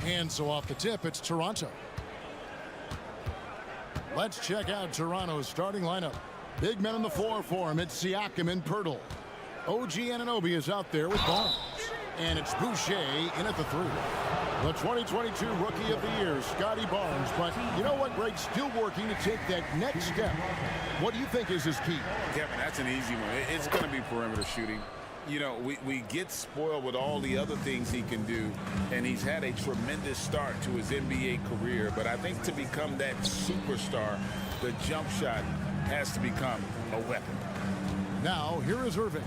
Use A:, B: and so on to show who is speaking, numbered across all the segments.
A: And so off the tip, it's Toronto. Let's check out Toronto's starting lineup. Big men on the floor for him. It's Siakam and Pirtle. OG Anunoby is out there with Barnes. And it's Boucher in at the 3. The 2022 Rookie of the Year, Scotty Barnes. But you know what, Greg? Still working to take that next step. What do you think is his key?
B: Kevin, that's an easy one. It's going to be perimeter shooting. You know, we get spoiled with all the other things he can do, and he's had a tremendous start to his NBA career. But I think to become that superstar, the jump shot has to become a weapon.
A: Now, here is Irving.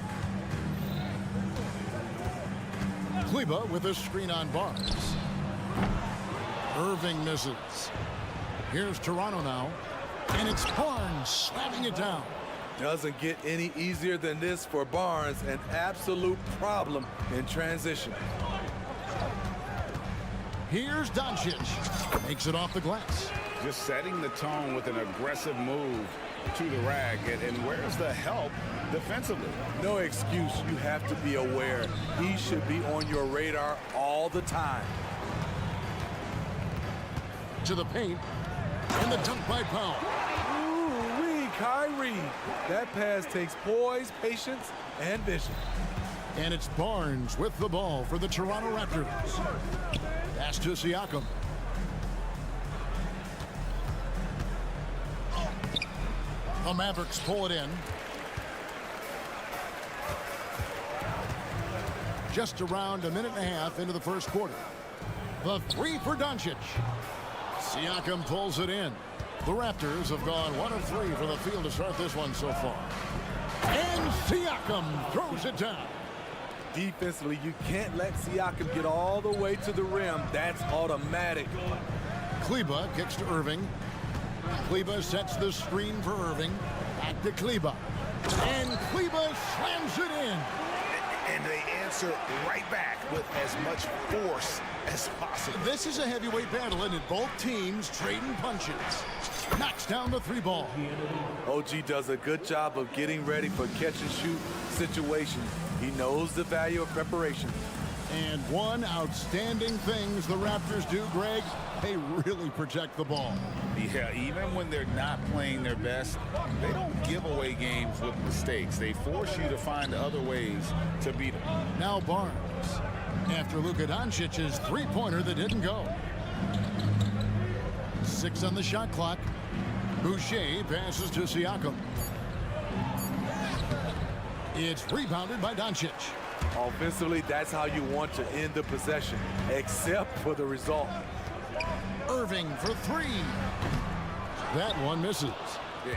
A: Kleba with a screen on Barnes. Irving misses. Here's Toronto now, and it's Barnes slamming it down.
C: Doesn't get any easier than this for Barnes. An absolute problem in transition.
A: Here's Doncic. Makes it off the glass.
B: Just setting the tone with an aggressive move to the rack. And where's the help defensively?
C: No excuse. You have to be aware. He should be on your radar all the time.
A: To the paint. And the dunk by Powell.
C: Kyrie. That pass takes poise, patience, and vision.
A: And it's Barnes with the ball for the Toronto Raptors. Pass to Siakam. The Mavericks pull it in. Just around a minute and a half into the first quarter. The 3 for Doncic. Siakam pulls it in. The Raptors have gone 1 of 3 from the field to start this one so far. And Siakam throws it down.
C: Defensively, you can't let Siakam get all the way to the rim. That's automatic.
A: Kleba kicks to Irving. Kleba sets the screen for Irving. Back to Kleba. And Kleba slams it in.
B: And they answer right back with as much force as possible.
A: This is a heavyweight battle, and both teams trading punches. Knocks down the 3 ball.
C: OG does a good job of getting ready for catch-and-shoot situations. He knows the value of preparation.
A: And one outstanding thing the Raptors do, Greg, they really protect the ball.
B: Yeah, even when they're not playing their best, they don't give away games with mistakes. They force you to find other ways to beat them.
A: Now Barnes, after Luka Doncic's 3-pointer that didn't go. 6 on the shot clock. Boucher passes to Siakam. It's rebounded by Doncic.
C: Offensively, that's how you want to end the possession, except for the result.
A: Irving for 3. That one misses.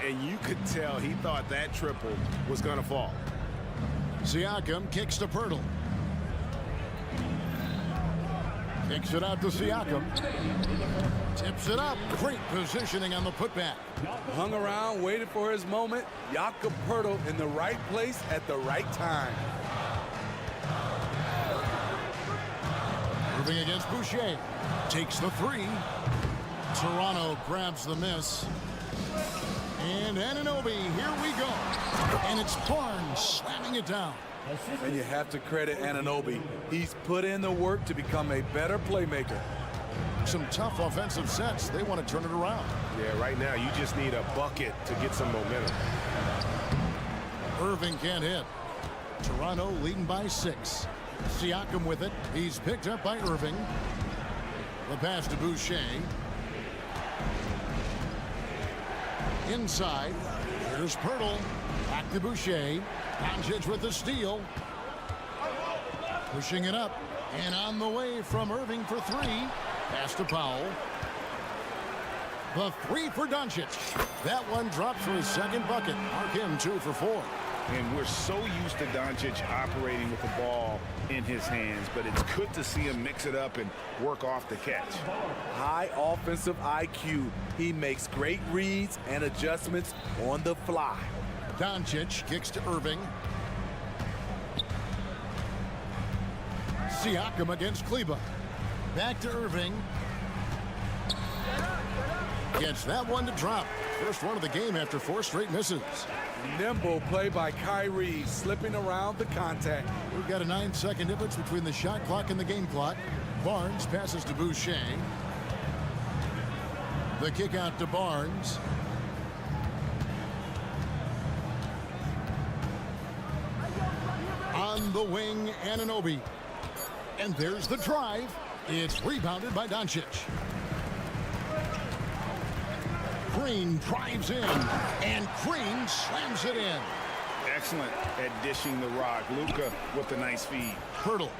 B: And you could tell he thought that triple was going to fall.
A: Siakam kicks to Pirtle. Kicks it out to Siakam. Tips it up. Great positioning on the putback.
C: Hung around, waited for his moment. Jakob Pirtle in the right place at the right time.
A: Irving against Boucher. Takes the 3. Toronto grabs the miss. And Anunoby, here we go. And it's Barnes slamming it down.
C: And you have to credit Anunoby. He's put in the work to become a better playmaker.
A: Some tough offensive sets. They want to turn it around.
D: Yeah, right now you just need a bucket to get some momentum.
A: Irving can't hit. Toronto leading by 6. Siakam with it. He's picked up by Irving. The pass to Boucher. Inside. Here's Pirtle. Back to Boucher. Doncic with the steal. Pushing it up. And on the way from Irving for 3. Pass to Powell. The 3 for Doncic. That one drops for his second bucket. Mark him 2 for 4.
B: And we're so used to Doncic operating with the ball in his hands, but it's good to see him mix it up and work off the catch.
C: High offensive IQ. He makes great reads and adjustments on the fly.
A: Doncic kicks to Irving. Siakam against Kleba. Back to Irving. Gets that one to drop. First one of the game after 4 straight misses.
C: Nimble play by Kyrie, slipping around the contact.
A: We've got a 9-second difference between the shot clock and the game clock. Barnes passes to Boucher. The kick out to Barnes. On the wing, Anunoby. And there's the drive. It's rebounded by Doncic. Green drives in, and Green slams it in.
B: Excellent at dishing the rock. Luka with a nice feed.
A: Hurdle.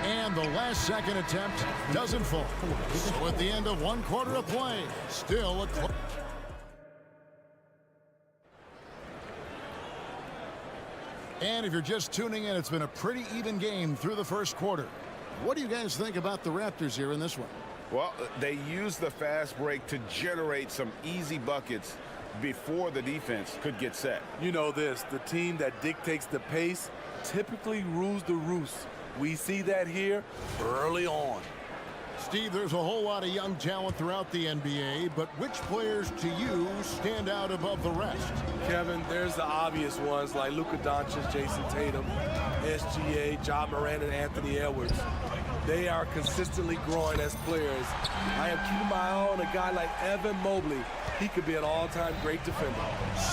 A: And the last second attempt doesn't fall. So at the end of 1 quarter of play, still a close. And if you're just tuning in, it's been a pretty even game through the first quarter. What do you guys think about the Raptors here in this one?
B: Well, they used the fast break to generate some easy buckets before the defense could get set.
C: You know this, the team that dictates the pace typically rules the roost. We see that here early on.
A: Steve, there's a whole lot of young talent throughout the NBA, but which players to you stand out above the rest?
C: Kevin, there's the obvious ones like Luka Doncic, Jason Tatum, SGA, Ja Morant, and Anthony Edwards. They are consistently growing as players. I am keeping my eye on a guy like Evan Mobley. He could be an all-time great defender.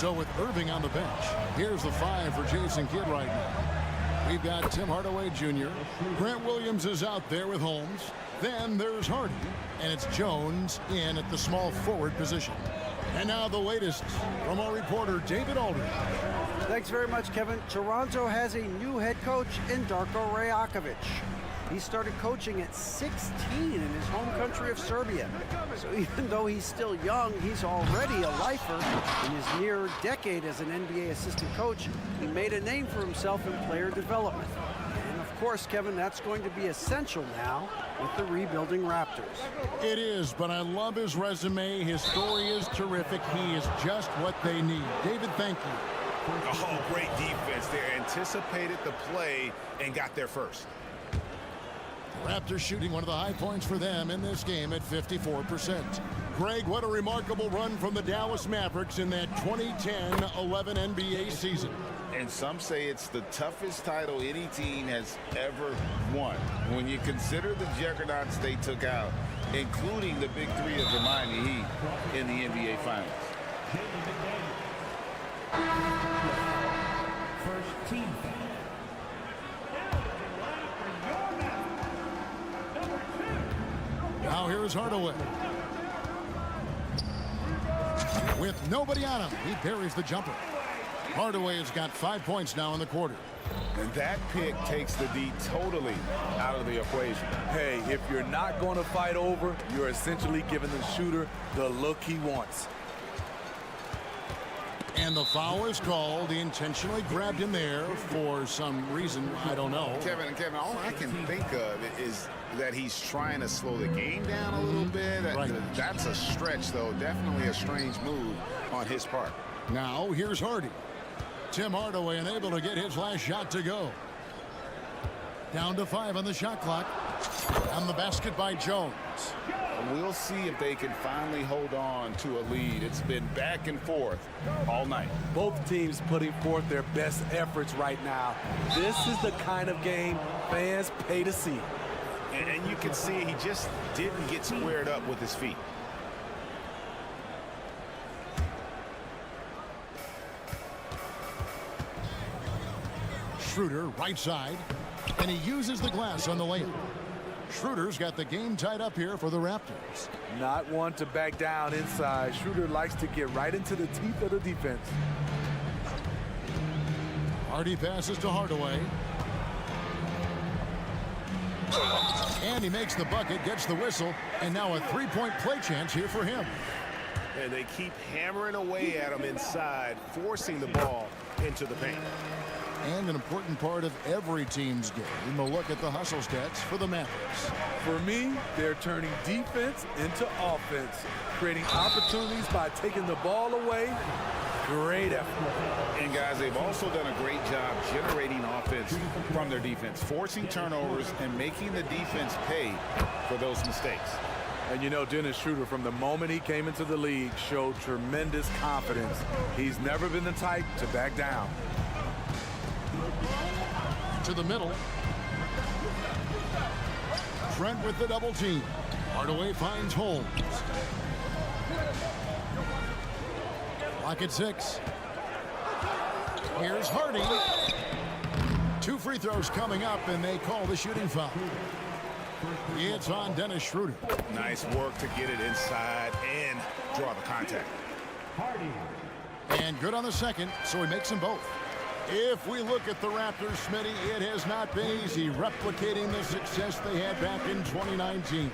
A: So with Irving on the bench, here's the 5 for Jason Kidd right now. We've got Tim Hardaway Jr. Grant Williams is out there with Holmes. Then there's Harden, and it's Jones in at the small forward position. And now the latest from our reporter, David Aldridge.
E: Thanks very much, Kevin. Toronto has a new head coach in Darko Rajakovic. He started coaching at 16 in his home country of Serbia. So even though he's still young, he's already a lifer. In his near decade as an NBA assistant coach, he made a name for himself in player development. And of course, Kevin, that's going to be essential now with the rebuilding Raptors.
A: It is, but I love his resume. His story is terrific. He is just what they need. David, thank you.
B: Oh, great defense. They anticipated the play and got there first.
A: Raptors shooting one of the high points for them in this game at 54%. Greg, what a remarkable run from the Dallas Mavericks in that 2010-11 NBA season.
B: And some say it's the toughest title any team has ever won. When you consider the juggernauts they took out, including the big three of the Miami Heat in the NBA Finals.
F: First team foul.
A: Now here's Hardaway. With nobody on him, he buries the jumper. Hardaway has got 5 points now in the quarter.
B: And that pick takes the D totally out of the equation.
C: Hey, if you're not going to fight over, you're essentially giving the shooter the look he wants.
A: And the foul is called. He intentionally grabbed him there for some reason. I don't know.
B: Kevin, all I can think of is that he's trying to slow the game down a little bit.
A: Right.
B: That's a stretch, though. Definitely a strange move on his part.
A: Now here's Hardy. Tim Hardaway unable to get his last shot to go. Down to 5 on the shot clock. On the basket by Jones.
B: We'll see if they can finally hold on to a lead. It's been back and forth all night.
C: Both teams putting forth their best efforts right now. This is the kind of game fans pay to see.
B: And you can see he just didn't get squared up with his feet.
A: Schroeder right side. And he uses the glass on the layup. Schroeder's got the game tied up here for the Raptors.
C: Not one to back down inside. Schroeder likes to get right into the teeth of the defense.
A: Hardy passes to Hardaway. And he makes the bucket, gets the whistle, and now a three-point play chance here for him.
D: And they keep hammering away at him inside, forcing the ball into the paint.
A: And an important part of every team's game, a look at the hustle stats for the Mavericks.
C: For me, they're turning defense into offense, creating opportunities by taking the ball away. Great effort.
B: And guys, they've also done a great job generating offense from their defense, forcing turnovers and making the defense pay for those mistakes.
C: And you know, Dennis Schroeder, from the moment he came into the league, showed tremendous confidence. He's never been the type to back down.
A: To the middle. Trent with the double team. Hardaway finds Holmes. Lock at 6. Here's Hardy. 2 free throws coming up, and they call the shooting foul. It's on Dennis Schroeder.
B: Nice work to get it inside and draw the contact.
A: And good on the second, so he makes them both. If we look at the Raptors, Smitty, it has not been easy replicating the success they had back in 2019.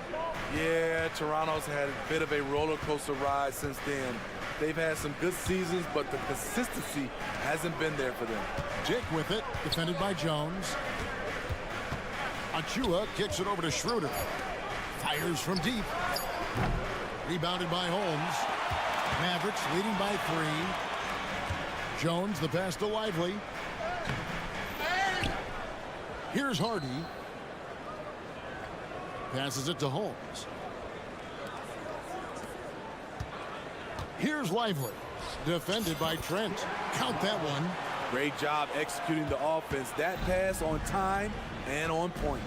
C: Yeah, Toronto's had a bit of a roller coaster ride since then. They've had some good seasons, but the consistency hasn't been there for them.
A: Jake with it, defended by Jones. Achua kicks it over to Schroeder. Fires from deep. Rebounded by Holmes. Mavericks leading by 3. Jones, the pass to Lively. Here's Hardy. Passes it to Holmes. Here's Lively. Defended by Trent. Count that one.
C: Great job executing the offense. That pass on time and on point.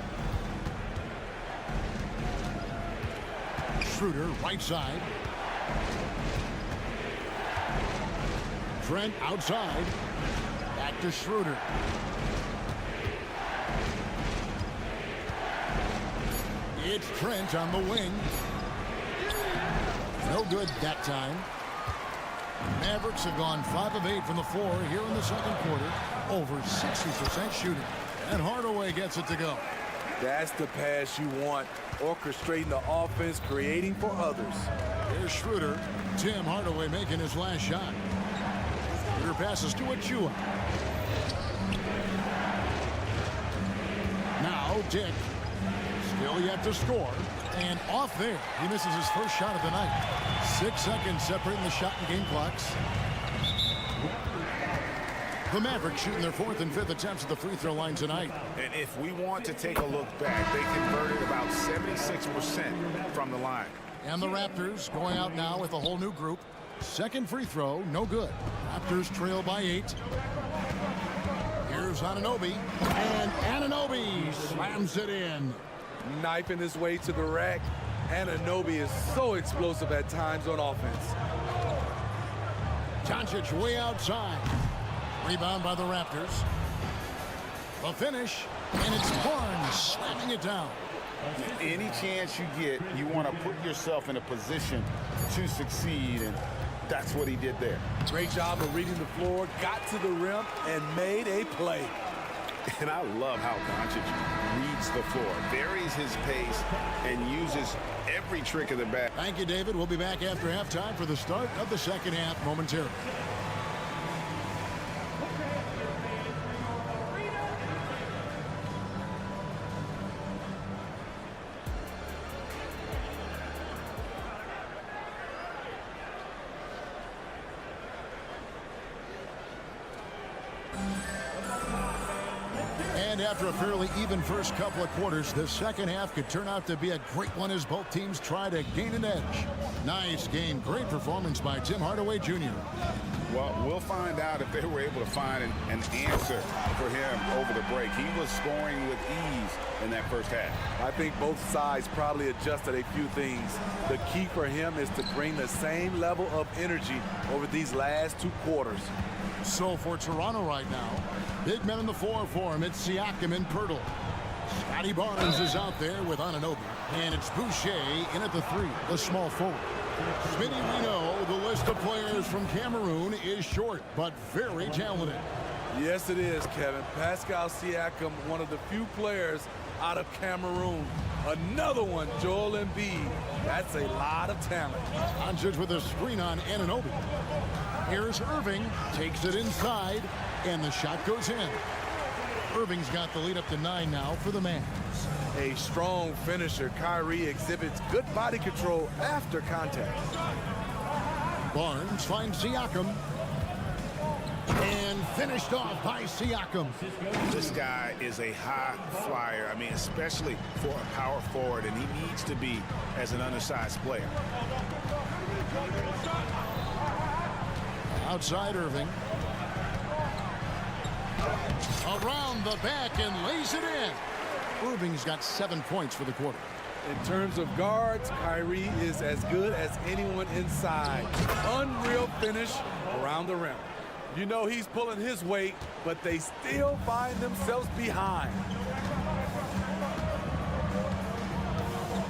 A: Schroeder, right side. Trent outside. Back to Schroeder. It's Trent on the wing. No good that time. Mavericks have gone 5 of 8 from the floor here in the second quarter. Over 60% shooting. And Hardaway gets it to go.
C: That's the pass you want. Orchestrating the offense, creating for others.
A: Here's Schroeder. Tim Hardaway making his last shot. Schroeder passes to Achua. Now Dick. Still yet to score. And off there. He misses his first shot of the night. 6 seconds separating the shot and game clocks. The Mavericks shooting their 4th and 5th attempts at the free throw line tonight.
B: And if we want to take a look back, they converted about 76% from the line.
A: And the Raptors going out now with a whole new group. Second free throw, no good. Raptors trail by 8. Here's Anunoby. And Anunoby slams it in.
C: Knifing his way to the rack. Anunoby is so explosive at times on offense.
A: Doncic way outside. Rebound by the Raptors. The finish, and it's Barnes slamming it down.
B: Any chance you get, you want to put yourself in a position to succeed, and that's what he did there.
C: Great job of reading the floor, got to the rim, and made a play.
B: And I love how Doncic reads the floor, varies his pace, and uses every trick of the bag.
A: Thank you, David. We'll be back after halftime for the start of the second half momentarily. And after a fairly even first couple of quarters, the second half could turn out to be a great one as both teams try to gain an edge. Nice game. Great performance by Tim Hardaway Jr.
B: Well, we'll find out if they were able to find an answer for him over the break. He was scoring with ease in that first half.
C: I think both sides probably adjusted a few things. The key for him is to bring the same level of energy over these last 2 quarters.
A: So for Toronto right now, big men in the 4 for him. It's Siakam and Pirtle. Scotty Barnes is out there with Anunoby. And it's Boucher in at the 3, the small forward. Smitty, we know the list of players from Cameroon is short, but very talented.
C: Yes, it is, Kevin. Pascal Siakam, one of the few players out of Cameroon. Another one, Joel Embiid. That's a lot of talent.
A: Doncic with a screen on Anunoby. Here's Irving, takes it inside, and the shot goes in. Irving's got the lead up to 9 now for the Mavs.
C: A strong finisher. Kyrie exhibits good body control after contact.
A: Barnes finds Siakam. And And finished off by Siakam.
B: This guy is a high flyer. I mean, especially for a power forward, and he needs to be as an undersized player.
A: Outside Irving. Around the back and lays it in. Irving's got 7 points for the quarter.
C: In terms of guards, Kyrie is as good as anyone inside. Unreal finish around the rim. You know he's pulling his weight, but they still find themselves behind.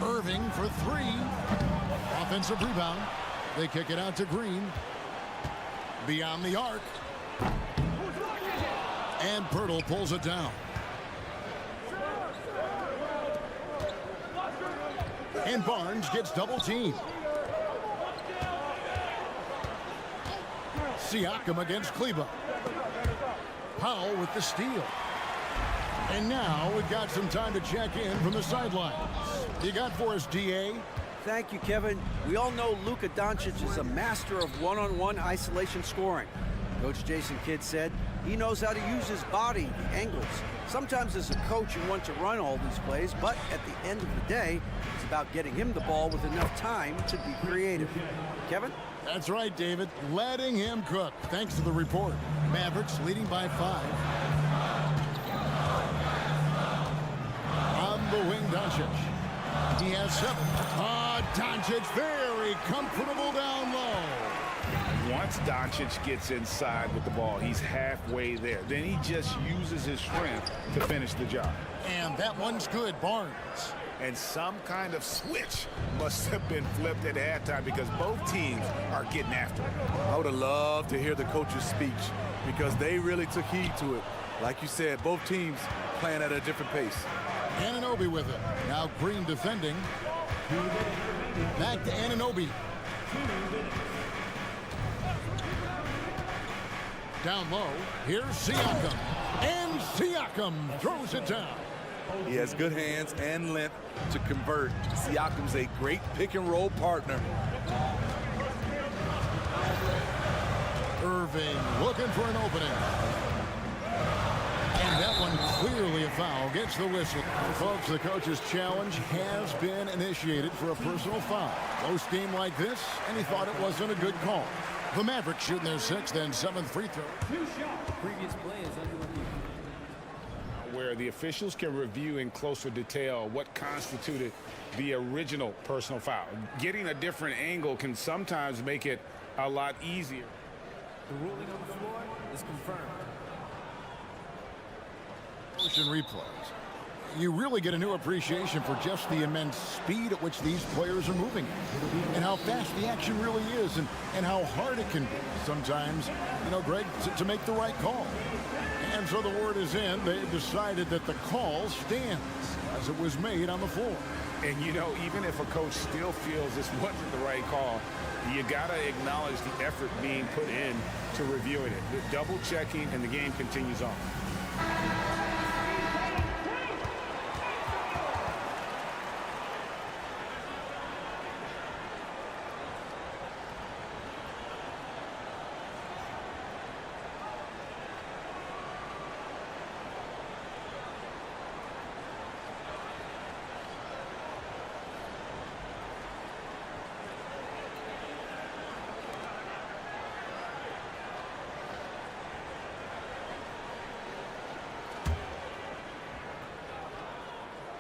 A: Irving for 3. Offensive rebound. They kick it out to Green. Beyond the arc. And Pirtle pulls it down. And Barnes gets double teamed. Siakam against Kleba. Powell with the steal. And now we've got some time to check in from the sidelines. You got for us, DA?
E: Thank you, Kevin. We all know Luka Doncic is a master of one-on-one isolation scoring. Coach Jason Kidd said he knows how to use his body, the angles. Sometimes as a coach you want to run all these plays, but at the end of the day, it's about getting him the ball with enough time to be creative. Kevin?
A: That's right, David. Letting him cook. Thanks to the report. Mavericks leading by 5. On the wing, Doncic. He has 7. Doncic very comfortable down low.
B: Once Doncic gets inside with the ball, he's halfway there. Then he just uses his strength to finish the job.
A: And that one's good, Barnes.
B: And some kind of switch must have been flipped at halftime because both teams are getting after it.
C: I would have loved to hear the coach's speech because they really took heed to it. Like you said, both teams playing at a different pace.
A: Anunoby with it. Now Green defending. Back to Anunoby. Down low. Here's Siakam. And Siakam throws it down.
C: He has good hands and length to convert. Siakam's a great pick-and-roll partner.
A: Irving looking for an opening. And that one clearly a foul. Gets the whistle. Folks, the coach's challenge has been initiated for a personal foul. Close game like this, and he thought it wasn't a good call. The Mavericks shooting their 6th and 7th free throw.
F: Previous play is under review.
B: Where the officials can review in closer detail what constituted the original personal foul. Getting a different angle can sometimes make it a lot easier.
F: The ruling on the floor is confirmed.
A: Motion replays. You really get a new appreciation for just the immense speed at which these players are moving and how fast the action really is and how hard it can be sometimes, you know, Greg, to make the right call. And so the word is in. They've decided that the call stands as it was made on the floor.
B: And, you know, even if a coach still feels this wasn't the right call, you got to acknowledge the effort being put in to reviewing it. The double checking, and the game continues on.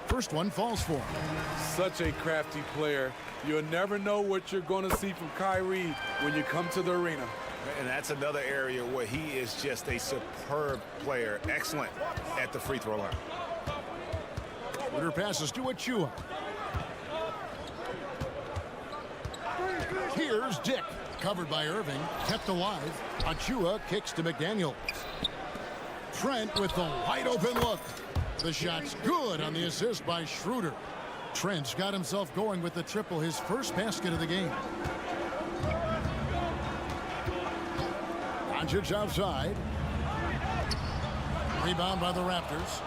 A: First one falls for him.
C: Such a crafty player. You'll never know what you're going to see from Kyrie when you come to the arena.
B: And that's another area where he is just a superb player. Excellent at the free throw line.
A: Twitter passes to Achua. Here's Dick. Covered by Irving. Kept alive. Achua kicks to McDaniels. Trent with the wide open look. The shot's good on the assist by Schroeder. Trent's got himself going with the triple, his first basket of the game. Doncic outside. Rebound by the Raptors.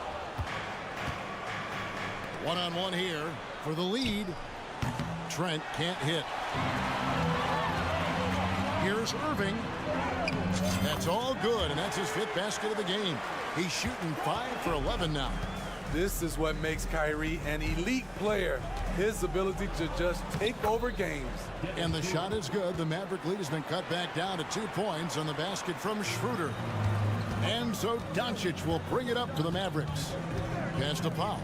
A: One-on-one here for the lead. Trent can't hit. Here's Irving. That's all good, and that's his 5th basket of the game. He's shooting 5 for 11 now.
C: This is what makes Kyrie an elite player. His ability to just take over games.
A: And the shot is good. The Maverick lead has been cut back down to 2 points on the basket from Schroeder. And so Doncic will bring it up to the Mavericks. Pass to Powell.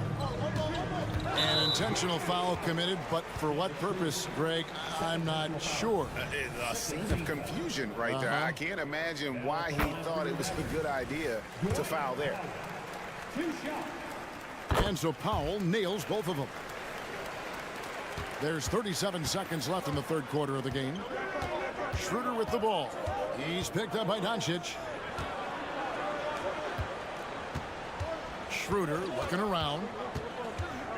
A: An intentional foul committed, but for what purpose, Greg, I'm not sure.
B: A scene of confusion right there. I can't imagine why he thought it was a good idea to foul there.
A: And so Powell nails both of them. There's 37 seconds left in the 3rd quarter of the game. Schroeder with the ball. He's picked up by Doncic. Schroeder looking around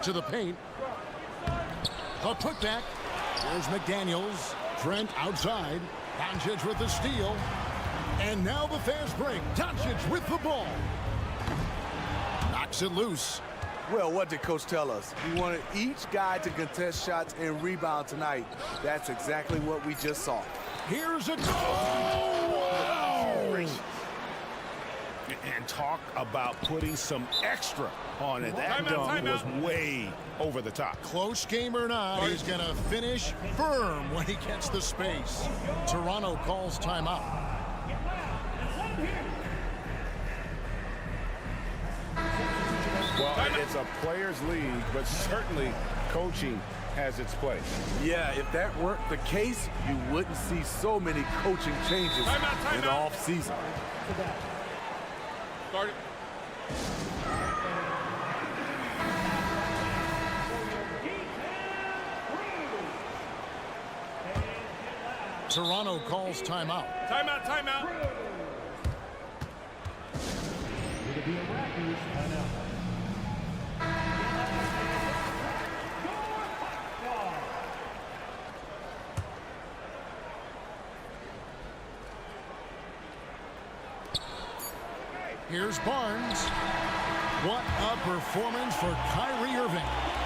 A: to the paint. A putback. There's McDaniels. Trent outside. Doncic with the steal. And now the fast break. Doncic with the ball. Knocks it loose.
C: Well, what did Coach tell us? He wanted each guy to contest shots and rebound tonight. That's exactly what we just saw.
A: Here's a goal!
D: And talk about putting some extra on it. That dunk was way over the top.
A: Close game or not, he's going to finish firm when he gets the space. Toronto calls timeout.
B: Well, it's a players' league, but certainly coaching has its place.
C: Yeah, if that weren't the case, you wouldn't see so many coaching changes in the offseason.
A: Toronto calls timeout.
F: Timeout.
A: Here's Barnes. What a performance for Kyrie Irving.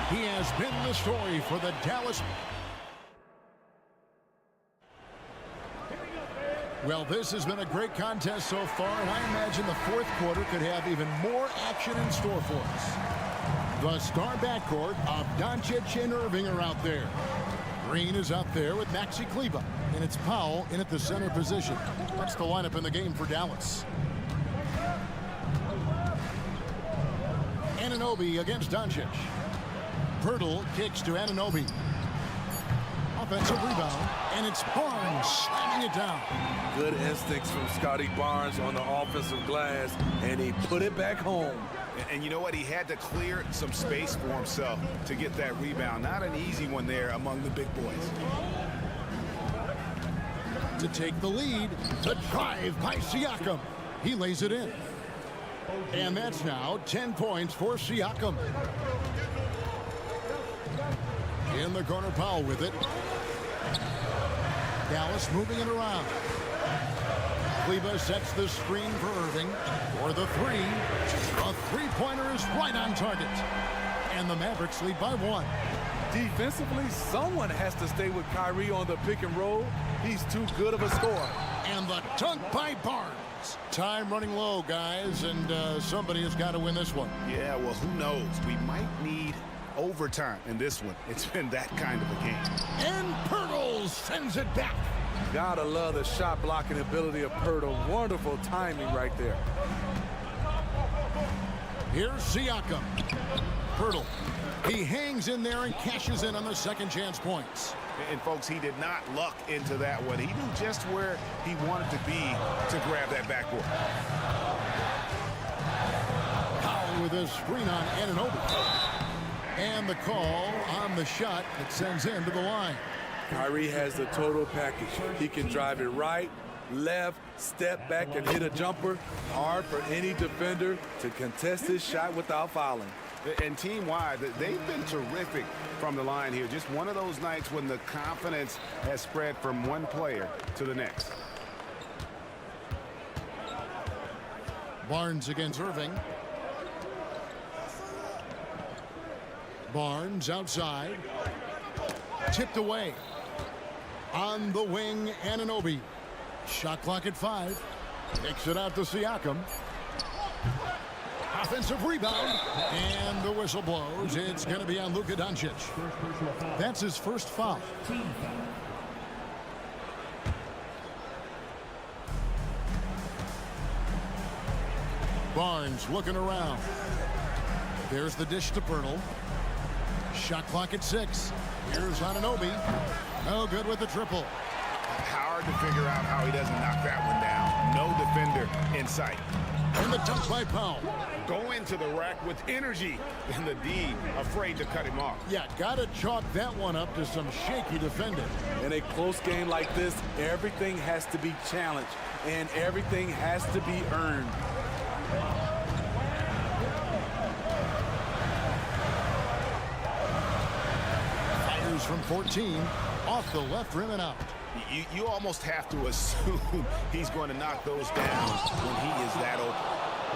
A: He has been the story for the Dallas. Well, this has been a great contest so far, and I imagine the 4th quarter could have even more action in store for us. The star backcourt of Doncic and Irving are out there. Green is out there with Maxi Kleber, and it's Powell in at the center position. That's the lineup in the game for Dallas. Anunoby against Doncic. Pirtle kicks to Anunoby. Offensive rebound, and it's Barnes slamming it down.
C: Good instincts from Scotty Barnes on the offensive glass, and he put it back home.
B: And you know what? He had to clear some space for himself to get that rebound. Not an easy one there among the big boys.
A: To take the lead, the drive by Siakam. He lays it in. And that's now 10 points for Siakam. In the corner, Powell with it. Dallas moving it around. Kleber sets the screen for Irving for the 3. A 3-pointer is right on target. And the Mavericks lead by 1.
C: Defensively, someone has to stay with Kyrie on the pick and roll. He's too good of a scorer.
A: And the dunk by Barnes. Time running low, guys, and somebody has got to win this one.
B: Yeah, well, who knows? We might need overtime in this one. It's been that kind of a game.
A: And Pirtle sends it back.
C: Gotta love the shot blocking ability of Pirtle. Wonderful timing right there.
A: Here's Siakam. Pirtle. He hangs in there and cashes in on the second chance points.
B: And folks, he did not luck into that one. He knew just where he wanted to be to grab that backboard.
A: Powell with his screen on Anunoby. And the call on the shot that sends him to the line.
C: Kyrie has the total package. He can drive it right, left, step back, and hit a jumper. Hard for any defender to contest his shot without fouling.
B: And team-wide, they've been terrific from the line here. Just one of those nights when the confidence has spread from one player to the next.
A: Barnes against Irving. Barnes outside. Tipped away. On the wing, Anunoby. Shot clock at 5. Takes it out to Siakam. Offensive rebound. And the whistle blows. It's going to be on Luka Doncic. That's his first foul. Barnes looking around. There's the dish to Pirtle. Shot clock at 6. Here's Anunoby. No good with the triple.
D: Hard to figure out how he doesn't knock that one down. No defender in sight.
A: And the dunk by Powell.
D: Go into the rack with energy, and the D afraid to cut him off.
A: Yeah, gotta chalk that one up to some shaky defending.
C: In a close game like this, everything has to be challenged, and everything has to be earned.
A: Fires from 14. Off the left rim and out.
D: You almost have to assume he's going to knock those down when he is that open.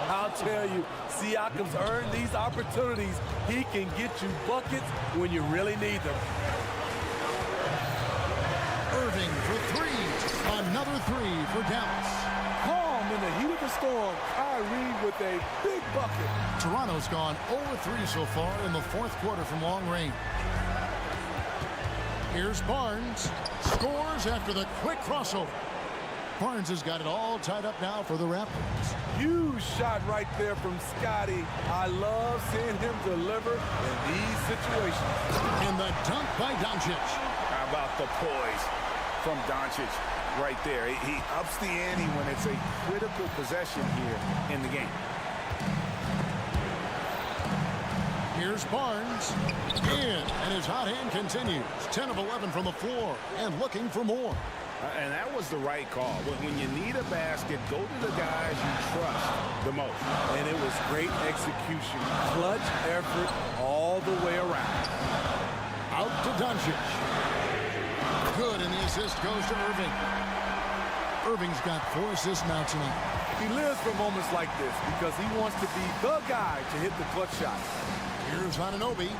C: I'll tell you, Siakam's earned these opportunities. He can get you buckets when you really need them.
A: Irving for 3. Another 3 for Dallas.
C: Calm in the heat of the storm. Kyrie with a big bucket.
A: Toronto's gone 0-3 so far in the fourth quarter from long range. Here's Barnes. Scores after the quick crossover. Barnes has got it all tied up now for the Raptors.
C: Huge shot right there from Scotty. I love seeing him deliver in these situations.
A: And the dunk by Doncic.
D: How about the poise from Doncic right there? He ups the ante when it's a critical possession here in the game.
A: Here's Barnes. In, and his hot hand continues. 10 of 11 from the floor and looking for more.
D: And that was the right call. When you need a basket, go to the guys you trust the most.
C: And it was great execution. Clutch effort all the way around.
A: Out to Doncic. Good, and the assist goes to Irving. Irving's got 4 assists now tonight.
C: He lives for moments like this because he wants to be the guy to hit the clutch shot.
A: Here's Anunoby.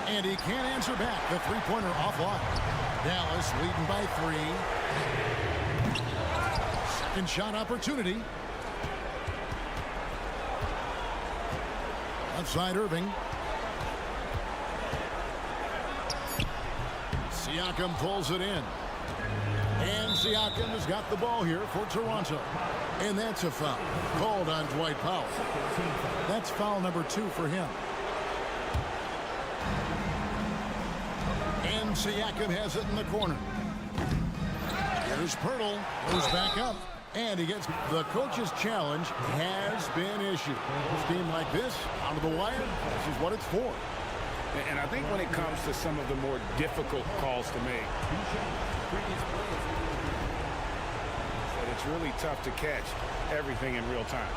A: And he can't answer back. The three-pointer offline. Dallas leading by 3. Second shot opportunity. Outside Irving. Siakam pulls it in. And Siakam has got the ball here for Toronto. And that's a foul called on Dwight Powell. That's foul number 2 for him. And Siakam has it in the corner. Here's Pirtle. Goes back up. And he gets the coach's challenge has been issued. A team like this, out of the wire, this is what it's for.
D: And I think when it comes to some of the more difficult calls to make, it's really tough to catch everything in real time.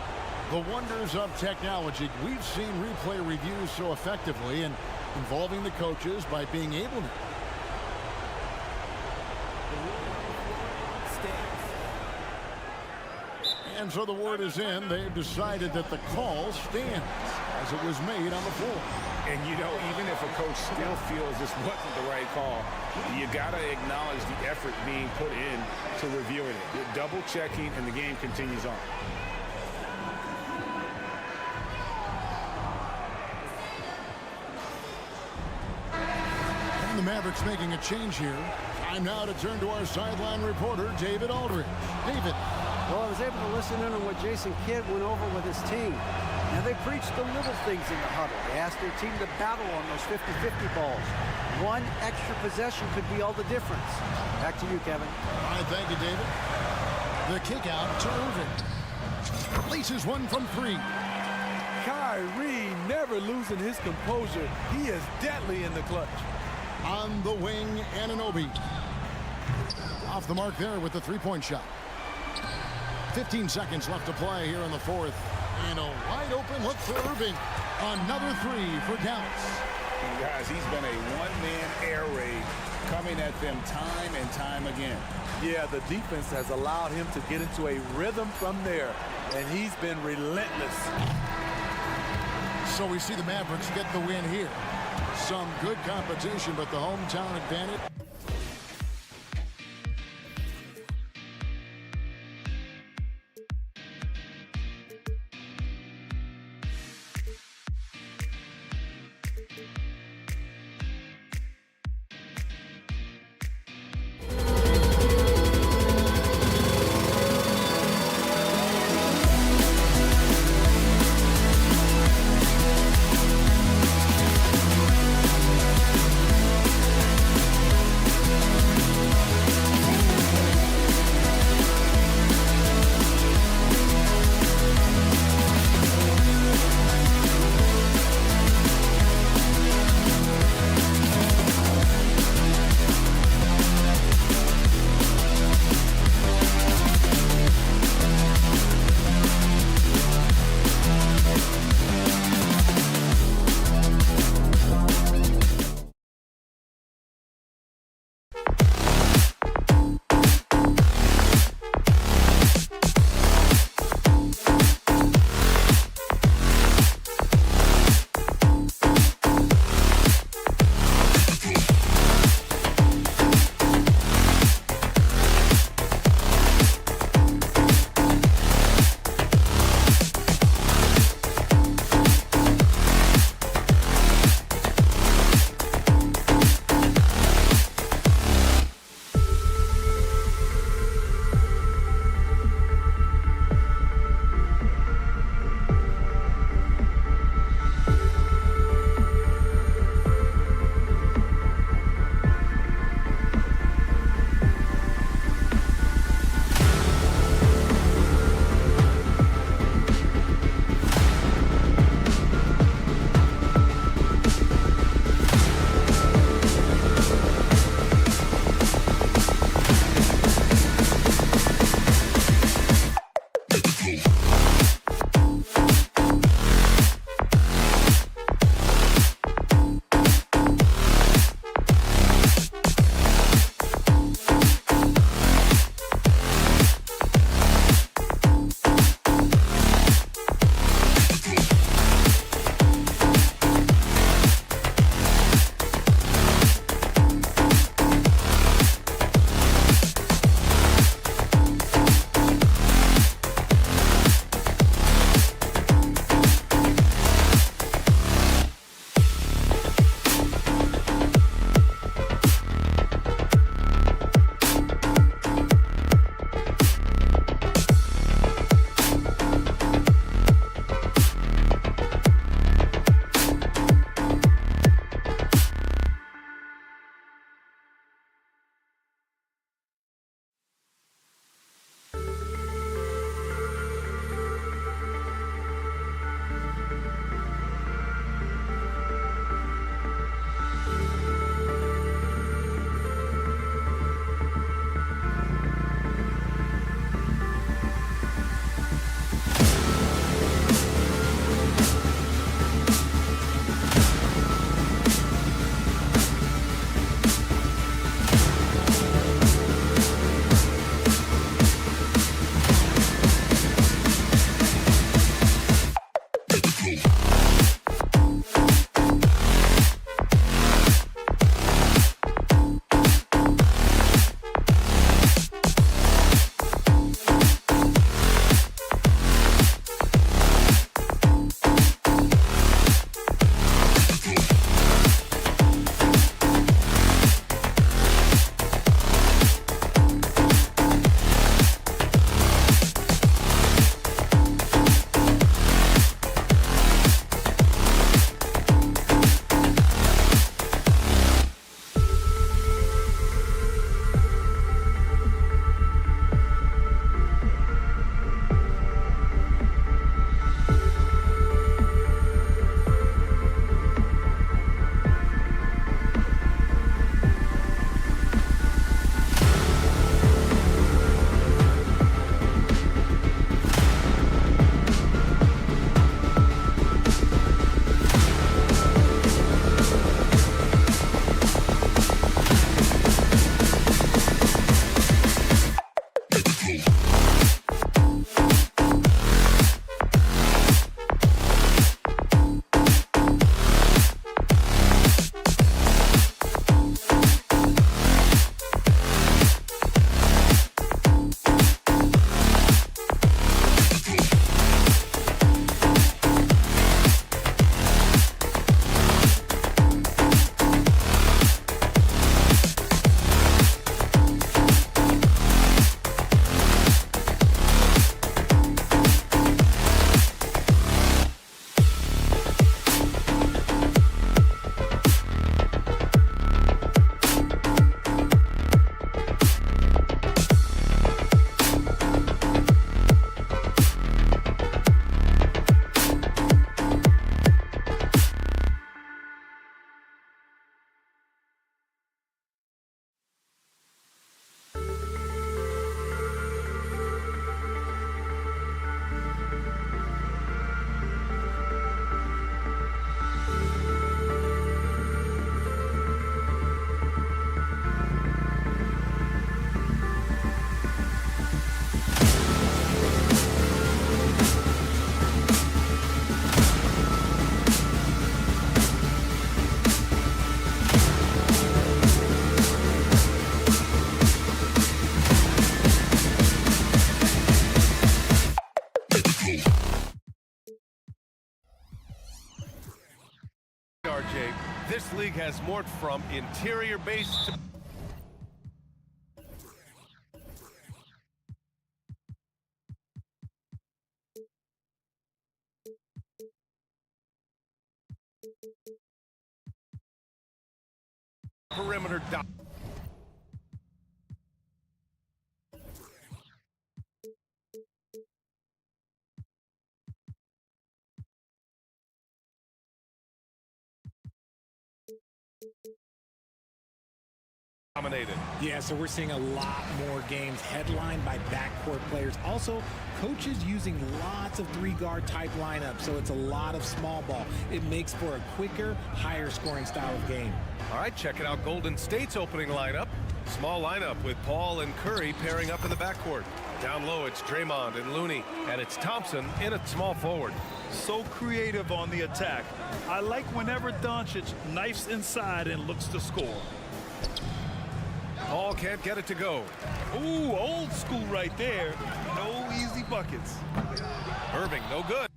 A: The wonders of technology. We've seen replay reviews so effectively and involving the coaches by being able to. And so the word is in. They've decided that the call stands as it was made on the floor.
D: And, you know, even if a coach still feels this wasn't the right call, you got to acknowledge the effort being put in to reviewing it. You're double-checking, and the game continues on.
A: And the Mavericks making a change here. Time now to turn to our sideline reporter, David Aldridge. David.
E: Well, I was able to listen in on what Jason Kidd went over with his team. Now, they preached the little things in the huddle. They asked their team to battle on those 50-50 balls. One extra possession could be all the difference. Back to you, Kevin.
A: All right, thank you, David. The kick out to Irving. Laces one from 3.
C: Kyrie never losing his composure. He is deadly in the clutch.
A: On the wing, Anunoby. Off the mark there with the three-point shot. 15 seconds left to play here in the fourth. And a wide open look for Irving. Another 3 for Dallas.
D: And guys, he's been a one-man air raid coming at them time and time again.
C: Yeah, the defense has allowed him to get into a rhythm from there, and he's been relentless.
A: So we see the Mavericks get the win here. Some good competition, but the hometown advantage.
G: This league has morphed from interior base to perimeter. Dominated.
H: Yeah, so we're seeing a lot more games headlined by backcourt players. Also, coaches using lots of three-guard type lineups, so it's a lot of small ball. It makes for a quicker, higher scoring style of game.
G: All right, check it out. Golden State's opening lineup. Small lineup with Paul and Curry pairing up in the backcourt. Down low, it's Draymond and Looney, and it's Thompson in at small forward.
I: So creative on the attack. I like whenever Doncic knifes inside and looks to score.
G: Paul can't get it to go.
I: Ooh, old school right there. No easy buckets.
G: Irving, no good.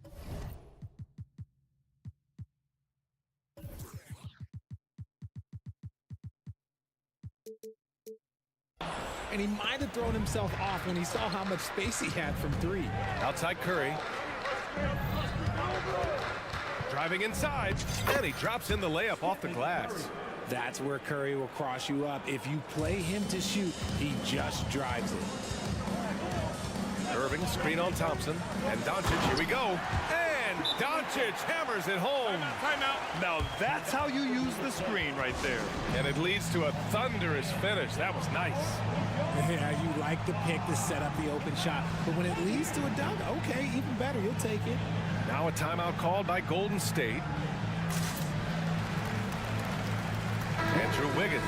H: And he might have thrown himself off when he saw how much space he had from three.
G: Outside Curry. Driving inside, and he drops in the layup off the glass.
H: That's where Curry will cross you up. If you play him to shoot, he just drives it.
G: Irving, screen on Thompson, and Doncic, here we go. And Doncic hammers it home.
I: Timeout. Now that's how you use the screen right there.
G: And it leads to a thunderous finish. That was nice.
H: Yeah, you like the pick to set up the open shot. But when it leads to a dunk, okay, even better, you'll take it.
G: Now a timeout called by Golden State. Andrew Wiggins.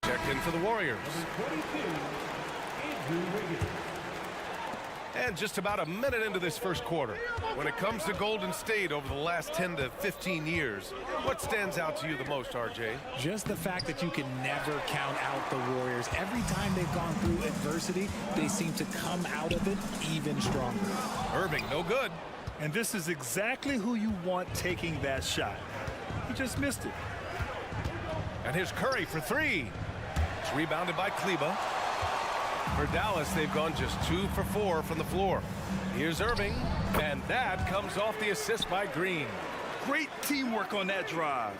G: Checked in for the Warriors. And just about a minute into this first quarter, when it comes to Golden State over the last 10 to 15 years, what stands out to you the most, RJ?
H: Just the fact that you can never count out the Warriors. Every time they've gone through adversity, they seem to come out of it even stronger.
G: Irving, no good.
I: And this is exactly who you want taking that shot. He just missed it.
G: And here's Curry for three. It's rebounded by Kleba. For Dallas, they've gone just 2 for 4 from the floor. Here's Irving, and that comes off the assist by Green.
I: Great teamwork on that drive,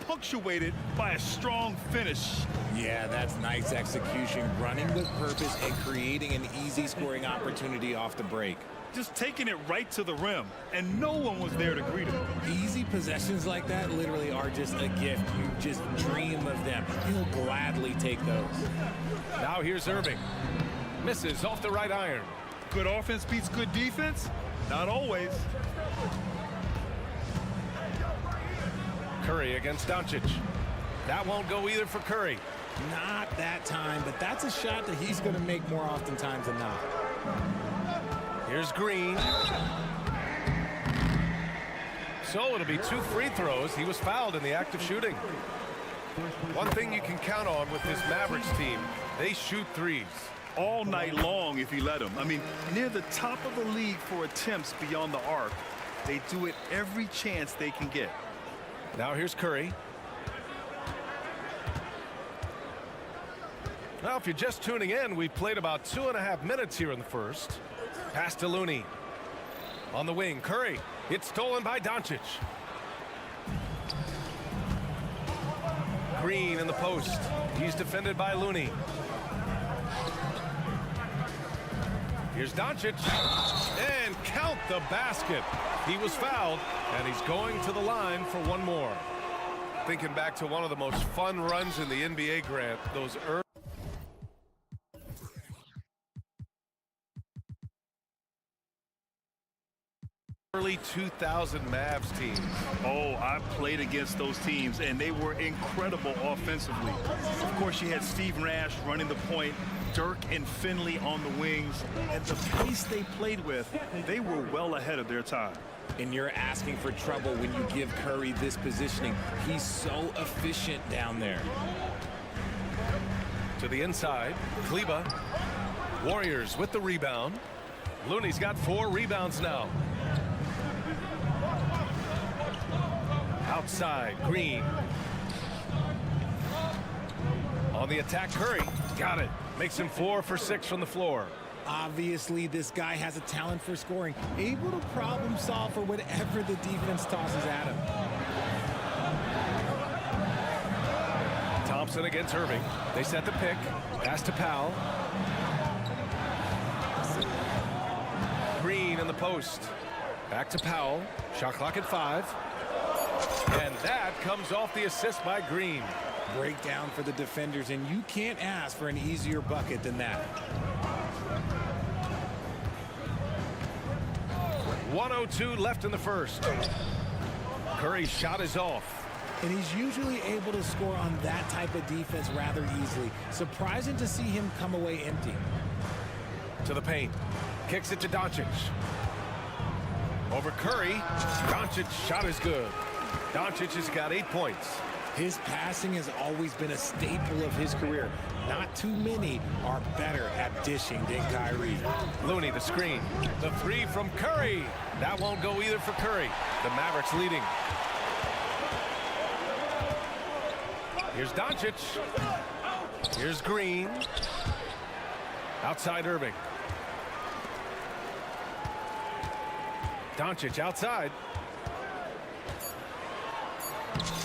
I: punctuated by a strong finish.
H: Yeah, that's nice execution, running with purpose and creating an easy scoring opportunity off the break.
I: Just taking it right to the rim, and no one was there to greet him.
H: Easy possessions like that literally are just a gift. You just dream of them. You'll gladly take those.
G: Now here's Irving. Misses off the right iron.
I: Good offense beats good defense? Not always.
G: Curry against Doncic. That won't go either for Curry.
H: Not that time, but that's a shot that he's going to make more oftentimes than not.
G: Here's Green. So it'll be 2 free throws. He was fouled in the act of shooting. One thing you can count on with this Mavericks team, they shoot threes.
I: All night long if you let them. I mean, near the top of the league for attempts beyond the arc. They do it every chance they can get.
G: Now here's Curry. Now, if you're just tuning in, we've played about 2.5 minutes here in the first. Pass to Looney. On the wing, Curry. It's stolen by Doncic. Green in the post. He's defended by Looney. Here's Doncic. And count the basket. He was fouled, and he's going to the line for one more. Thinking back to one of the most fun runs in the NBA, Grant, those early 2000 Mavs teams.
I: Oh, I played against those teams, and they were incredible offensively. Of course, you had Steve Nash running the point, Dirk and Finley on the wings, and the pace they played with, they were well ahead of their time.
H: And you're asking for trouble when you give Curry this positioning. He's so efficient down there.
G: To the inside, Kleba. Warriors with the rebound. Looney's got 4 rebounds now. Outside, Green. On the attack, Curry. Got it. Makes him 4 for 6 from the floor.
H: Obviously, this guy has a talent for scoring, able to problem solve for whatever the defense tosses at him.
G: Thompson against Irving. They set the pick. Pass to Powell. Green in the post. Back to Powell. Shot clock at 5. And that comes off the assist by Green.
H: Breakdown for the defenders, and you can't ask for an easier bucket than that.
G: 1:02 left in the first. Curry's shot is off.
H: And he's usually able to score on that type of defense rather easily. Surprising to see him come away empty.
G: To the paint. Kicks it to Doncic. Over Curry. Doncic's shot is good. Doncic has got 8 points.
H: His passing has always been a staple of his career. Not too many are better at dishing than Kyrie.
G: Looney the screen. The 3 from Curry. That won't go either for Curry. The Mavericks leading. Here's Doncic. Here's Green. Outside Irving. Doncic outside.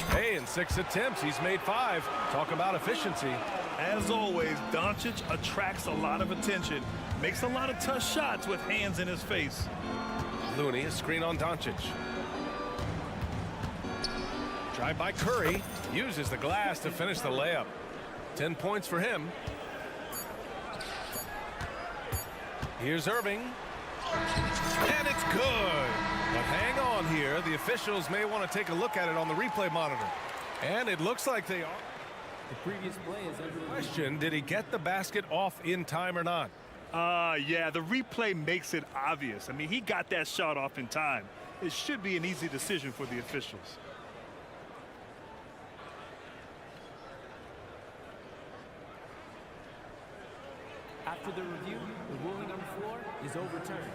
G: Hey, in 6 attempts, he's made 5. Talk about efficiency.
I: As always, Doncic attracts a lot of attention, makes a lot of tough shots with hands in his face.
G: Looney, a screen on Doncic. Drive by Curry. Uses the glass to finish the layup. 10 points for him. Here's Irving. And it's good. But hang on here. The officials may want to take a look at it on the replay monitor. And it looks like they are.
F: The previous play is under the
G: Question, did he get the basket off in time or not?
I: Yeah, the replay makes it obvious. I mean, he got that shot off in time. It should be an easy decision for the officials.
F: After the review, the ruling on the floor is overturned.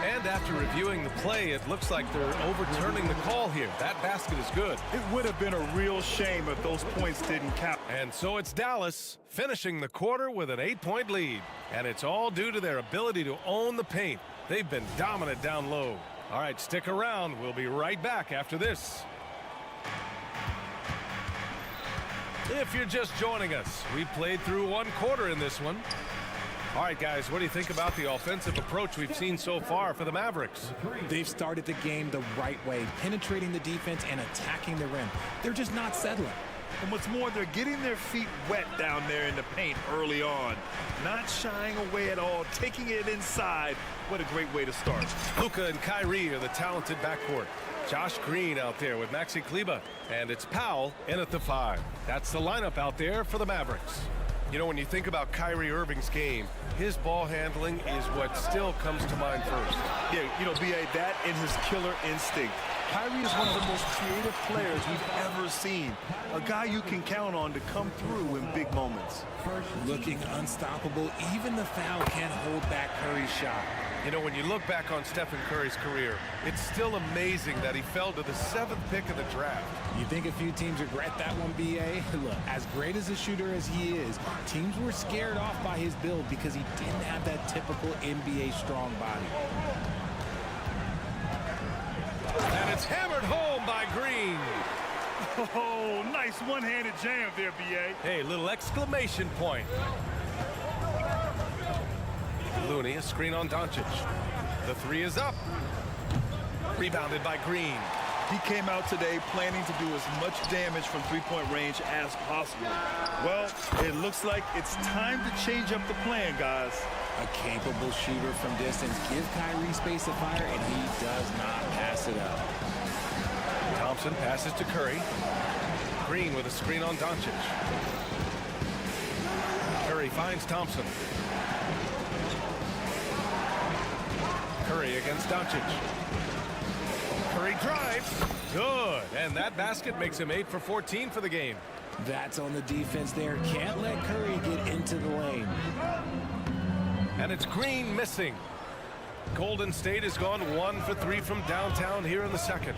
G: And after reviewing the play, it looks like they're overturning the call here. That basket is good.
I: It would have been a real shame if those points didn't count.
G: And so it's Dallas finishing the quarter with an 8-point lead. And it's all due to their ability to own the paint. They've been dominant down low. All right, stick around. We'll be right back after this. If you're just joining us, we played through 1 quarter in this one. All right, guys, what do you think about the offensive approach we've seen so far for the Mavericks?
H: They've started the game the right way, penetrating the defense and attacking the rim. They're just not settling.
I: And what's more, they're getting their feet wet down there in the paint early on. Not shying away at all, taking it inside. What a great way to start.
G: Luka and Kyrie are the talented backcourt. Josh Green out there with Maxi Kleba. And it's Powell in at the 5. That's the lineup out there for the Mavericks. You know, when you think about Kyrie Irving's game, his ball handling is what still comes to mind first.
I: Yeah, you know, B.A., that and his killer instinct. Kyrie is one of the most creative players we've ever seen. A guy you can count on to come through in big moments.
H: Looking unstoppable, even the foul can't hold back Curry's shot.
G: You know, when you look back on Stephen Curry's career, it's still amazing that he fell to the 7th pick in the draft.
H: You think a few teams regret that one, B.A.? Look, as great as a shooter as he is, teams were scared off by his build because he didn't have that typical NBA strong body.
G: And it's hammered home by Green.
I: Oh, nice one-handed jam there, B.A.
G: Hey, little exclamation point. Looney, a screen on Doncic. The 3 is up. Rebounded by Green.
I: He came out today planning to do as much damage from three-point range as possible. Well, it looks like it's time to change up the plan, guys.
H: A capable shooter from distance. Give Kyrie space to fire, and he does not pass it up.
G: Thompson passes to Curry. Green with a screen on Doncic. Curry finds Thompson. Curry against Doncic. Curry drives. Good. And that basket makes him 8 for 14 for the game.
H: That's on the defense there. Can't let Curry get into the lane.
G: And it's Green missing. Golden State has gone 1 for 3 from downtown here in the second.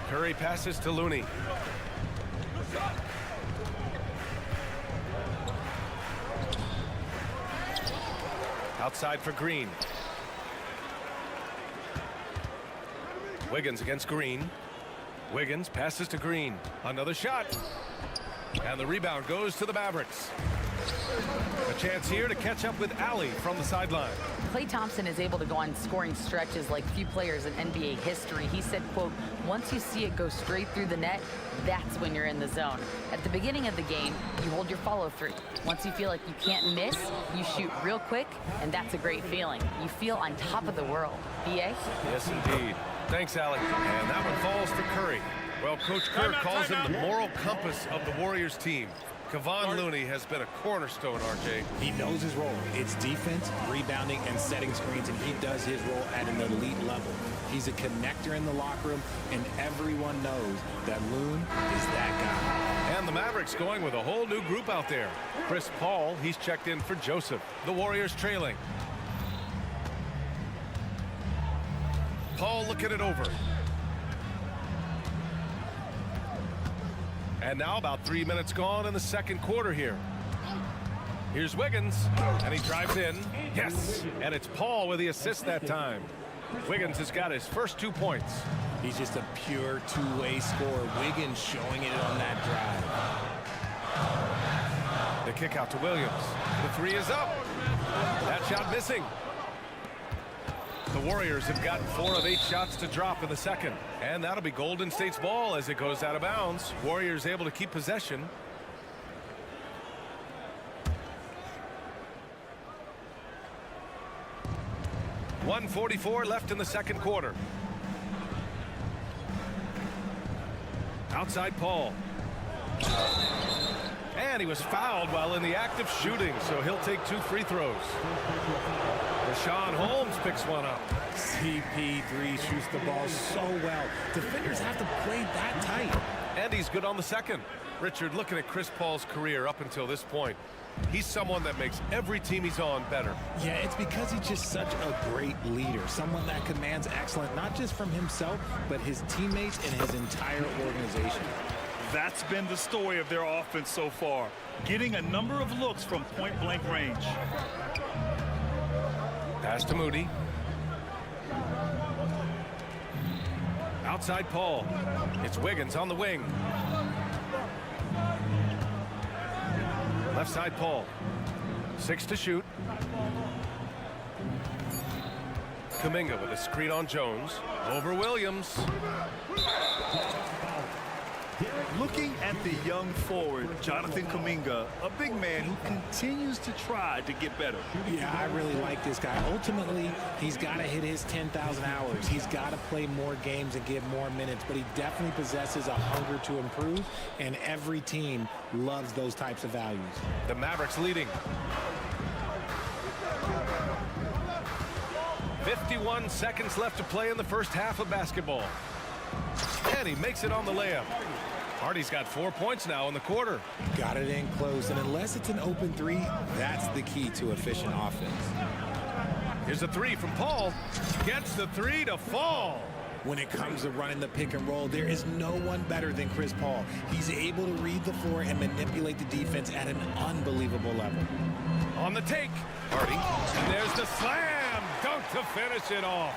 G: Curry passes to Looney. Outside for Green. Wiggins against Green. Wiggins passes to Green. Another shot. And the rebound goes to the Mavericks. A chance here to catch up with Allie from the sideline.
J: Klay Thompson is able to go on scoring stretches like few players in NBA history. He said, quote, once you see it go straight through the net, that's when you're in the zone. At the beginning of the game, you hold your follow through. Once you feel like you can't miss, you shoot real quick, and that's a great feeling. You feel on top of the world. B.A.?
G: Yes, indeed. Thanks, Allie. And that one falls to Curry. Well, Coach Kerr calls him the moral compass of the Warriors team. Kevon Looney has been a cornerstone, RJ.
H: He knows his role. It's defense, rebounding, and setting screens, and he does his role at an elite level. He's a connector in the locker room, and everyone knows that Loon is that guy.
G: And the Mavericks going with a whole new group out there. Chris Paul, he's checked in for Joseph. The Warriors trailing. Paul looking it over. And now about 3 minutes gone in the second quarter here. Here's Wiggins, and he drives in. Yes, and it's Paul with the assist that time. Wiggins has got his first 2 points.
H: He's just a pure two-way scorer. Wiggins showing it on that drive.
G: The kick out to Williams. The three is up. That shot missing. The Warriors have gotten 4 of 8 shots to drop in the second. And that'll be Golden State's ball as it goes out of bounds. Warriors able to keep possession. .144 left in the second quarter. Outside Paul. And he was fouled while in the act of shooting, so he'll take 2 free throws. Rashawn Holmes picks one up.
H: CP3 shoots the ball so well. Defenders have to play that tight.
G: And he's good on the second. Richard, looking at Chris Paul's career up until this point, he's someone that makes every team he's on better.
H: Yeah, it's because he's just such a great leader. Someone that commands excellence, not just from himself, but his teammates and his entire organization.
I: That's been the story of their offense so far, getting a number of looks from point-blank range.
G: Pass to Moody. Outside Paul. It's Wiggins on the wing. Left side Paul. 6 to shoot. Kuminga with a screen on Jones. Over Williams.
I: Looking at the young forward, Jonathan Kuminga, a big man who continues to try to get better.
H: Yeah, I really like this guy. Ultimately, he's got to hit his 10,000 hours. He's got to play more games and get more minutes, but he definitely possesses a hunger to improve, and every team loves those types of values.
G: The Mavericks leading. 51 seconds left to play in the first half of basketball. And he makes it on the layup. Hardy's got 4 points now in the quarter.
H: Got it in close, and unless it's an open three, that's the key to efficient offense.
G: Here's a three from Paul. Gets the three to fall.
H: When it comes to running the pick and roll, there is no one better than Chris Paul. He's able to read the floor and manipulate the defense at an unbelievable level.
G: On the take, Hardy. And there's the slam dunk to finish it off.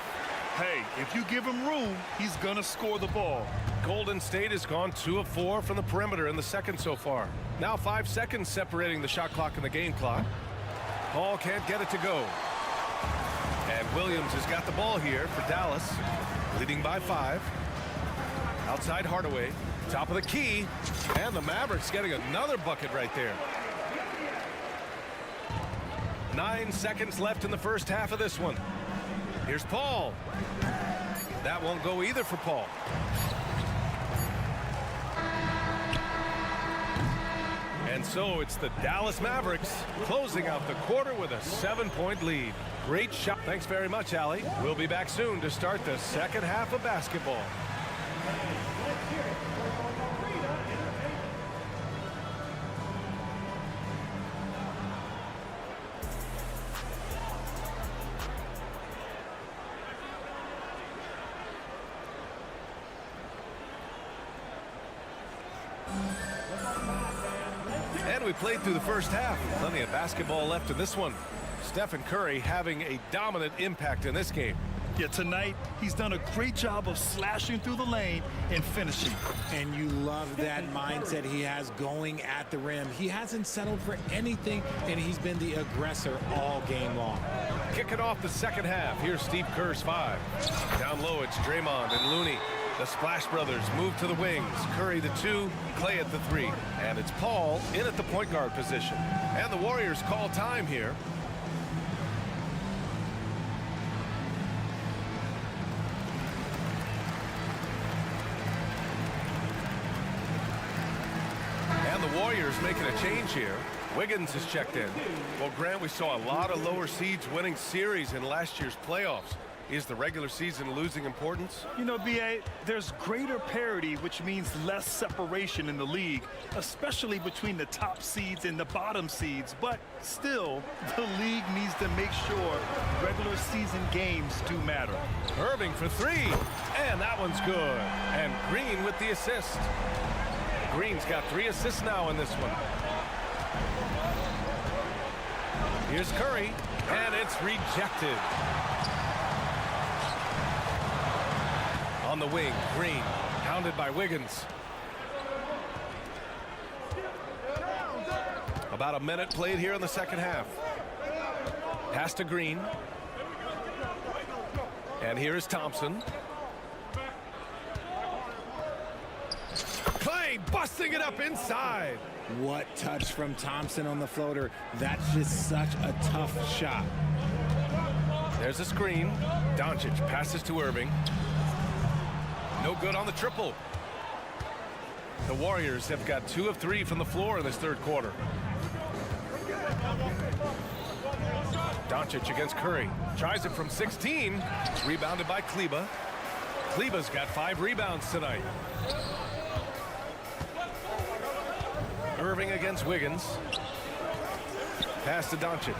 I: Hey, if you give him room, he's gonna score the ball.
G: Golden State has gone 2 of 4 from the perimeter in the second so far. Now 5 seconds separating the shot clock and the game clock. Paul can't get it to go. And Williams has got the ball here for Dallas, leading by 5. Outside Hardaway, top of the key, and the Mavericks getting another bucket right there. 9 seconds left in the first half of this one. Here's Paul. That won't go either for Paul. And And so it's the Dallas Mavericks closing out the quarter with a 7-point lead. Great shot. Thanks very much, Allie. We'll be back soon to start the second half of basketball. And we played through the first half. Plenty of basketball left in this one. Stephen Curry having a dominant impact in this game.
I: Yeah, tonight he's done a great job of slashing through the lane and finishing.
H: And you love that mindset he has going at the rim. He hasn't settled for anything, and he's been the aggressor all game long.
G: Kicking off the second half, here's Steve Kerr's 5. Down low, it's Draymond and Looney. The Splash Brothers move to the wings. Curry the 2, Clay at the 3. And it's Paul in at the point guard position. And the Warriors call time here. And the Warriors making a change here. Wiggins is checked in. Well, Grant, we saw a lot of lower seeds winning series in last year's playoffs. Is the regular season losing importance?
I: You know, B.A., there's greater parity, which means less separation in the league, especially between the top seeds and the bottom seeds. But still, the league needs to make sure regular season games do matter.
G: Irving for 3, and that one's good. And Green with the assist. Green's got 3 assists now in this one. Here's Curry, and it's rejected. On the wing, Green, hounded by Wiggins. About a minute played here in the second half. Pass to Green. And here is Thompson. Clay busting it up inside.
H: What touch from Thompson on the floater. That's just such a tough shot.
G: There's a screen. Doncic passes to Irving. No good on the triple. The Warriors have got 2 of 3 from the floor in this third quarter. Doncic against Curry. Tries it from 16. Rebounded by Kleba. Kleba's got 5 rebounds tonight. Irving against Wiggins. Pass to Doncic.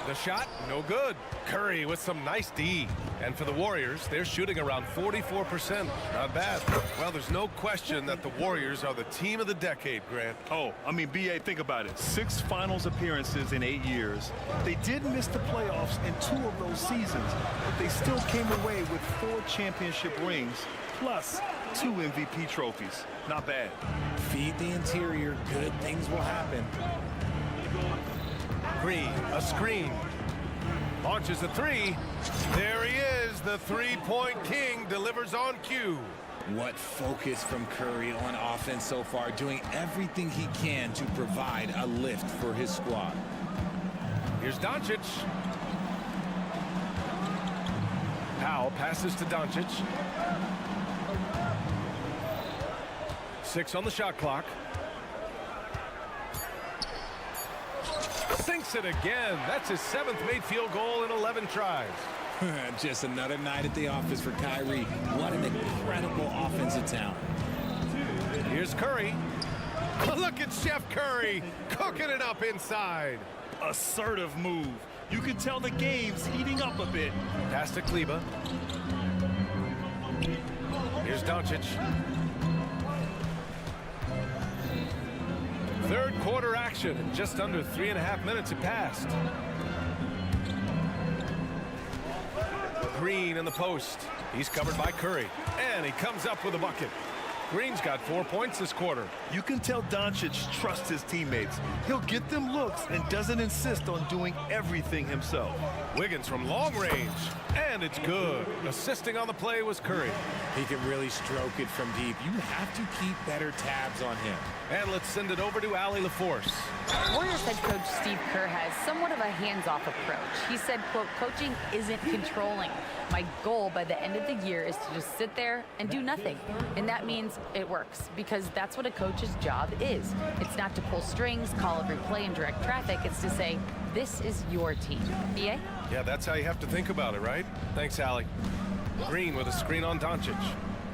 G: The shot, no good. Curry with some nice D. And for the Warriors, they're shooting around 44%. Not bad. Well, there's no question that the Warriors are the team of the decade, Grant.
I: Oh, I mean, B.A., think about it. 6 finals appearances in 8 years. They did miss the playoffs in 2 of those seasons, but they still came away with 4 championship rings, plus 2 MVP trophies. Not bad.
H: Feed the interior, good things will happen.
G: Green, a screen. Launches a 3. There he is, the 3-point king, delivers on cue.
H: What focus from Curry on offense so far, doing everything he can to provide a lift for his squad.
G: Here's Doncic. Powell passes to Doncic. 6 on the shot clock. Sinks it again. That's his 7th made field goal in 11 tries.
H: Just another night at the office for Kyrie. What an incredible offensive talent.
G: Here's Curry. Look at Chef Curry cooking it up inside.
I: Assertive move. You can tell the game's heating up a bit.
G: Pass to Kleba. Here's Doncic. Third quarter action. Just under 3.5 minutes have passed. Green in the post. He's covered by Curry. And he comes up with a bucket. Green's got 4 points this quarter.
I: You can tell Doncic trusts his teammates. He'll get them looks and doesn't insist on doing everything himself.
G: Wiggins from long range, and it's good. Assisting on the play was Curry.
H: He can really stroke it from deep. You have to keep better tabs on him.
G: And let's send it over to Allie LaForce.
J: Warriors head coach Steve Kerr has somewhat of a hands-off approach. He said, quote, coaching isn't controlling. My goal by the end of the year is to just sit there and do nothing. And that means it works, because that's what a coach's job is. It's not to pull strings, call every play, and direct traffic. It's to say, this is your team. BA?
G: Yeah, that's how you have to think about it, right? Thanks, Allie. Green with a screen on Doncic.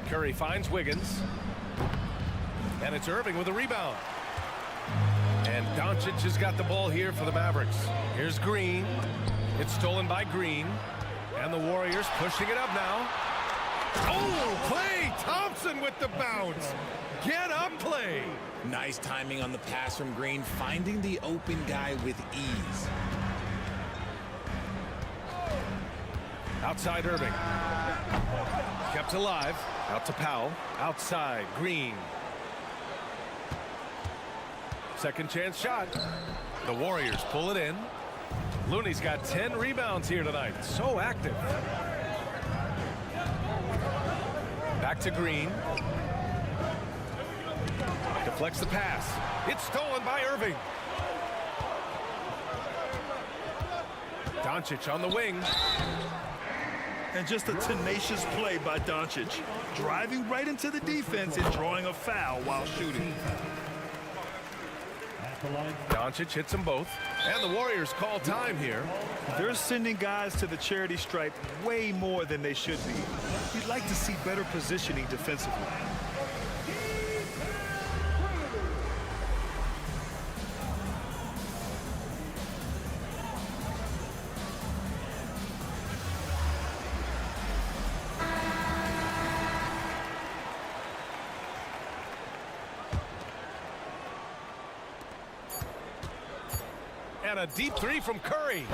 G: Curry finds Wiggins. And it's Irving with a rebound. And Doncic has got the ball here for the Mavericks. Here's Green. It's stolen by Green. And the Warriors pushing it up now. Oh, Klay Thompson with the bounce. Get up, Klay.
H: Nice timing on the pass from Green, finding the open guy with ease.
G: Outside Irving. Kept alive. Out to Powell. Outside Green. Second chance shot. The Warriors pull it in. Looney's got 10 rebounds here tonight. So active. Back to Green. Deflects the pass. It's stolen by Irving. Doncic on the wing.
I: And just a tenacious play by Doncic. Driving right into the defense and drawing a foul while shooting.
G: Doncic hits them both. And the Warriors call time here.
I: They're sending guys to the charity stripe way more than they should be. You'd like to see better positioning defensively.
G: And a deep three from Curry.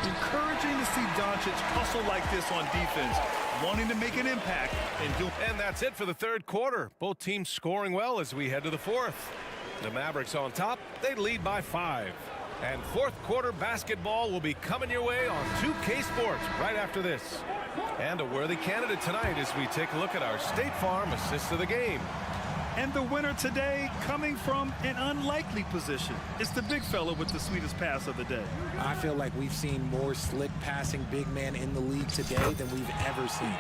I: Encouraging to see Doncic hustle like this on defense, wanting to make an impact.
G: And that's it for the third quarter. Both teams scoring well as we head to the fourth. The Mavericks on top. They lead by 5. And fourth quarter basketball will be coming your way on 2K Sports right after this. And a worthy candidate tonight as we take a look at our State Farm assist of the game.
I: And the winner today coming from an unlikely position. It's the big fella with the sweetest pass of the day.
H: I feel like we've seen more slick passing big man in the league today than we've ever seen.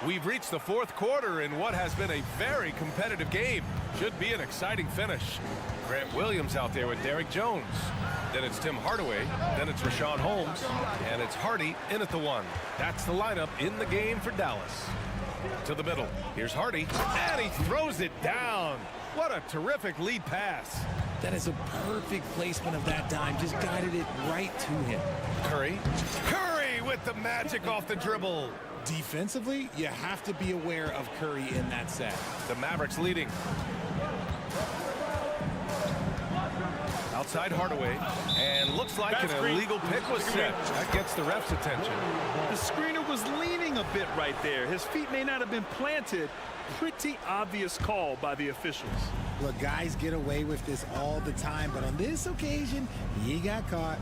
G: We've reached the fourth quarter in what has been a very competitive game. Should be an exciting finish. Grant Williams out there with Derrick Jones. Then it's Tim Hardaway. Then it's Rashawn Holmes. And it's Hardy in at the 1. That's the lineup in the game for Dallas. To the middle. Here's Hardy. And he throws it down. What a terrific lead pass.
H: That is a perfect placement of that dime. Just guided it right to him.
G: Curry. Curry with the magic off the dribble.
H: Defensively, you have to be aware of Curry in that set.
G: The Mavericks leading. Outside Hardaway. And looks like an illegal pick was set. That gets the ref's attention.
I: The screener was leaning a bit right there. His feet may not have been planted. Pretty obvious call by the officials.
H: Look, guys get away with this all the time, but on this occasion, he got caught.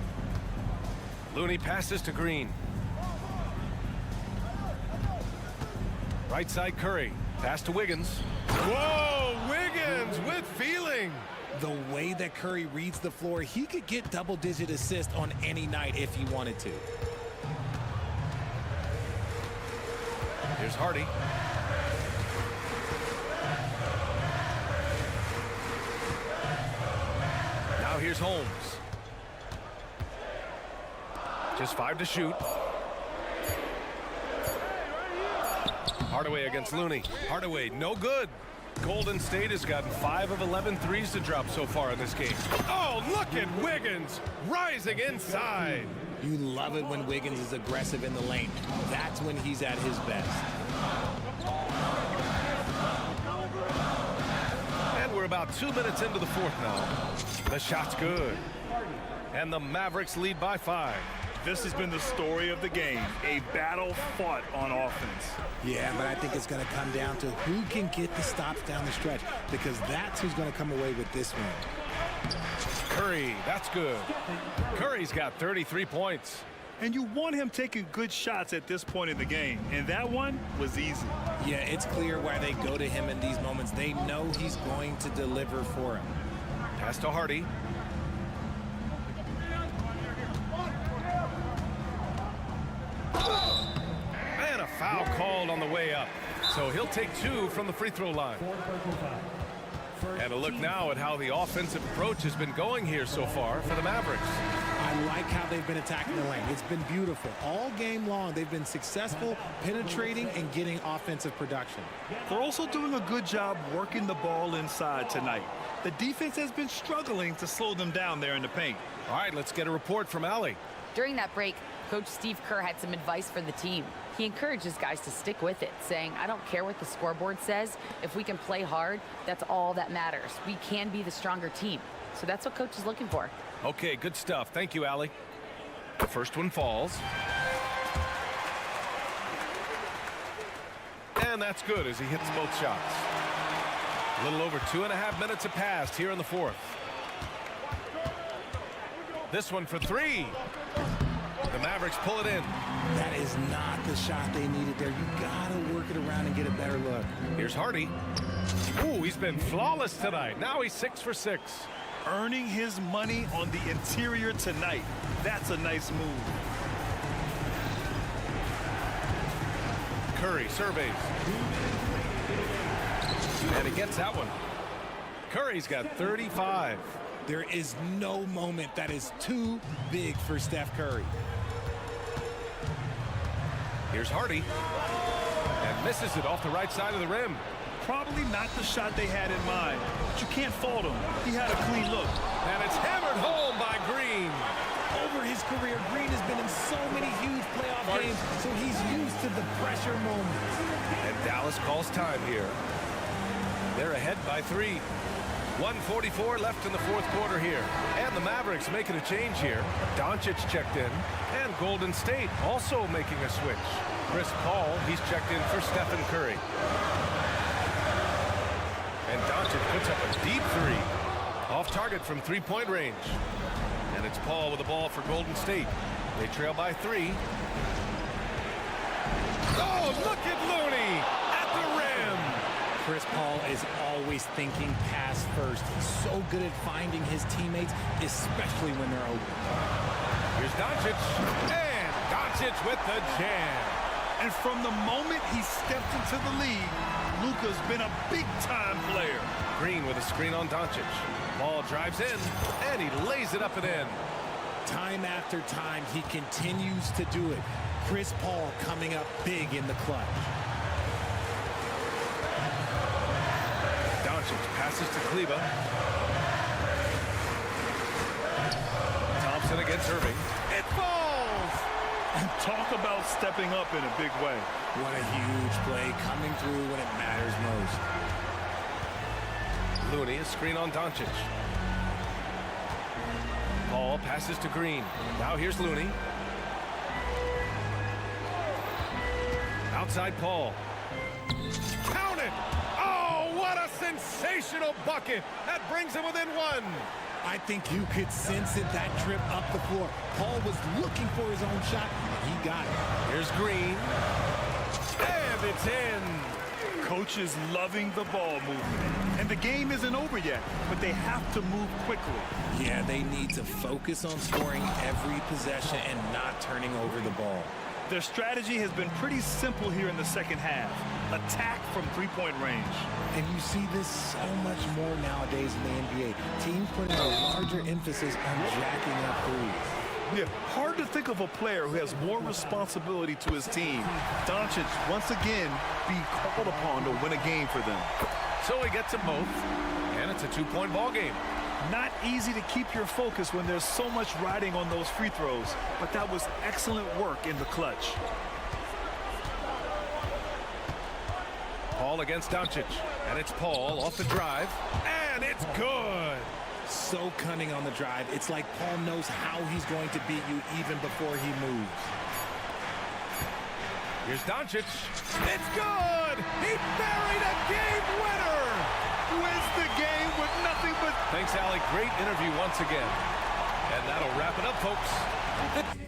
G: Looney passes to Green. Right side Curry. Pass to Wiggins. Whoa, Wiggins with feeling.
H: The way that Curry reads the floor, he could get double-digit assists on any night if he wanted to.
G: Here's Hardy. Now here's Holmes. Just 5 to shoot. Hardaway against Looney. Hardaway, no good. Golden State has gotten 5 of 11 threes to drop so far in this game. Oh, look at Wiggins rising inside.
H: You love it when Wiggins is aggressive in the lane. That's when he's at his best.
G: And we're about 2 minutes into the fourth now. The shot's good. And the Mavericks lead by 5.
I: This has been the story of the game, a battle fought on offense.
H: Yeah, but I think it's going to come down to who can get the stops down the stretch, because that's who's going to come away with this one.
G: Curry, that's good. Curry's got 33 points.
I: And you want him taking good shots at this point in the game, and that one was easy.
H: Yeah, it's clear why they go to him in these moments. They know he's going to deliver for him.
G: Pass to Hardy. And a foul called on the way up. So he'll take 2 from the free throw line. And a look now at how the offensive approach has been going here so far for the Mavericks.
H: I like how they've been attacking the lane. It's been beautiful. All game long, they've been successful penetrating and getting offensive production.
I: They're also doing a good job working the ball inside tonight. The defense has been struggling to slow them down there in the paint.
G: All right, let's get a report from Allie.
J: During that break, Coach Steve Kerr had some advice for the team. He encourages guys to stick with it, saying, I don't care what the scoreboard says. If we can play hard, that's all that matters. We can be the stronger team. So that's what Coach is looking for.
G: Okay, good stuff. Thank you, Allie. The first one falls. And that's good as he hits both shots. A little over 2.5 minutes have passed here in the fourth. This one for 3. The Mavericks pull it in.
H: That is not the shot they needed there. You gotta work it around and get a better look.
G: Here's Hardy. Ooh, he's been flawless tonight. Now he's 6 for 6.
I: Earning his money on the interior tonight. That's a nice move.
G: Curry surveys. And he gets that one. Curry's got 35.
H: There is no moment that is too big for Steph Curry.
G: Here's Hardy. And misses it off the right side of the rim.
I: Probably not the shot they had in mind, but you can't fault him. He had a clean look.
G: And it's hammered home by Green.
H: Over his career, Green has been in so many huge playoff games, so he's used to the pressure moments.
G: And Dallas calls time here. They're ahead by 3. 1:44 left in the fourth quarter here. And the Mavericks making a change here. Doncic checked in. And Golden State also making a switch. Chris Paul, he's checked in for Stephen Curry. And Doncic puts up a deep 3. Off target from 3-point range. And it's Paul with the ball for Golden State. They trail by 3. Oh, look at Looney at the rim.
H: Chris Paul is always thinking pass first. He's so good at finding his teammates, especially when they're open.
G: Here's Doncic. And Doncic with the jam.
I: And from the moment he stepped into the league, Luka's been a big-time player.
G: Green with a screen on Doncic. Ball drives in, and he lays it up and in.
H: Time after time, he continues to do it. Chris Paul coming up big in the clutch.
G: Doncic passes to Kleba. Thompson against Irving. It falls!
I: And talk about stepping up in a big way.
H: What a huge play, coming through when it matters most.
G: Looney, a screen on Doncic. Paul passes to Green. Now here's Looney. Outside Paul. Count it! Oh, what a sensational bucket! That brings him within 1.
H: I think you could sense it, that trip up the floor. Paul was looking for his own shot, and he got it.
G: Here's Green. And it's in.
I: Coach is loving the ball movement. And the game isn't over yet, but they have to move quickly.
H: Yeah, they need to focus on scoring every possession and not turning over the ball.
I: Their strategy has been pretty simple here in the second half. Attack from three-point range.
H: And you see this so much more nowadays in the NBA. Teams putting a larger emphasis on jacking up threes.
I: Yeah, hard to think of a player who has more responsibility to his team. Doncic, once again, being called upon to win a game for them.
G: So he gets them both, and it's a 2-point ball game.
I: Not easy to keep your focus when there's so much riding on those free throws, but that was excellent work in the clutch.
G: Paul against Doncic, and it's Paul off the drive, and it's good.
H: so cunning on the drive. It's like Paul knows how he's going to beat you even before he moves.
G: Here's Doncic. It's good! He buried a game winner!
I: Wins the game with nothing but...
G: Thanks, Allie. Great interview once again. And that'll wrap it up, folks.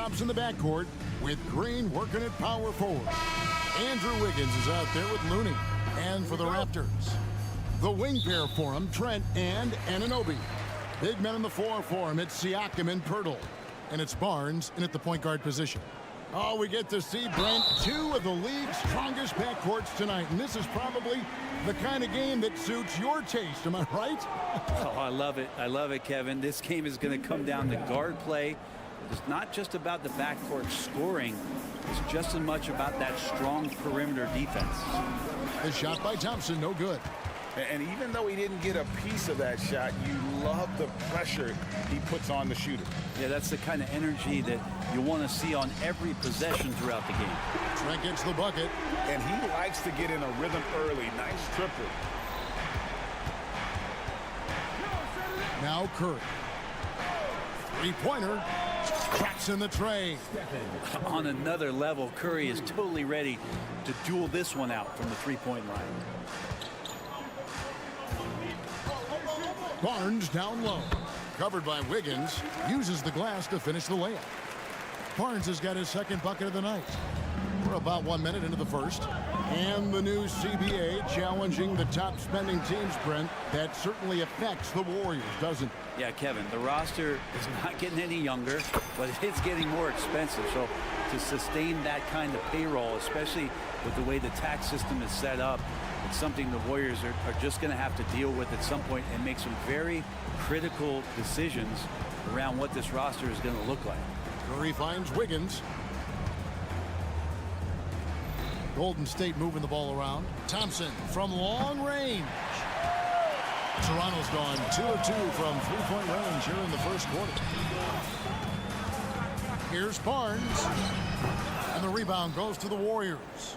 A: Tops in the backcourt with Green working at power forward. Andrew Wiggins is out there with Looney. And for the Raptors, the wing pair for him, Trent and Anunoby. Big men in the 4 for him. It's Siakam and Pirtle. And it's Barnes in at the point guard position. Oh, we get to see, Brent, 2 of the league's strongest backcourts tonight. And this is probably the kind of game that suits your taste. Am I right?
K: Oh, I love it. I love it, Kevin. This game is going to come down to guard play. It's not just about the backcourt scoring. It's just as much about that strong perimeter defense.
A: The shot by Thompson, no good.
B: And even though he didn't get a piece of that shot, you love the pressure he puts on the shooter.
K: Yeah, that's the kind of energy that you want to see on every possession throughout the game.
A: Trent gets the bucket.
B: And he likes to get in a rhythm early. Nice triple.
A: Now Curry. Three-pointer. Cracks in the tray.
K: On another level, Curry is totally ready to duel this one out from the three-point line.
A: Barnes down low. Covered by Wiggins. Uses the glass to finish the layup. Barnes has got his second bucket of the night. We're about 1 minute into the first. And the new CBA challenging the top spending teams, Brent. That certainly affects the Warriors, doesn't it?
K: Yeah, Kevin, the roster is not getting any younger, but it's getting more expensive. So to sustain that kind of payroll, especially with the way the tax system is set up, it's something the Warriors are just going to have to deal with at some point and make some very critical decisions around what this roster is going to look like.
A: Curry finds Wiggins. Golden State moving the ball around. Thompson from long range. Toronto's gone 2 of 2 from three-point range here in the first quarter. Here's Barnes. And the rebound goes to the Warriors.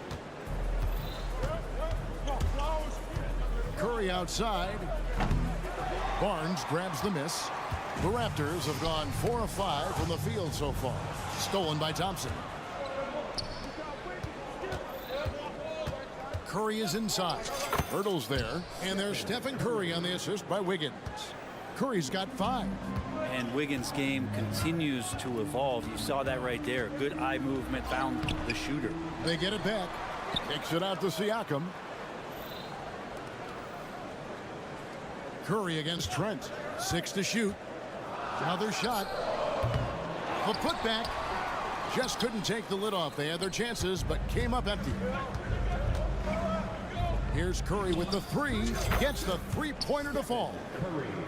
A: Curry outside. Barnes grabs the miss. The Raptors have gone 4 of 5 from the field so far. Stolen by Thompson. Curry is inside. Hurdle's there. And there's Stephen Curry on the assist by Wiggins. Curry's got 5.
K: And Wiggins' game continues to evolve. You saw that right there. Good eye movement, found the shooter.
A: They get it back. Kicks it out to Siakam. Curry against Trent. 6 to shoot. Another shot. The putback. Just couldn't take the lid off. They had their chances, but came up empty. Here's Curry with the 3. Gets the three-pointer to fall.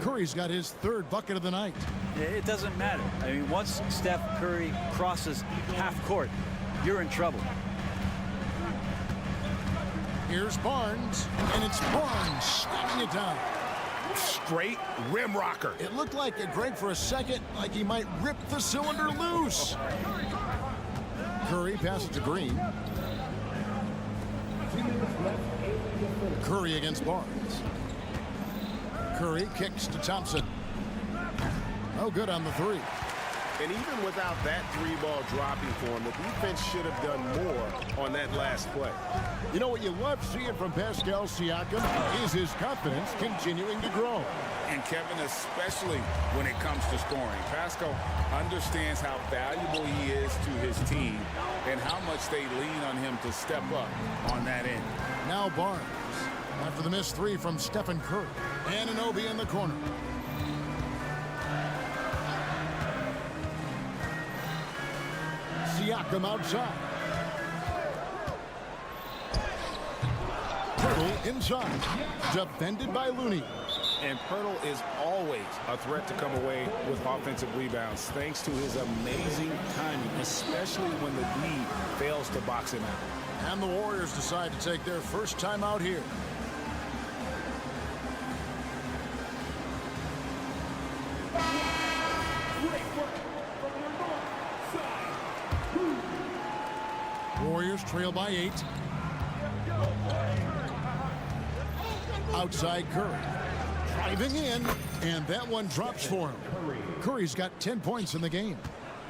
A: Curry's got his 3rd bucket of the night.
K: It doesn't matter. I mean, once Steph Curry crosses half court, you're in trouble.
A: Here's Barnes, and it's Barnes slamming it down.
B: Straight rim rocker.
A: It looked like Greg for a second, like he might rip the cylinder loose. Curry passes to Green. Curry against Barnes. Curry kicks to Thompson. No good on the 3.
B: And even without that 3-ball dropping for him, the defense should have done more on that last play.
A: You know what you love seeing from Pascal Siakam is his confidence continuing to grow.
B: And Kevin, especially when it comes to scoring. Pascal understands how valuable he is to his team and how much they lean on him to step up on that end.
A: Now Barnes, after the missed 3 from Stephen Curry. Anunoby in the corner. Siakam outside. Pirtle inside. Defended by Looney.
D: And Pirtle is always a threat to come away with offensive rebounds thanks to his amazing timing, especially when the D fails to box him out.
A: And the Warriors decide to take their first time out here. Warriors trail by 8. Outside Curry. Driving in, and that one drops for him. Curry's got 10 points in the game.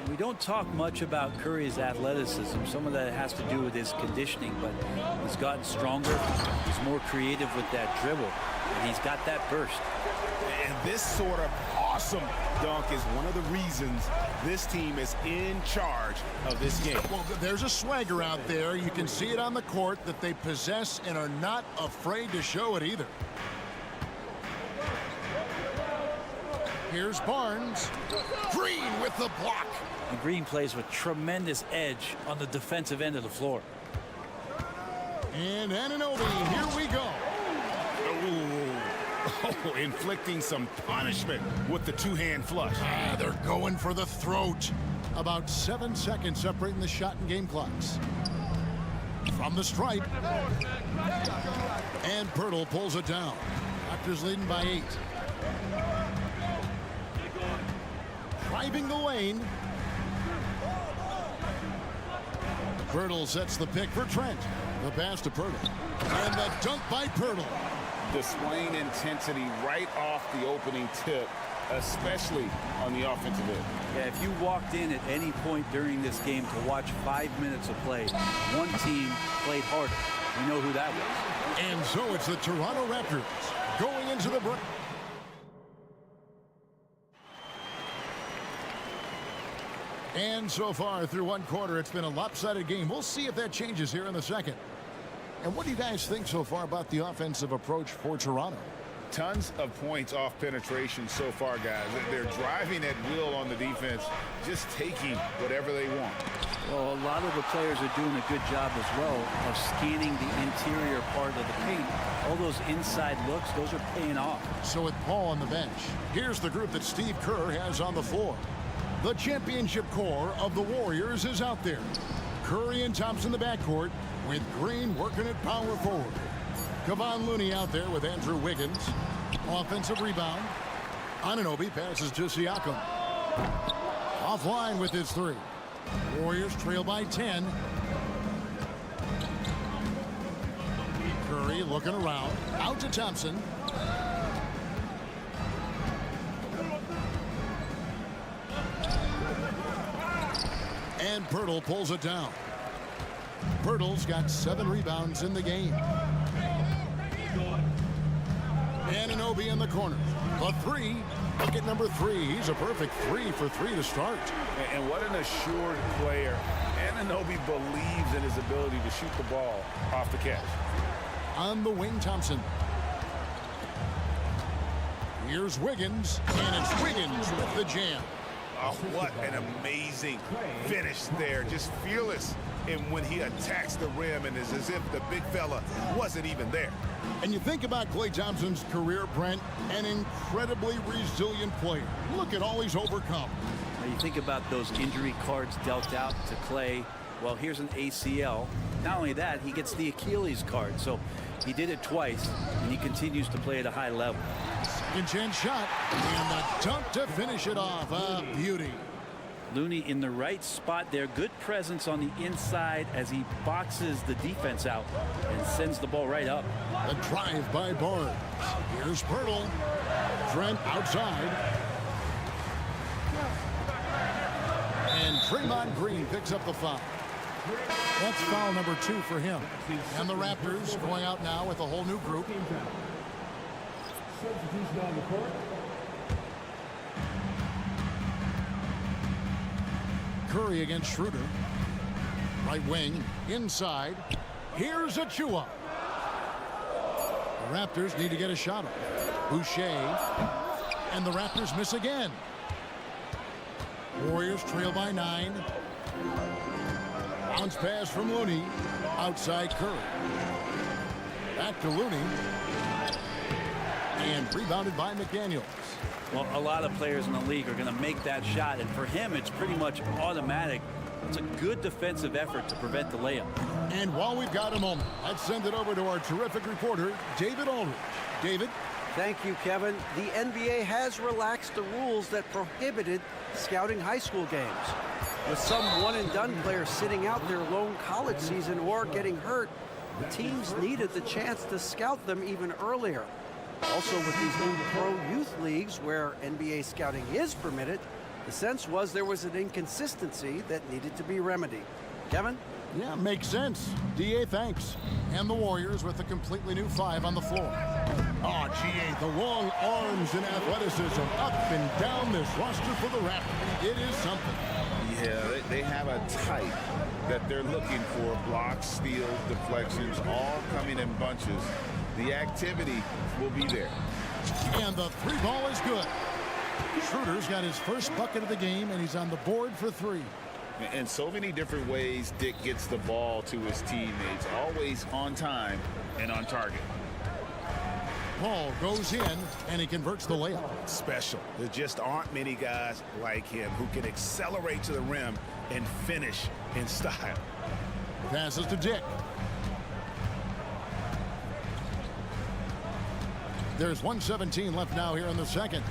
K: We don't talk much about Curry's athleticism. Some of that has to do with his conditioning, but he's gotten stronger. He's more creative with that dribble, and he's got that burst.
B: And this sort of
D: awesome dunk is one of the reasons this team is in charge of this game.
A: Well, there's a swagger out there. You can see it on the court that they possess and are not afraid to show it either. Here's Barnes. Green with the block.
K: And Green plays with tremendous edge on the defensive end of the floor.
A: And Anunoby, here we go.
D: Oh, inflicting some punishment with the two-hand flush.
A: They're going for the throat. About 7 seconds separating the shot and game clocks. From the stripe. And Pirtle pulls it down. Raptors leading by 8. Driving the lane. Pirtle sets the pick for Trent. The pass to Pirtle. And the dunk by Pirtle.
B: Displaying intensity right off the opening tip, especially on the offensive end.
K: Yeah, if you walked in at any point during this game to watch 5 minutes of play, one team played harder. We know who that was.
A: And so it's the Toronto Raptors going into the break. And so far through one quarter, it's been a lopsided game. We'll see if that changes here in the second. And what do you guys think so far about the offensive approach for Toronto?
B: Tons of points off penetration so far, guys. They're driving at will on the defense, just taking whatever they want.
K: Well, a lot of the players are doing a good job as well of scanning the interior part of the paint. All those inside looks, those are paying off.
A: So with Paul on the bench, here's the group that Steve Kerr has on the floor. The championship core of the Warriors is out there. Curry and Thompson the backcourt, with Green working at power forward. Kevon Looney out there with Andrew Wiggins. Offensive rebound. Anunoby passes to Siakam. Offline with his 3. Warriors trail by 10. Curry looking around. Out to Thompson. And Pirtle pulls it down. Pirtle's got 7 rebounds in the game. Anunoby in the corner. A 3. Bucket number 3. He's a perfect 3 for 3 to start.
B: And what an assured player. Anunoby believes in his ability to shoot the ball off the catch.
A: On the wing, Thompson. Here's Wiggins, and it's Wiggins with the jam.
B: Oh, what an amazing finish there. Just fearless in when he attacks the rim, and it's as if the big fella wasn't even there.
A: And you think about Klay Thompson's career, Brent, an incredibly resilient player. Look at all he's overcome.
K: Now you think about those injury cards dealt out to Klay. Well, here's an ACL. Not only that, he gets the Achilles card. So he did it twice, and he continues to play at a high level.
A: Second chance shot, and the dunk to finish it off. A beauty.
K: Looney in the right spot there. Good presence on the inside as he boxes the defense out and sends the ball right up.
A: A drive by Barnes. Here's Pirtle. Trent outside. And Draymond Green picks up the foul. That's foul number 2 for him. And the Raptors going out now with a whole new group. Curry against Schroeder. Right wing, inside. Here's Achua. The Raptors need to get a shot off. Boucher. And the Raptors miss again. Warriors trail by 9. Bounce pass from Looney. Outside Curry. Back to Looney. And rebounded by McDaniels.
K: Well, a lot of players in the league are going to make that shot, and for him, it's pretty much automatic. It's a good defensive effort to prevent the layup.
A: And while we've got a moment, let's send it over to our terrific reporter, David Aldridge. David?
E: Thank you, Kevin. The NBA has relaxed the rules that prohibited scouting high school games. With some one-and-done players sitting out their lone college season or getting hurt, teams needed the chance to scout them even earlier. Also, with these new pro youth leagues where NBA scouting is permitted, the sense was there was an inconsistency that needed to be remedied. Kevin?
A: Yeah, makes sense. DA, thanks. And the Warriors with a completely new 5 on the floor. Oh, GA, the long arms and athleticism up and down this roster for the Raptors. It is something.
B: Yeah, they have a type that they're looking for. Blocks, steals, deflections, all coming in bunches. The activity will be there.
A: And the 3 ball is good. Schroeder's got his first bucket of the game, and he's on the board for 3.
B: In so many different ways, Dick gets the ball to his teammates, always on time and on target.
A: Paul goes in, and he converts the layup.
D: Special. There just aren't many guys like him who can accelerate to the rim and finish in style.
A: Passes to Dick. There's 1:17 left now here in the second.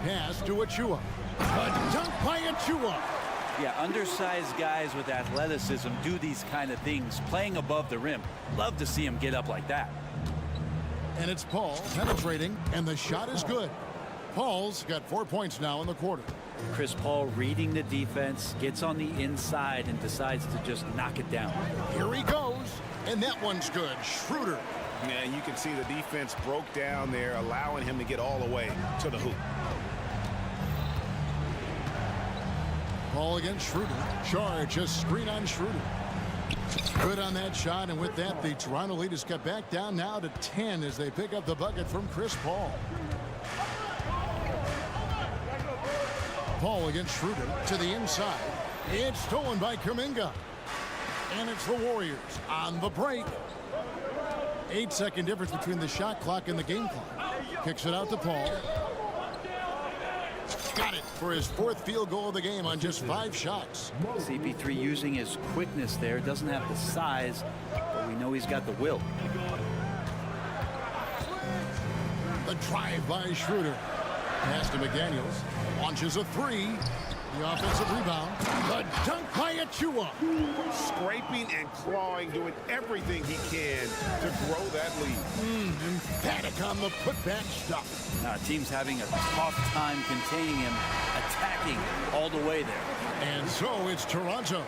A: Pass to Achua. A dunk by Achua.
K: Yeah, undersized guys with athleticism do these kind of things, playing above the rim. Love to see him get up like that.
A: And it's Paul penetrating, and the shot is good. Paul's got 4 points now in the quarter.
K: Chris Paul reading the defense, gets on the inside and decides to just knock it down.
A: Here he goes, and that one's good. Schroeder.
D: Yeah, you can see the defense broke down there, allowing him to get all the way to the hoop.
A: Paul against Schroeder. Charge, a screen on Schroeder. Good on that shot, and with that, the Toronto lead is cut back down now to 10 as they pick up the bucket from Chris Paul. Paul against Schroeder to the inside. It's stolen by Kuminga. And it's the Warriors on the break. 8-second difference between the shot clock and the game clock. Kicks it out to Paul. Got it for his 4th field goal of the game on just 5 shots.
K: CP3 using his quickness there. Doesn't have the size, but we know he's got the will.
A: The drive by Schroeder. Pass to McDaniels. Launches a 3. The offensive rebound. The dunk by Achua.
D: Scraping and clawing, doing everything he can to grow that lead.
A: Emphatic on the putback stuff.
K: Now, team's having a tough time containing him, attacking all the way there.
A: And so it's Toronto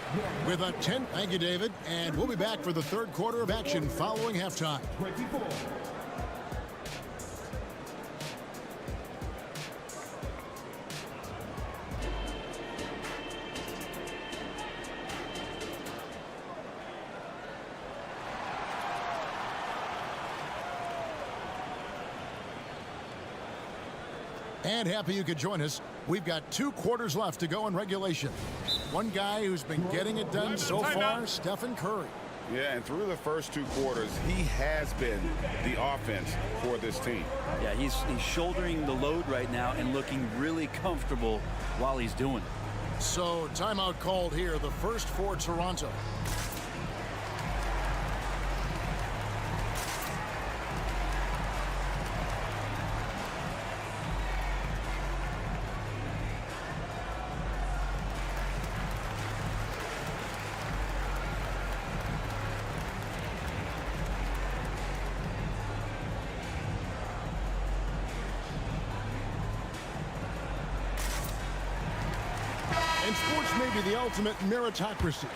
A: with a 10. Thank you, David. And we'll be back for the 3rd quarter of action following halftime. And happy you could join us. We've got 2 quarters left to go in regulation. One guy who's been getting it done so far, Stephen Curry.
B: Yeah, and through the first 2 quarters, he has been the offense for this team.
K: Yeah, he's shouldering the load right now and looking really comfortable while he's doing it.
A: So timeout called here, the first for Toronto. And sports may be the ultimate meritocracy.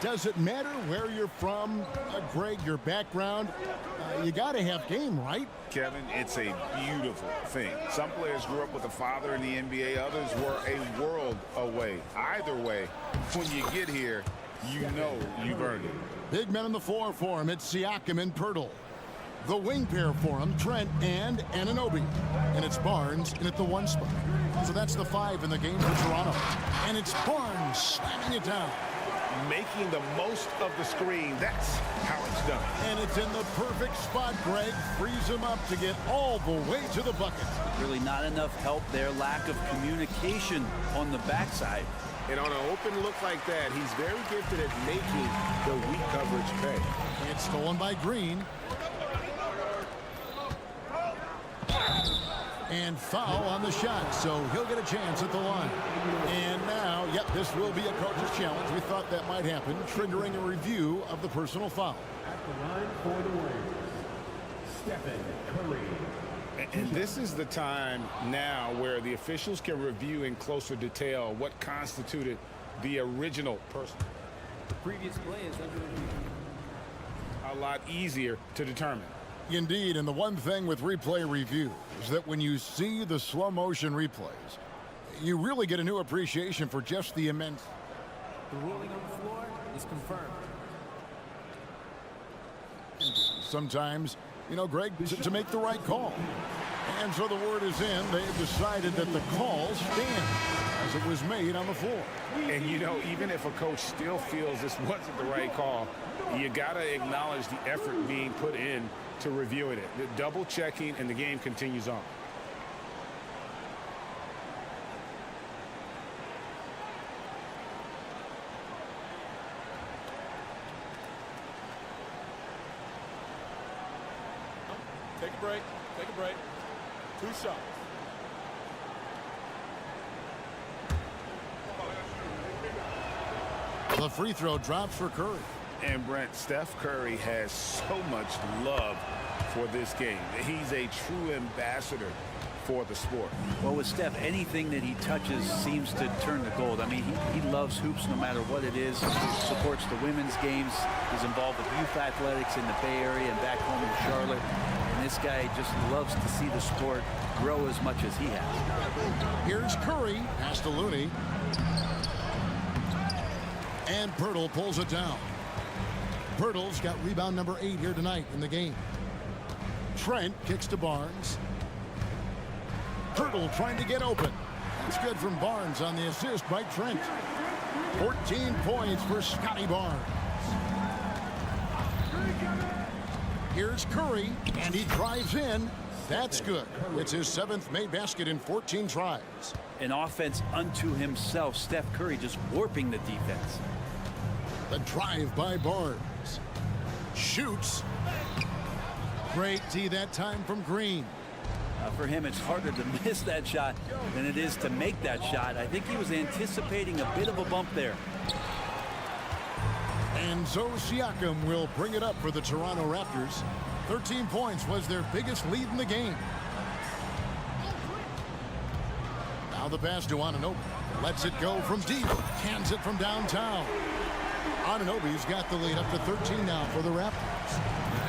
A: Does it matter where you're from, Greg, your background? You got to have game, right?
B: Kevin, it's a beautiful thing. Some players grew up with a father in the NBA. Others were a world away. Either way, when you get here, you know you've earned it.
A: Big men on the floor for him. It's Siakam and Pirtle. The wing pair for him, Trent and Anunoby. And it's Barnes in at the 1 spot. So that's the 5 in the game for Toronto. And it's Barnes slamming it down.
D: Making the most of the screen. That's how it's done.
A: And it's in the perfect spot, Greg. Frees him up to get all the way to the bucket.
K: Really not enough help there. Lack of communication on the backside.
D: And on an open look like that, he's very gifted at making the weak coverage pay.
A: It's stolen by Green. And foul on the shot, so he'll get a chance at the line. And now, yep, this will be a coach's challenge. We thought that might happen, triggering a review of the personal foul.
L: At the line for the Warriors, Stephen Curry.
D: And this is the time now where the officials can review in closer detail what constituted the original person.
F: The previous play is under review.
D: A lot easier to determine.
A: Indeed, and the one thing with replay review is that when you see the slow motion replays, you really get a new appreciation for just the immense.
F: The ruling on the floor is confirmed.
A: Sometimes, you know, Greg, to make the right call. And so the word is in. They've decided that the call stands as it was made on the floor.
D: And, you know, even if a coach still feels this wasn't the right call, you got to acknowledge the effort being put in to reviewing it. The double checking, and the game continues on.
C: Take a break. Take a break. 2 shots.
A: The free throw drops for Curry.
B: And Brent, Steph Curry has so much love for this game. He's a true ambassador for the sport.
K: Well, with Steph, anything that he touches seems to turn to gold. I mean, he loves hoops no matter what it is. Supports the women's games. He's involved with youth athletics in the Bay Area and back home in Charlotte. And this guy just loves to see the sport grow as much as he has.
A: Here's Curry, pass to Looney. And Pirtle pulls it down. Pirtle's got rebound number 8 here tonight in the game. Trent kicks to Barnes. Pirtle trying to get open. That's good from Barnes on the assist by Trent. 14 points for Scotty Barnes. Here's Curry, and he drives in. That's good. It's his 7th made basket in 14 tries.
K: An offense unto himself. Steph Curry just warping the defense.
A: The drive by Barnes. Shoots. Great D that time from Green.
K: For him, it's harder to miss that shot than it is to make that shot. I think he was anticipating a bit of a bump there.
A: And so Siakam will bring it up for the Toronto Raptors. 13 points was their biggest lead in the game. Now the pass to Anunoby. Lets it go from deep. Cans it from downtown. Anunoby's got the lead up to 13 now for the Raptors.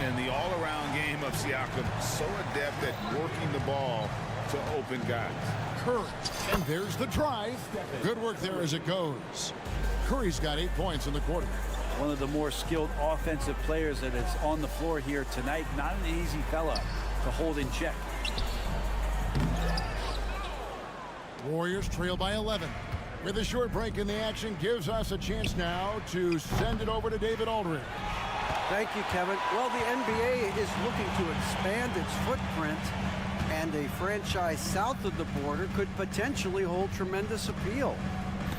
B: And the all-around game of Siakam, so adept at working the ball to open guys.
A: Curry, and there's the drive. Good work there as it goes. Curry's got 8 points in the quarter.
K: One of the more skilled offensive players that is on the floor here tonight. Not an easy fella to hold in check.
A: Warriors trail by 11. With a short break in the action, gives us a chance now to send it over to David Aldridge.
E: Thank you, Kevin. Well, the NBA is looking to expand its footprint, and a franchise south of the border could potentially hold tremendous appeal.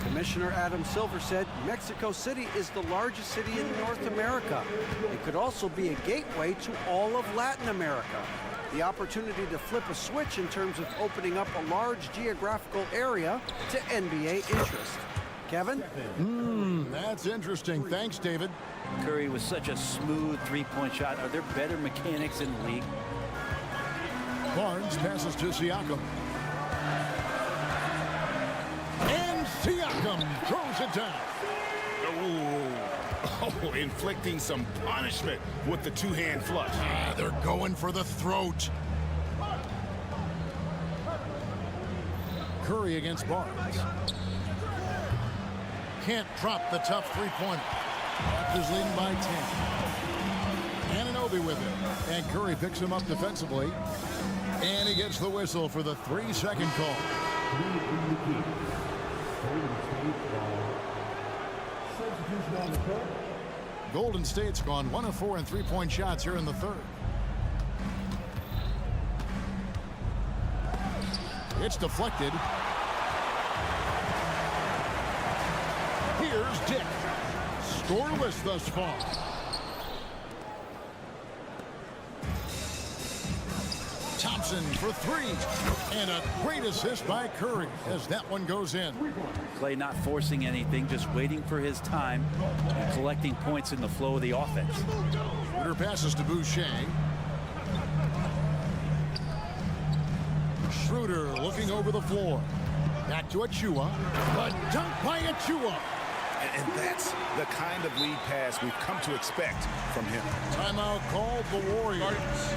E: Commissioner Adam Silver said Mexico City is the largest city in North America. It could also be a gateway to all of Latin America. The opportunity to flip a switch in terms of opening up a large geographical area to NBA interest. Kevin?
A: That's interesting. Thanks, David.
K: Curry with such a smooth three-point shot. Are there better mechanics in the league?
A: Barnes passes to Siakam. And Siakam throws it down.
B: Oh, inflicting some punishment with the two-hand flush.
A: They're going for the throat. Curry against Barnes. Can't drop the tough three-pointer. Raptors leading by 10. Anunoby with it. And Curry picks him up defensively. And he gets the whistle for the 3-second call. Golden State's gone 1 of 4 in three-point shots here in the third. It's deflected. Here's Dick. Scoreless thus far. Thompson for 3. And a great assist by Curry as that one goes in.
K: Clay not forcing anything, just waiting for his time and collecting points in the flow of the offense.
A: Schroeder passes to Boucher. Schroeder looking over the floor. Back to Achua. The dunk by Achua.
B: And that's the kind of lead pass we've come to expect from him.
A: Timeout called the Warriors.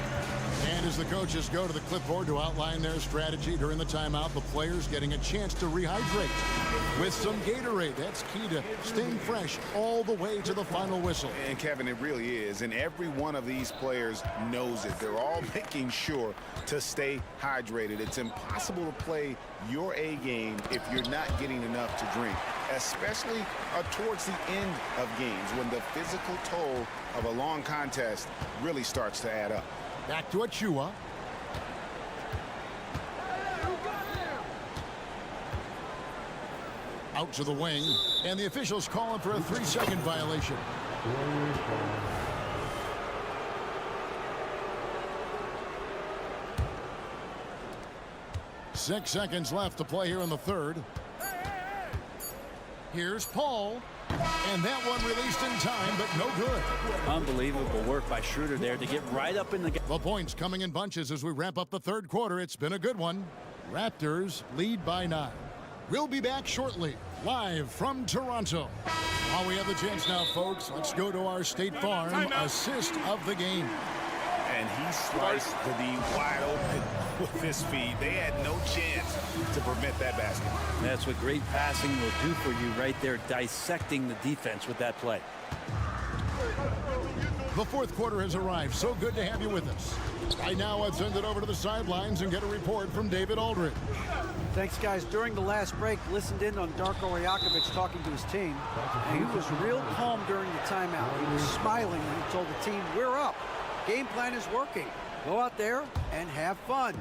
A: And as the coaches go to the clipboard to outline their strategy during the timeout, the players getting a chance to rehydrate with some Gatorade. That's key to staying fresh all the way to the final whistle.
B: And Kevin, it really is. And every one of these players knows it. They're all making sure to stay hydrated. It's impossible to play your A game if you're not getting enough to drink, especially towards the end of games when the physical toll of a long contest really starts to add up.
A: Back to Achua. Out to the wing, and the officials calling for a 3-second violation. 6 seconds left to play here in the third. Here's Paul. And that one released in time, but no good.
K: Unbelievable work by Schroeder there to get right up in the game.
A: The points coming in bunches as we wrap up the third quarter. It's been a good one. Raptors lead by 9. We'll be back shortly, live from Toronto. While we have the chance now, folks, let's go to our State Farm assist of the game.
B: And he sliced the D wide open with his feet. They had no chance to prevent that basket.
K: That's what great passing will do for you right there, dissecting the defense with that play.
A: The fourth quarter has arrived. So good to have you with us. Right now, let's send it over to the sidelines and get a report from David Aldridge.
E: Thanks, guys. During the last break, listened in on Darko Rajakovic talking to his team. And he was real calm during the timeout. He was smiling when he told the team, we're up. Game plan is working. Go out there and have fun.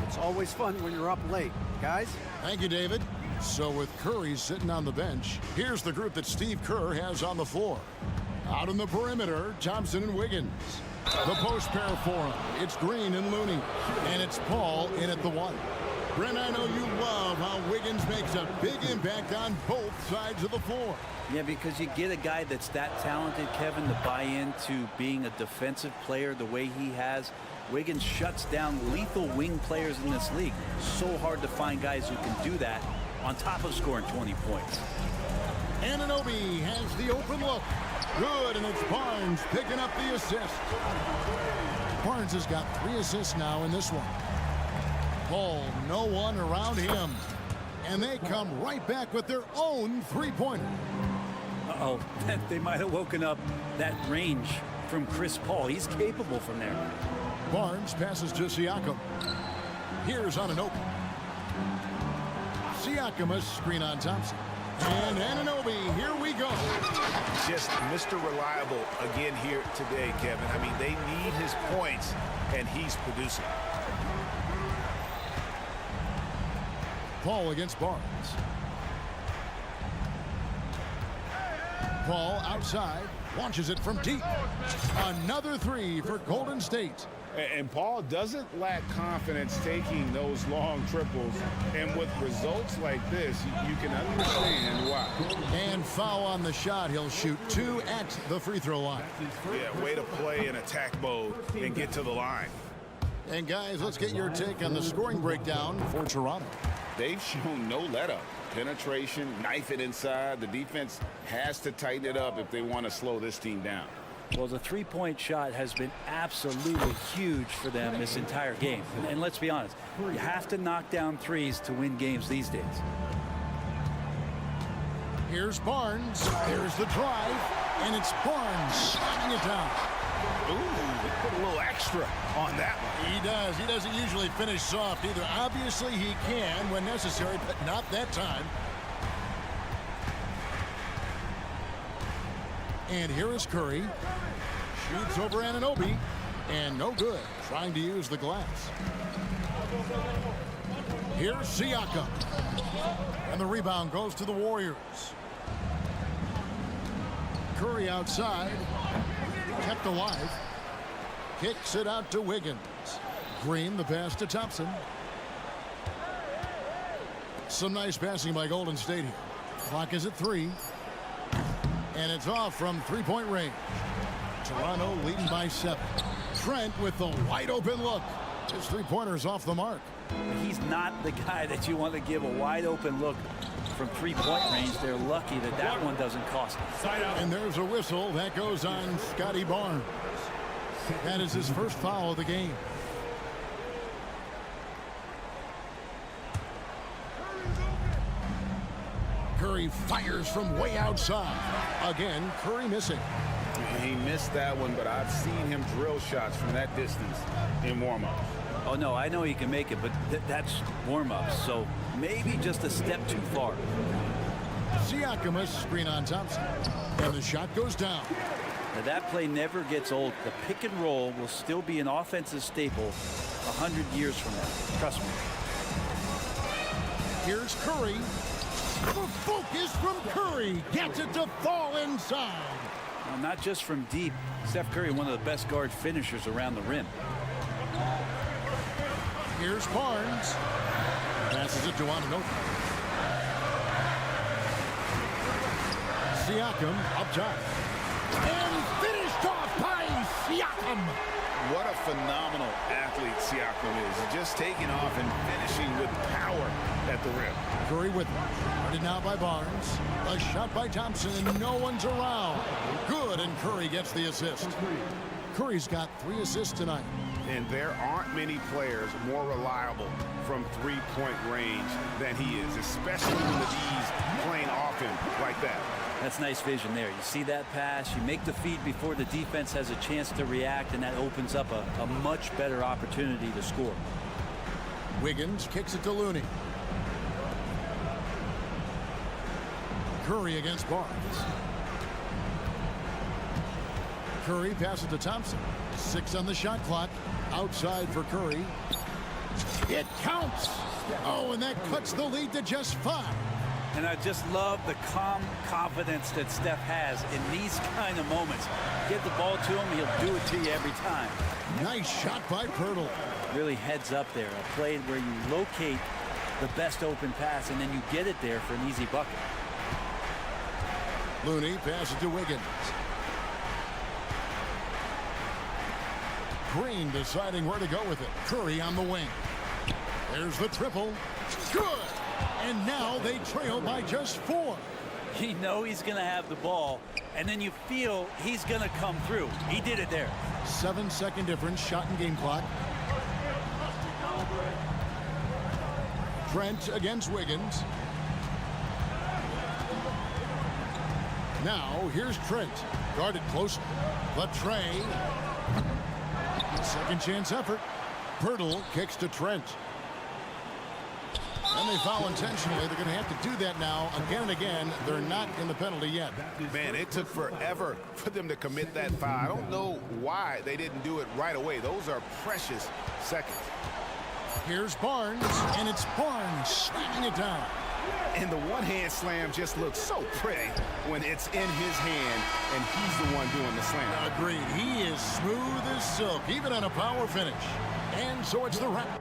E: It's always fun when you're up late, guys.
A: Thank you, David. So with Curry sitting on the bench, here's the group that Steve Kerr has on the floor. Out on the perimeter, Thompson and Wiggins. The post pair for him. It's Green and Looney. And it's Paul in at the 1. Brent, I know you love how Wiggins makes a big impact on both sides of the floor.
K: Yeah, because you get a guy that's that talented, Kevin, to buy into being a defensive player the way he has. Wiggins shuts down lethal wing players in this league. So hard to find guys who can do that on top of scoring 20 points.
A: Anunoby has the open look. Good, and it's Barnes picking up the assist. Barnes has got 3 assists now in this one. Paul, no one around him. And they come right back with their own three-pointer.
K: Uh-oh, they might have woken up that range from Chris Paul. He's capable from there.
A: Barnes passes to Siakam. Here's Anunoby. Siakam, a screen on Thompson. And Anunoby, here we go.
B: Just Mr. Reliable again here today, Kevin. I mean, they need his points, and he's producing.
A: Paul against Barnes. Paul outside, launches it from deep. Another 3 for Golden State.
D: And Paul doesn't lack confidence taking those long triples. And with results like this, you can understand why.
A: And foul on the shot. He'll shoot 2 at the free throw line.
B: Yeah, way to play in attack mode and get to the line.
A: And guys, let's get your take on the scoring breakdown for Toronto.
B: They've shown no let-up. Penetration, knife it inside. The defense has to tighten it up if they want to slow this team down.
K: Well, the three-point shot has been absolutely huge for them this entire game. And let's be honest, you have to knock down threes to win games these days.
A: Here's Barnes. There's the drive. And it's Barnes knocking it down.
B: Ooh, they put a little extra on that one.
A: He does. He doesn't usually finish soft either. Obviously, he can when necessary, but not that time. And here is Curry. Shoots over Anunoby. And no good. Trying to use the glass. Here's Siakam. And the rebound goes to the Warriors. Curry outside. Kept alive. Kicks it out to Wiggins. Green, the pass to Thompson. Some nice passing by Golden State here. Clock is at 3. And it's off from three-point range. Toronto leading by 7. Trent with the wide open look. His three-pointer's off the mark.
K: He's not the guy that you want to give a wide open look from three-point range. They're lucky that that one doesn't cost them.
A: And there's a whistle that goes on Scotty Barnes. That is his first foul of the game. Curry fires from way outside. Again, Curry missing.
B: He missed that one, but I've seen him drill shots from that distance in warm-ups.
K: Oh, no, I know he can make it, but that's warm-ups, so maybe just a step too far.
A: Siakam, a screen on Thompson. And the shot goes down.
K: Now, that play never gets old. The pick and roll will still be an offensive staple 100 years from now. Trust me.
A: Here's Curry. The focus from Curry gets it to fall inside.
K: Well, not just from deep. Steph Curry, one of the best guard finishers around the rim.
A: Here's Barnes. Passes it to Ananobi. Siakam up top. And finished off by Siakam.
B: What a phenomenal athlete Siakam is. Just taking off and finishing with power at the rim.
A: Curry with him. Guarded now by Barnes. A shot by Thompson, and no one's around. Good, and Curry gets the assist. Curry's got 3 assists tonight.
D: And there aren't many players more reliable from three-point range than he is, especially when the D's playing off him like that.
K: That's nice vision there. You see that pass, you make the feed before the defense has a chance to react, and that opens up a much better opportunity to score.
A: Wiggins kicks it to Looney. Curry against Barnes. Curry passes to Thompson. 6 on the shot clock. Outside for Curry. It counts. Oh, and that cuts the lead to just 5.
K: And I just love the calm confidence that Steph has in these kind of moments. Get the ball to him, he'll do it to you every time.
A: Nice shot by Pirtle.
K: Really heads up there. A play where you locate the best open pass and then you get it there for an easy bucket.
A: Looney passes to Wiggins. Green deciding where to go with it. Curry on the wing. There's the triple. Good. And now they trail by just 4.
K: You know he's going to have the ball, and then you feel he's going to come through. He did it there.
A: 7-second difference, shot and game clock. Trent against Wiggins. Now here's Trent. Guarded closely. Latray. Second chance effort. Pirtle kicks to Trent. And they foul intentionally. They're going to have to do that now again and again. They're not in the penalty yet.
D: Man, it took forever for them to commit that foul. I don't know why they didn't do it right away. Those are precious seconds.
A: Here's Barnes, and it's Barnes slamming it down.
D: And the one-hand slam just looks so pretty when it's in his hand, and he's the one doing the slam.
A: Agreed. He is smooth as silk, even on a power finish. And so it's the wrap.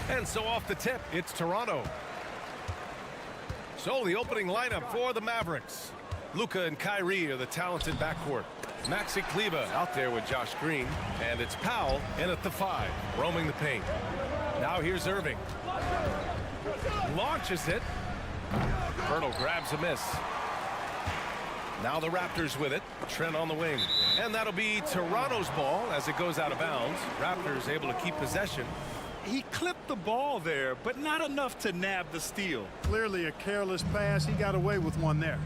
G: And so off the tip, it's Toronto. So the opening lineup for the Mavericks. Luka and Kyrie are the talented backcourt. Maxi Kleber out there with Josh Green. And it's Powell in at the 5, roaming the paint. Now here's Irving. Launches it. Pirtle grabs a miss. Now the Raptors with it. Trent on the wing. And that'll be Toronto's ball as it goes out of bounds. Raptors able to keep possession.
I: He clipped the ball there, but not enough to nab the steal.
M: Clearly a careless pass. He got away with one there.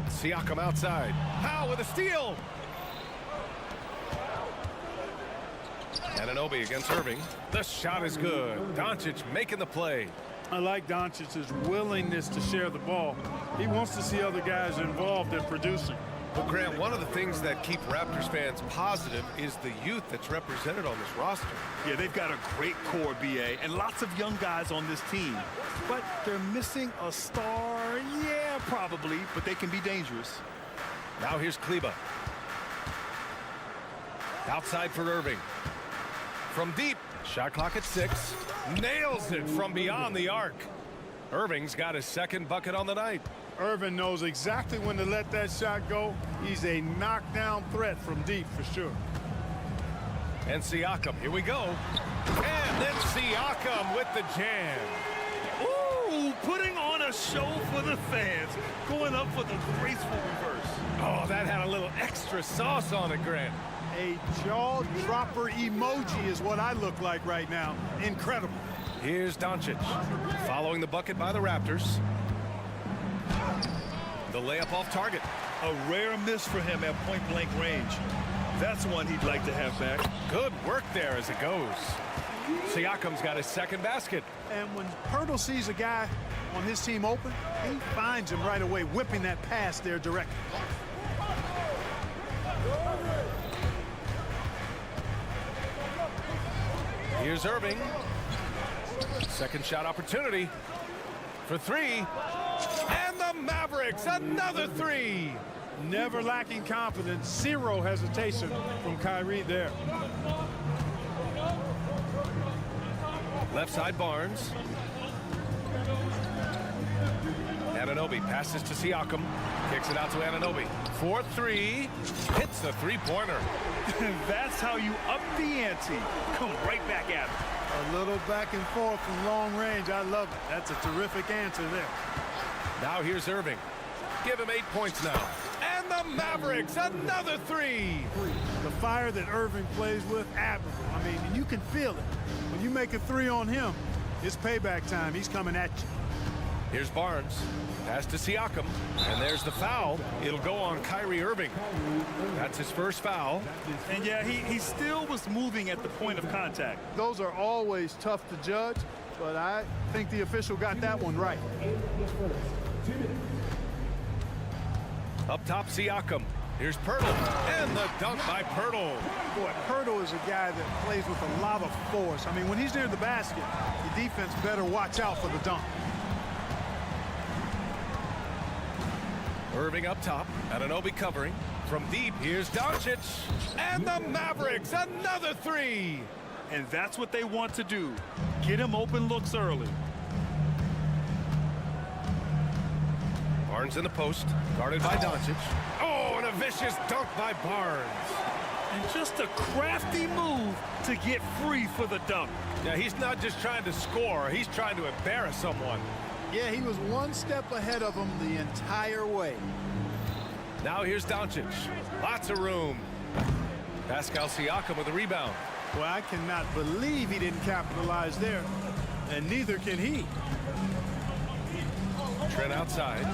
G: Siakam outside. Powell with a steal. Anunoby against Irving. The shot is good. Doncic making the play.
M: I like Doncic's willingness to share the ball. He wants to see other guys involved in producing.
G: Well, Grant, one of the things that keep Raptors fans positive is the youth that's represented on this roster.
I: Yeah, they've got a great core, BA, and lots of young guys on this team. But they're missing a star. Yeah, probably, but they can be dangerous.
G: Now here's Kleber. Outside for Irving. From deep, shot clock at 6. Nails it from beyond the arc. Irving's got his second bucket on the night.
M: Irving knows exactly when to let that shot go. He's a knockdown threat from deep for sure.
G: And Siakam, here we go. And then Siakam with the jam.
I: Ooh, putting on a show for the fans. Going up for the graceful reverse.
G: Oh, that had a little extra sauce on it, Grant.
M: A jaw-dropper emoji is what I look like right now. Incredible.
G: Here's Doncic. Following the bucket by the Raptors. The layup off target.
I: A rare miss for him at point-blank range. That's one he'd like to have back.
G: Good work there as it goes. Siakam's got his second basket.
M: And when Pirtle sees a guy on his team open, he finds him right away, whipping that pass there directly.
G: Here's Irving. Second shot opportunity for three. And the Mavericks, another three.
M: Never lacking confidence. Zero hesitation from Kyrie there.
G: Left side Barnes. Anunoby passes to Siakam. Kicks it out to Anunoby. 4-3. Hits the three-pointer.
I: That's how you up the ante. Come right back at him.
M: A little back and forth from long range. I love it. That's a terrific answer there.
G: Now here's Irving. Give him 8 points now. And the Mavericks, another three.
M: The fire that Irving plays with, admirable. I mean, you can feel it. When you make a three on him, it's payback time. He's coming at you.
G: Here's Barnes. Pass to Siakam. And there's the foul. It'll go on Kyrie Irving. That's his first foul.
I: And yeah, he still was moving at the point of contact.
M: Those are always tough to judge, but I think the official got that one right.
G: Up top, Siakam. Here's Pirtle. And the dunk by Pirtle.
M: Boy, Pirtle is a guy that plays with a lot of force. I mean, when he's near the basket, the defense better watch out for the dunk.
G: Irving up top. Anunoby covering. From deep, here's Doncic. And the Mavericks, another three.
I: And that's what they want to do. Get him open looks early.
G: Barnes in the post, guarded by Doncic. Oh, and a vicious dunk by Barnes.
I: And just a crafty move to get free for the dunk.
G: Yeah, he's not just trying to score, he's trying to embarrass someone.
M: Yeah, he was one step ahead of him the entire way.
G: Now here's Doncic. Lots of room. Pascal Siakam with a rebound.
M: Well, I cannot believe he didn't capitalize there. And neither can he.
G: Trent outside.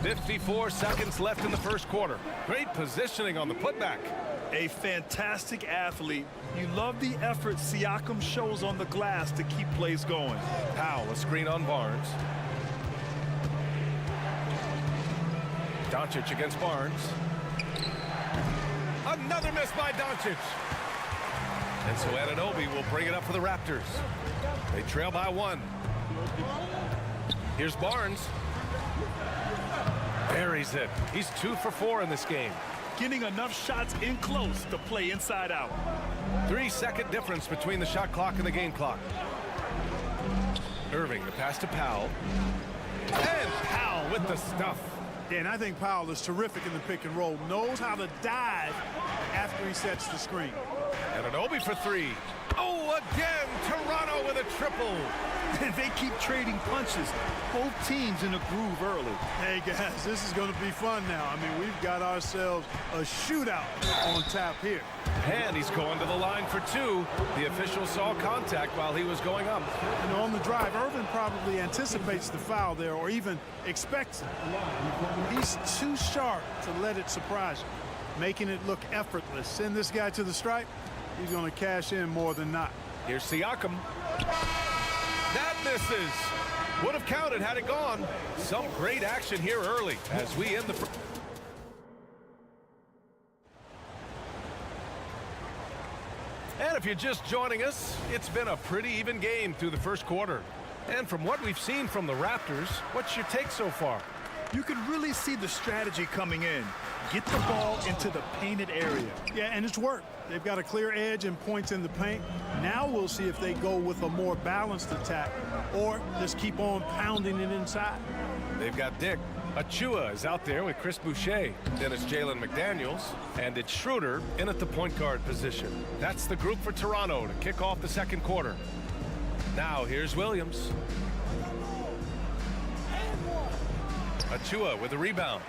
G: 54 seconds left in the first quarter. Great positioning on the putback.
I: A fantastic athlete. You love the effort Siakam shows on the glass to keep plays going.
G: Powell, a screen on Barnes. Doncic against Barnes. Another miss by Doncic. And so Anunoby will bring it up for the Raptors. They trail by one. Here's Barnes. Buries it. He's 2 for 4 in this game.
I: Getting enough shots in close to play inside out.
G: 3-second difference between the shot clock and the game clock. Irving, the pass to Powell. And Powell with the stuff.
M: Yeah, and I think Powell is terrific in the pick and roll. Knows how to dive after he sets the screen.
G: Anunoby for three. Oh, again, Toronto with a triple.
I: They keep trading punches. Both teams in a groove early.
M: Hey, guys, this is going to be fun now. I mean, we've got ourselves a shootout on tap here.
G: And he's going to the line for two. The official saw contact while he was going up.
M: And on the drive, Irvin probably anticipates the foul there or even expects it. He's too sharp to let it surprise him, making it look effortless. Send this guy to the stripe, he's going to cash in more than not.
G: Here's Siakam. That misses. Would have counted had it gone. Some great action here early as we end the... And if you're just joining us, it's been a pretty even game through the first quarter. And from what we've seen from the Raptors, what's your take so far?
I: You can really see the strategy coming in. Get the ball into the painted area.
M: Yeah, and it's worked. They've got a clear edge and points in the paint. Now we'll see if they go with a more balanced attack or just keep on pounding it inside.
G: They've got Dick. Achua is out there with Chris Boucher. Then it's Jalen McDaniels. And it's Schroeder in at the point guard position. That's the group for Toronto to kick off the second quarter. Now here's Williams. Achua with a rebound.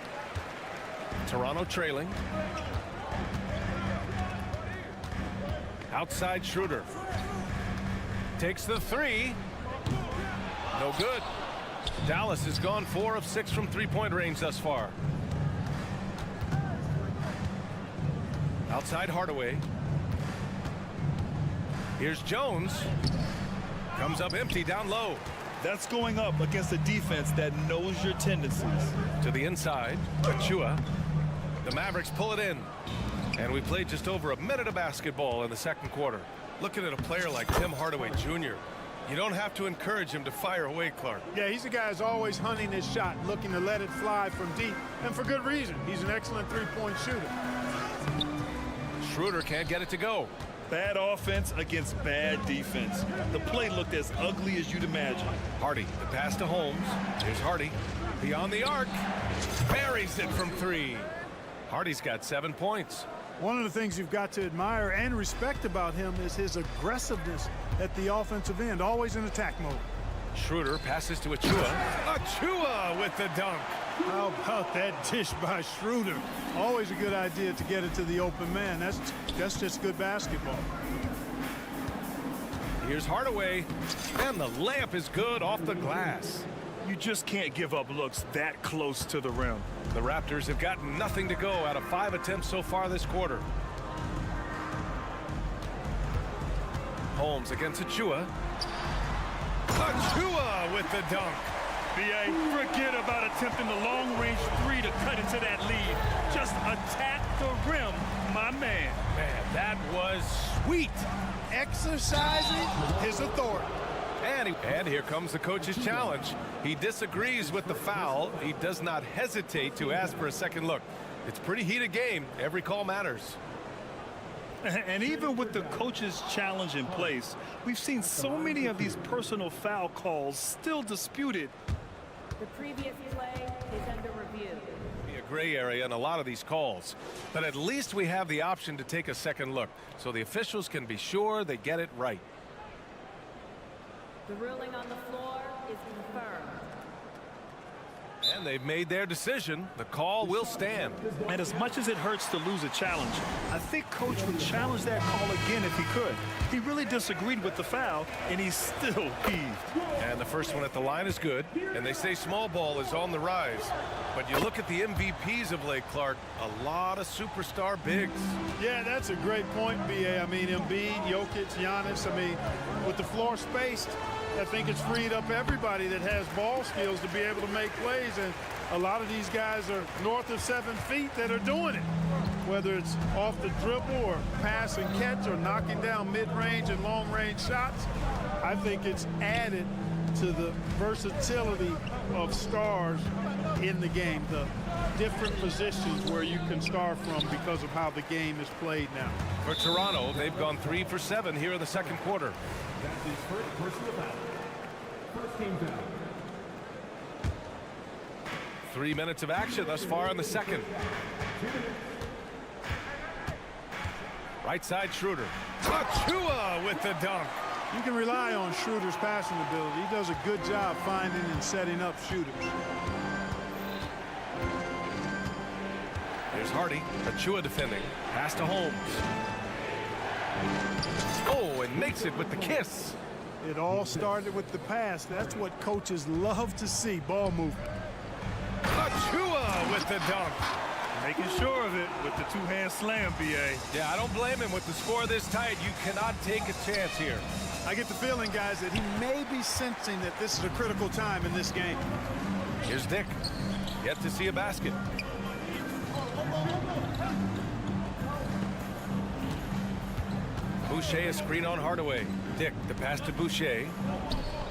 G: Toronto trailing. Outside Schroeder. Takes the three. No good. Dallas has gone 4 of 6 from three-point range thus far. Outside Hardaway. Here's Jones. Comes up empty down low.
I: That's going up against a defense that knows your tendencies.
G: To the inside, Achua. The Mavericks pull it in. And we played just over a minute of basketball in the second quarter. Looking at a player like Tim Hardaway Jr., you don't have to encourage him to fire away, Clark.
M: Yeah, he's a guy who's always hunting his shot, looking to let it fly from deep, and for good reason. He's an excellent three-point shooter.
G: Schroeder can't get it to go.
I: Bad offense against bad defense. The play looked as ugly as you'd imagine.
G: Hardy, the pass to Holmes. Here's Hardy. Beyond the arc. Buries it from 3. Hardy's got 7 points.
M: One of the things you've got to admire and respect about him is his aggressiveness at the offensive end, always in attack mode.
G: Schroeder passes to Achua. Achua with the dunk.
M: How about that dish by Schroeder? Always a good idea to get it to the open man. That's just good basketball.
G: Here's Hardaway, and the layup is good off the glass.
I: You just can't give up looks that close to the rim.
G: The Raptors have gotten nothing to go out of 5 attempts so far this quarter. Holmes against Achua. Achua with the dunk.
I: B.A., forget about attempting the long-range 3 to cut into that lead. Just attack the rim, my man.
G: Man, that was sweet.
M: Exercising his authority.
G: And here comes the coach's challenge. He disagrees with the foul. He does not hesitate to ask for a second look. It's a pretty heated game. Every call matters.
I: And even with the coach's challenge in place, we've seen so many of these personal foul calls still disputed.
N: The previous play is under review.
G: Be a gray area in a lot of these calls, but at least we have the option to take a second look, so the officials can be sure they get it right.
N: The ruling on the floor is confirmed.
G: And they've made their decision. The call will stand.
I: And as much as it hurts to lose a challenge, I think Coach would challenge that call again if he could. He really disagreed with the foul, and he still heaved.
G: And the first one at the line is good, and they say small ball is on the rise. But you look at the MVPs of late, Clark, a lot of superstar bigs.
M: Yeah, that's a great point, B.A. I mean, Embiid, Jokic, Giannis. I mean, with the floor spaced, I think it's freed up everybody that has ball skills to be able to make plays, and a lot of these guys are north of 7 feet that are doing it, whether it's off the dribble or pass and catch or knocking down mid-range and long-range shots. I think it's added to the versatility of stars in the game, the different positions where you can star from because of how the game is played now.
G: For Toronto, they've gone 3 for 7 here in the second quarter.
L: That's his first personal foul. First team foul.
G: 3 minutes of action thus far in the second. Right side Schroeder. Achua with the dunk.
M: You can rely on Schroeder's passing ability. He does a good job finding and setting up shooters.
G: Here's Hardy. Achua defending. Pass to Holmes. Oh, and makes it with the kiss.
M: It all started with the pass. That's what coaches love to see, ball movement.
G: Achua with the dunk.
I: Making sure of it with the two-hand slam, B.A.
G: Yeah, I don't blame him. With the score this tight, you cannot take a chance here.
M: I get the feeling, guys, that he may be sensing that this is a critical time in this game.
G: Here's Dick. Yet to see a basket. Boucher a screen on Hardaway. Dick, the pass to Boucher.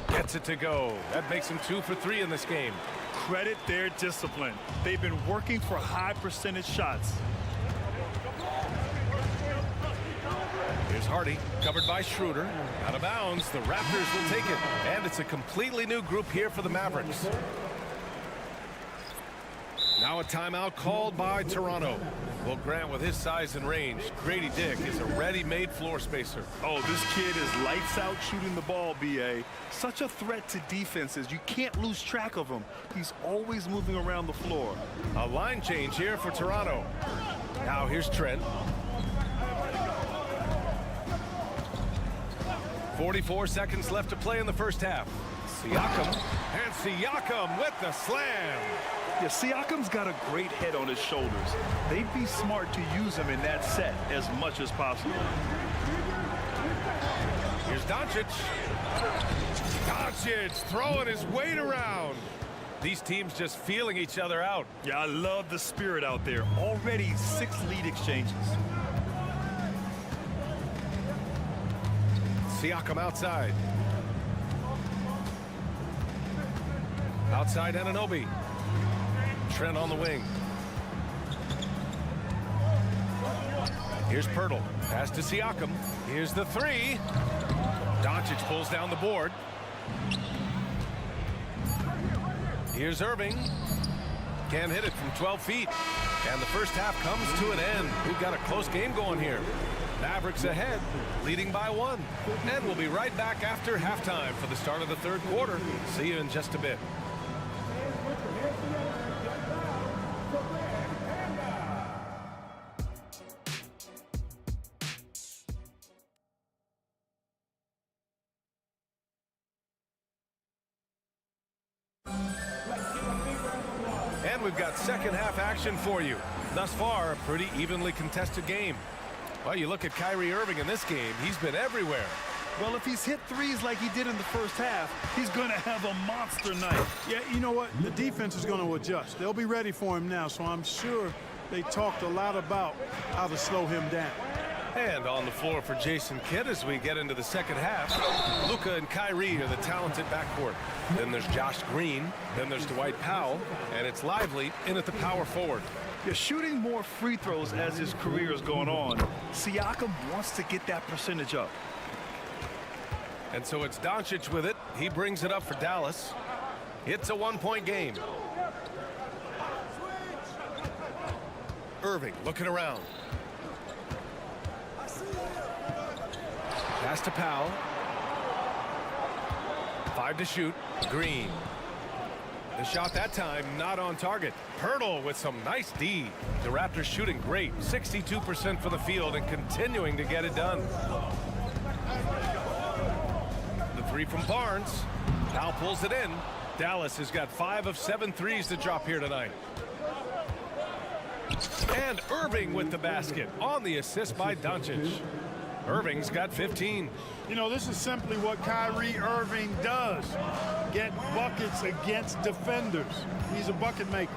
G: Gets it to go. That makes him 2 for 3 in this game.
I: Credit their discipline. They've been working for high percentage shots.
G: Here's Hardy, covered by Schroeder. Out of bounds, the Raptors will take it. And it's a completely new group here for the Mavericks. Now a timeout called by Toronto. Well, Grant, with his size and range, Grady Dick is a ready-made floor spacer.
I: Oh, this kid is lights out shooting the ball, B.A. Such a threat to defenses. You can't lose track of him. He's always moving around the floor.
G: A line change here for Toronto. Now here's Trent. 44 seconds left to play in the first half. Siakam And Siakam with the slam.
I: Yeah, Siakam's got a great head on his shoulders. They'd be smart to use him in that set as much as possible.
G: Here's Doncic. Doncic throwing his weight around. These teams just feeling each other out.
I: Yeah, I love the spirit out there. Already 6 lead exchanges.
G: Siakam outside. Outside Anunoby. Trent on the wing. Here's Pirtle. Pass to Siakam. Here's the 3. Doncic pulls down the board. Here's Irving. Can't hit it from 12 feet. And the first half comes to an end. We've got a close game going here. Mavericks ahead, leading by 1. And we'll be right back after halftime for the start of the third quarter. See you in just a bit. And we've got second half action for you. Thus far, a pretty evenly contested game. Well, you look at Kyrie Irving in this game, he's been everywhere.
I: Well, if he's hit threes like he did in the first half, he's going to have a monster night.
M: Yeah, you know what? The defense is going to adjust. They'll be ready for him now, so I'm sure they talked a lot about how to slow him down.
G: And on the floor for Jason Kidd as we get into the second half, Luka and Kyrie are the talented backcourt. Then there's Josh Green, then there's Dwight Powell, and it's Lively in at the power forward.
I: You're shooting more free throws as his career is going on. Siakam wants to get that percentage up.
G: And so it's Doncic with it. He brings it up for Dallas. It's a 1-point game. Irving looking around. Pass to Powell. 5 to shoot. Green. The shot that time not on target. Pirtle with some nice D. The Raptors shooting great. 62% for the field and continuing to get it done. The 3 from Barnes. Powell pulls it in. Dallas has got 5 of 7 threes to drop here tonight. And Irving with the basket on the assist by Doncic. Irving's got 15.
M: You know, this is simply what Kyrie Irving does. Get buckets against defenders. He's a bucket maker.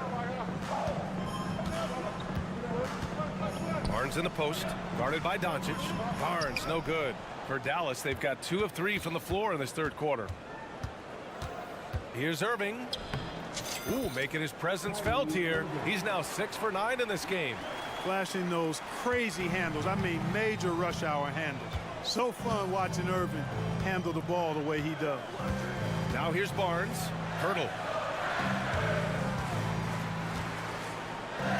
G: Barnes in the post, guarded by Doncic. Barnes, no good. For Dallas, they've got 2 of 3 from the floor in this third quarter. Here's Irving. Ooh, making his presence felt here. He's now 6 for 9 in this game.
M: Flashing those crazy handles. I mean, major rush hour handles. So fun watching Irving handle the ball the way he does.
G: Now here's Barnes. Pirtle.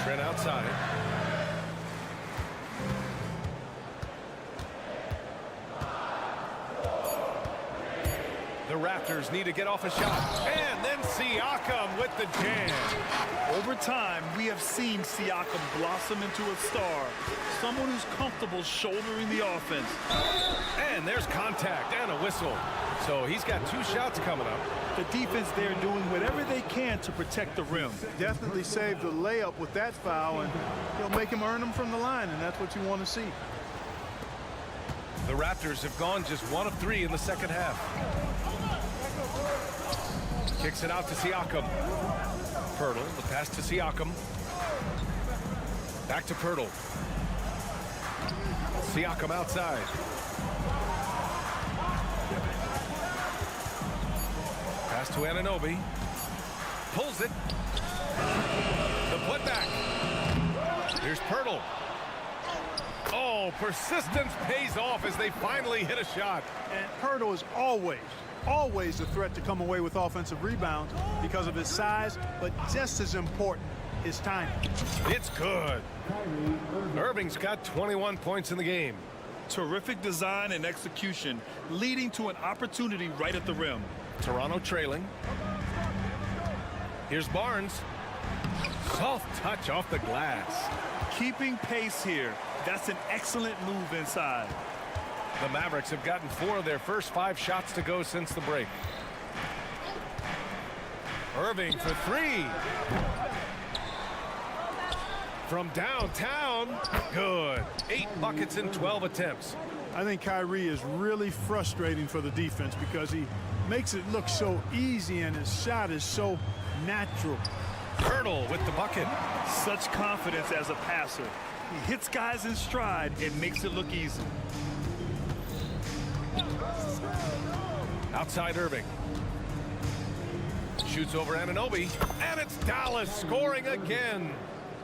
G: Trent outside. The Raptors need to get off a shot. And then Siakam with the jam.
I: Over time, we have seen Siakam blossom into a star. Someone who's comfortable shouldering the offense.
G: And there's contact and a whistle. So he's got 2 shots coming up.
I: The defense there doing whatever they can to protect the rim.
M: Definitely saved the layup with that foul, and he'll make him earn them from the line, and that's what you want to see.
G: The Raptors have gone just 1 of 3 in the second half. Kicks it out to Siakam. Pirtle, the pass to Siakam. Back to Pirtle. Siakam outside. Pass to Anunoby. Pulls it. The putback. Here's Pirtle. Oh, persistence pays off as they finally hit a shot.
M: And Pirtle is always a threat to come away with offensive rebounds because of his size, but just as important, his timing.
G: It's good. Irving's got 21 points in the game.
I: Terrific design and execution, leading to an opportunity right at the rim.
G: Toronto trailing. Here's Barnes. Soft touch off the glass.
I: Keeping pace here. That's an excellent move inside.
G: The Mavericks have gotten 4 of their first 5 shots to go since the break. Irving for three. From downtown, good. 8 buckets in 12 attempts.
M: I think Kyrie is really frustrating for the defense because he makes it look so easy and his shot is so natural.
G: Pirtle with the bucket.
I: Such confidence as a passer. He hits guys in stride and makes it look easy.
G: Outside Irving. Shoots over Anunoby, and it's Dallas scoring again.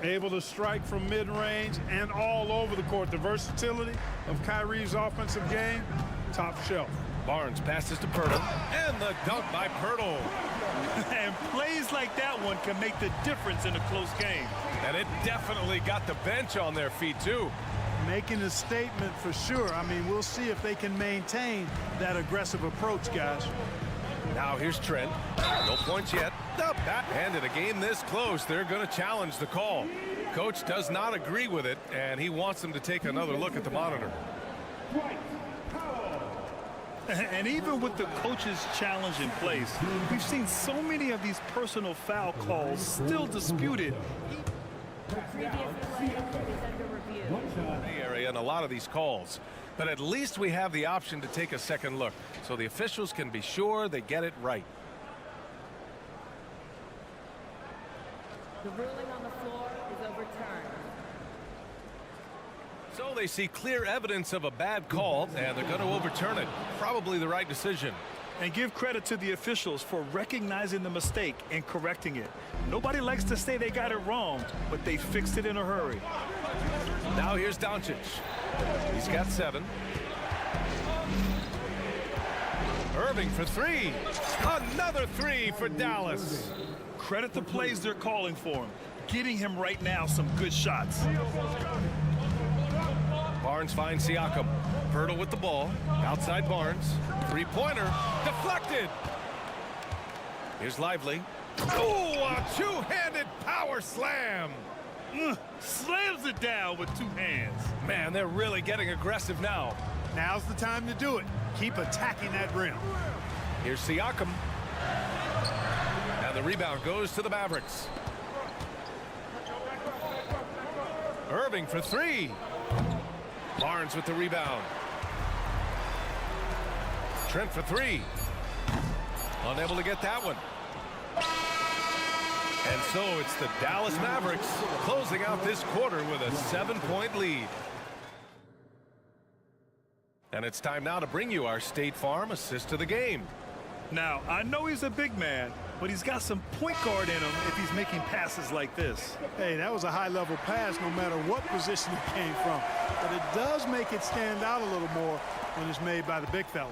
M: Able to strike from mid-range and all over the court. The versatility of Kyrie's offensive game, top shelf.
G: Barnes passes to Pirtle, and the dunk by Pirtle.
I: And plays like that one can make the difference in a close game.
G: And it definitely got the bench on their feet, too.
M: Making a statement for sure. I mean, we'll see if they can maintain that aggressive approach, guys.
G: Now here's Trent. No points yet. And in a game this close, they're going to challenge the call. Coach does not agree with it, and he wants them to take another look at the monitor.
I: And even with the coach's challenge in place, we've seen so many of these personal foul calls still disputed.
N: The previous play is under review.
G: Area in a lot of these calls, but at least we have the option to take a second look, so the officials can be sure they get it right.
N: The ruling on the floor is overturned.
G: So they see clear evidence of a bad call, and they're going to overturn it. Probably the right decision.
I: And give credit to the officials for recognizing the mistake and correcting it. Nobody likes to say they got it wrong, but they fixed it in a hurry.
G: Now here's Doncic. He's got 7. Irving for 3. Another 3 for Dallas.
I: Credit the plays they're calling for him. Getting him right now some good shots.
G: Barnes finds Siakam. Pirtle with the ball. Outside Barnes. Three-pointer. Deflected. Here's Lively. Oh, a two-handed power slam.
I: Slams it down with 2 hands.
G: Man, they're really getting aggressive now.
M: Now's the time to do it. Keep attacking that rim.
G: Here's Siakam. And the rebound goes to the Mavericks. Irving for 3. Barnes with the rebound. Trent for 3. Unable to get that one. And so it's the Dallas Mavericks closing out this quarter with a 7-point lead. And it's time now to bring you our State Farm assist of the game.
I: Now, I know he's a big man, but he's got some point guard in him if he's making passes like this.
M: Hey, that was a high-level pass no matter what position it came from. But it does make it stand out a little more when it's made by the big fella.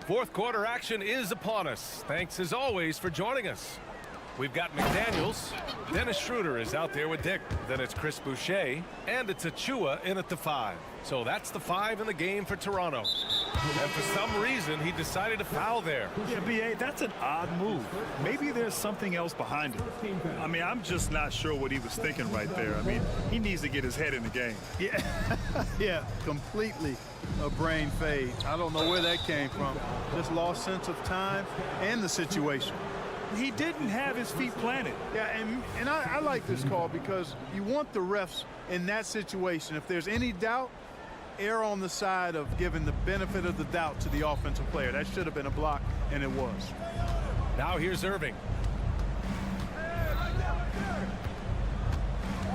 G: Fourth quarter action is upon us. Thanks as always for joining us. We've got McDaniels. Dennis Schroeder is out there with Dick. Then it's Chris Boucher. And it's Achua in at the 5. So that's the 5 in the game for Toronto. And for some reason, he decided to foul there.
I: Yeah, B.A., that's an odd move. Maybe there's something else behind it. I mean, I'm just not sure what he was thinking right there. I mean, he needs to get his head in the game.
M: Yeah, yeah, completely a brain fade. I don't know where that came from. Just lost sense of time and the situation.
I: He didn't have his feet planted.
M: Yeah, and I like this call because you want the refs in that situation. If there's any doubt, err on the side of giving the benefit of the doubt to the offensive player. That should have been a block, and it was.
G: Now here's Irving.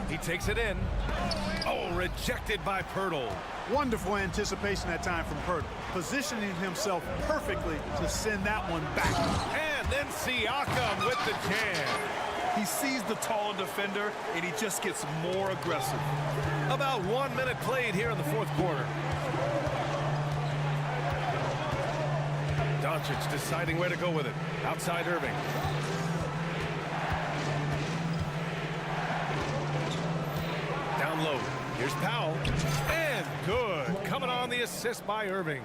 G: He takes it in. Oh, rejected by Pirtle.
M: Wonderful anticipation that time from Pirtle, positioning himself perfectly to send that one back.
G: And then Siakam with the jam.
I: He sees the taller defender, and he just gets more aggressive.
G: About 1 minute played here in the fourth quarter. Doncic deciding where to go with it. Outside Irving. Down low. Here's Powell. And good. Coming on the assist by Irving.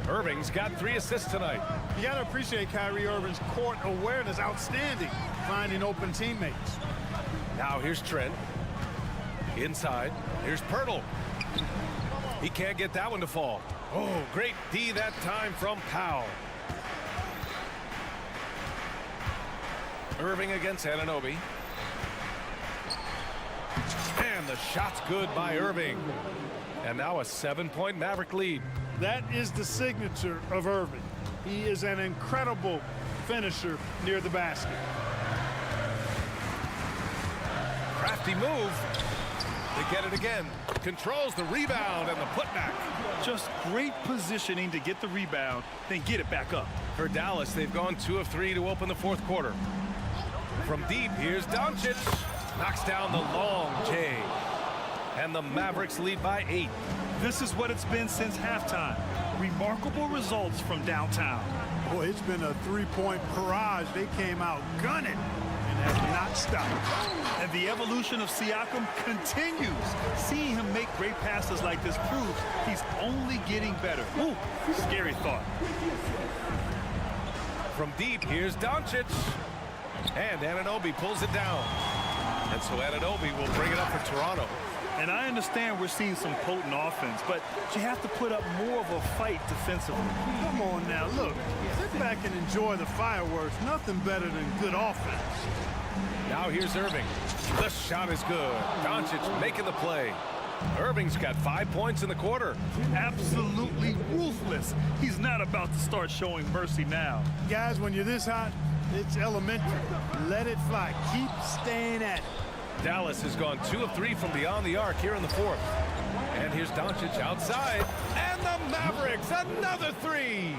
G: Irving's got 3 assists tonight.
M: You got to appreciate Kyrie Irving's court awareness. Outstanding. Finding open teammates.
G: Now here's Trent. Inside. Here's Pirtle. He can't get that one to fall. Oh, great D that time from Powell. Irving against Anunoby. And the shot's good by Irving. And now a 7-point Maverick lead.
M: That is the signature of Irving. He is an incredible finisher near the basket.
G: Crafty move. They get it again. Controls the rebound and the putback.
I: Just great positioning to get the rebound, then get it back up.
G: For Dallas, they've gone 2 of 3 to open the fourth quarter. From deep, here's Doncic. Knocks down the long J. And the Mavericks lead by 8.
I: This is what it's been since halftime. Remarkable results from downtown.
M: Boy, it's been a three-point barrage. They came out gunning and have not stopped.
I: And the evolution of Siakam continues. Seeing him make great passes like this proves he's only getting better. Ooh, scary thought.
G: From deep, here's Doncic. And Anunoby pulls it down. And so Anunoby will bring it up for Toronto.
I: And I understand we're seeing some potent offense, but you have to put up more of a fight defensively.
M: Come on now, look. Sit back and enjoy the fireworks. Nothing better than good offense.
G: Now here's Irving. The shot is good. Doncic making the play. Irving's got 5 points in the quarter.
I: Absolutely ruthless. He's not about to start showing mercy now.
M: Guys, when you're this hot, it's elementary. Let it fly. Keep staying at it.
G: Dallas has gone 2 of 3 from beyond the arc here in the fourth. And here's Doncic outside. And the Mavericks, another 3.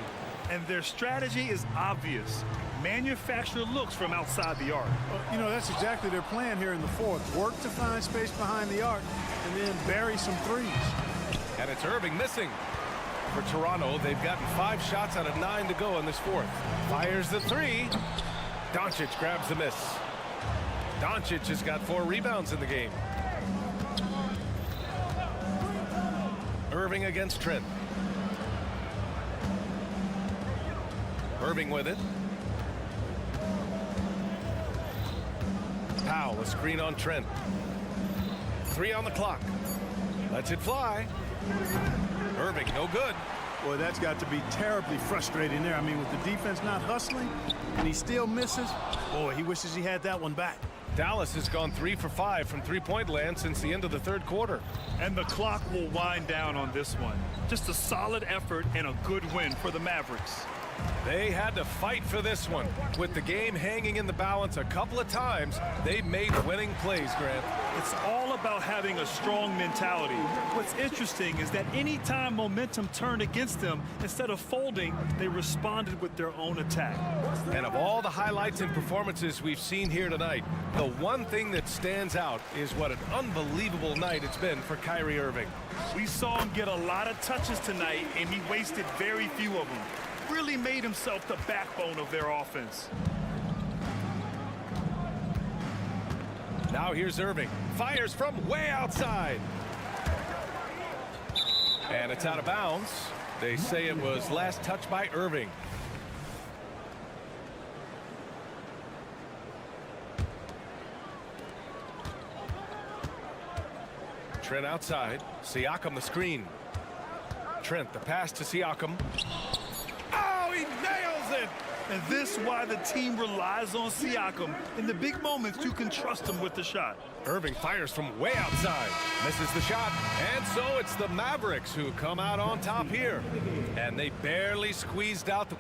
I: And their strategy is obvious. Manufacture looks from outside the arc.
M: Well, you know, that's exactly their plan here in the fourth. Work to find space behind the arc and then bury some threes.
G: And it's Irving missing. For Toronto, they've gotten 5 shots out of 9 to go in this fourth. Fires the 3. Doncic grabs the miss. Doncic has got 4 rebounds in the game. Irving against Trent. Irving with it. Powell, a screen on Trent. 3 on the clock. Lets it fly. Irving, no good.
M: Boy, that's got to be terribly frustrating there. I mean, with the defense not hustling and he still misses, boy, he wishes he had that one back.
G: Dallas has gone 3 for 5 from three-point land since the end of the third quarter.
I: And the clock will wind down on this one. Just a solid effort and a good win for the Mavericks.
G: They had to fight for this one. With the game hanging in the balance a couple of times, they made winning plays, Grant.
I: It's all about having a strong mentality. What's interesting is that anytime momentum turned against them, instead of folding, they responded with their own attack.
G: And of all the highlights and performances we've seen here tonight, the one thing that stands out is what an unbelievable night it's been for Kyrie Irving.
I: We saw him get a lot of touches tonight, and he wasted very few of them. Really made himself the backbone of their offense.
G: Now here's Irving. Fires from way outside. And it's out of bounds. They say it was last touched by Irving. Trent outside. Siakam the screen. Trent the pass to Siakam. Oh, he nails it!
I: And this is why the team relies on Siakam. In the big moments, you can trust him with the shot.
G: Irving fires from way outside. Misses the shot. And so it's the Mavericks who come out on top here. And they barely squeezed out the...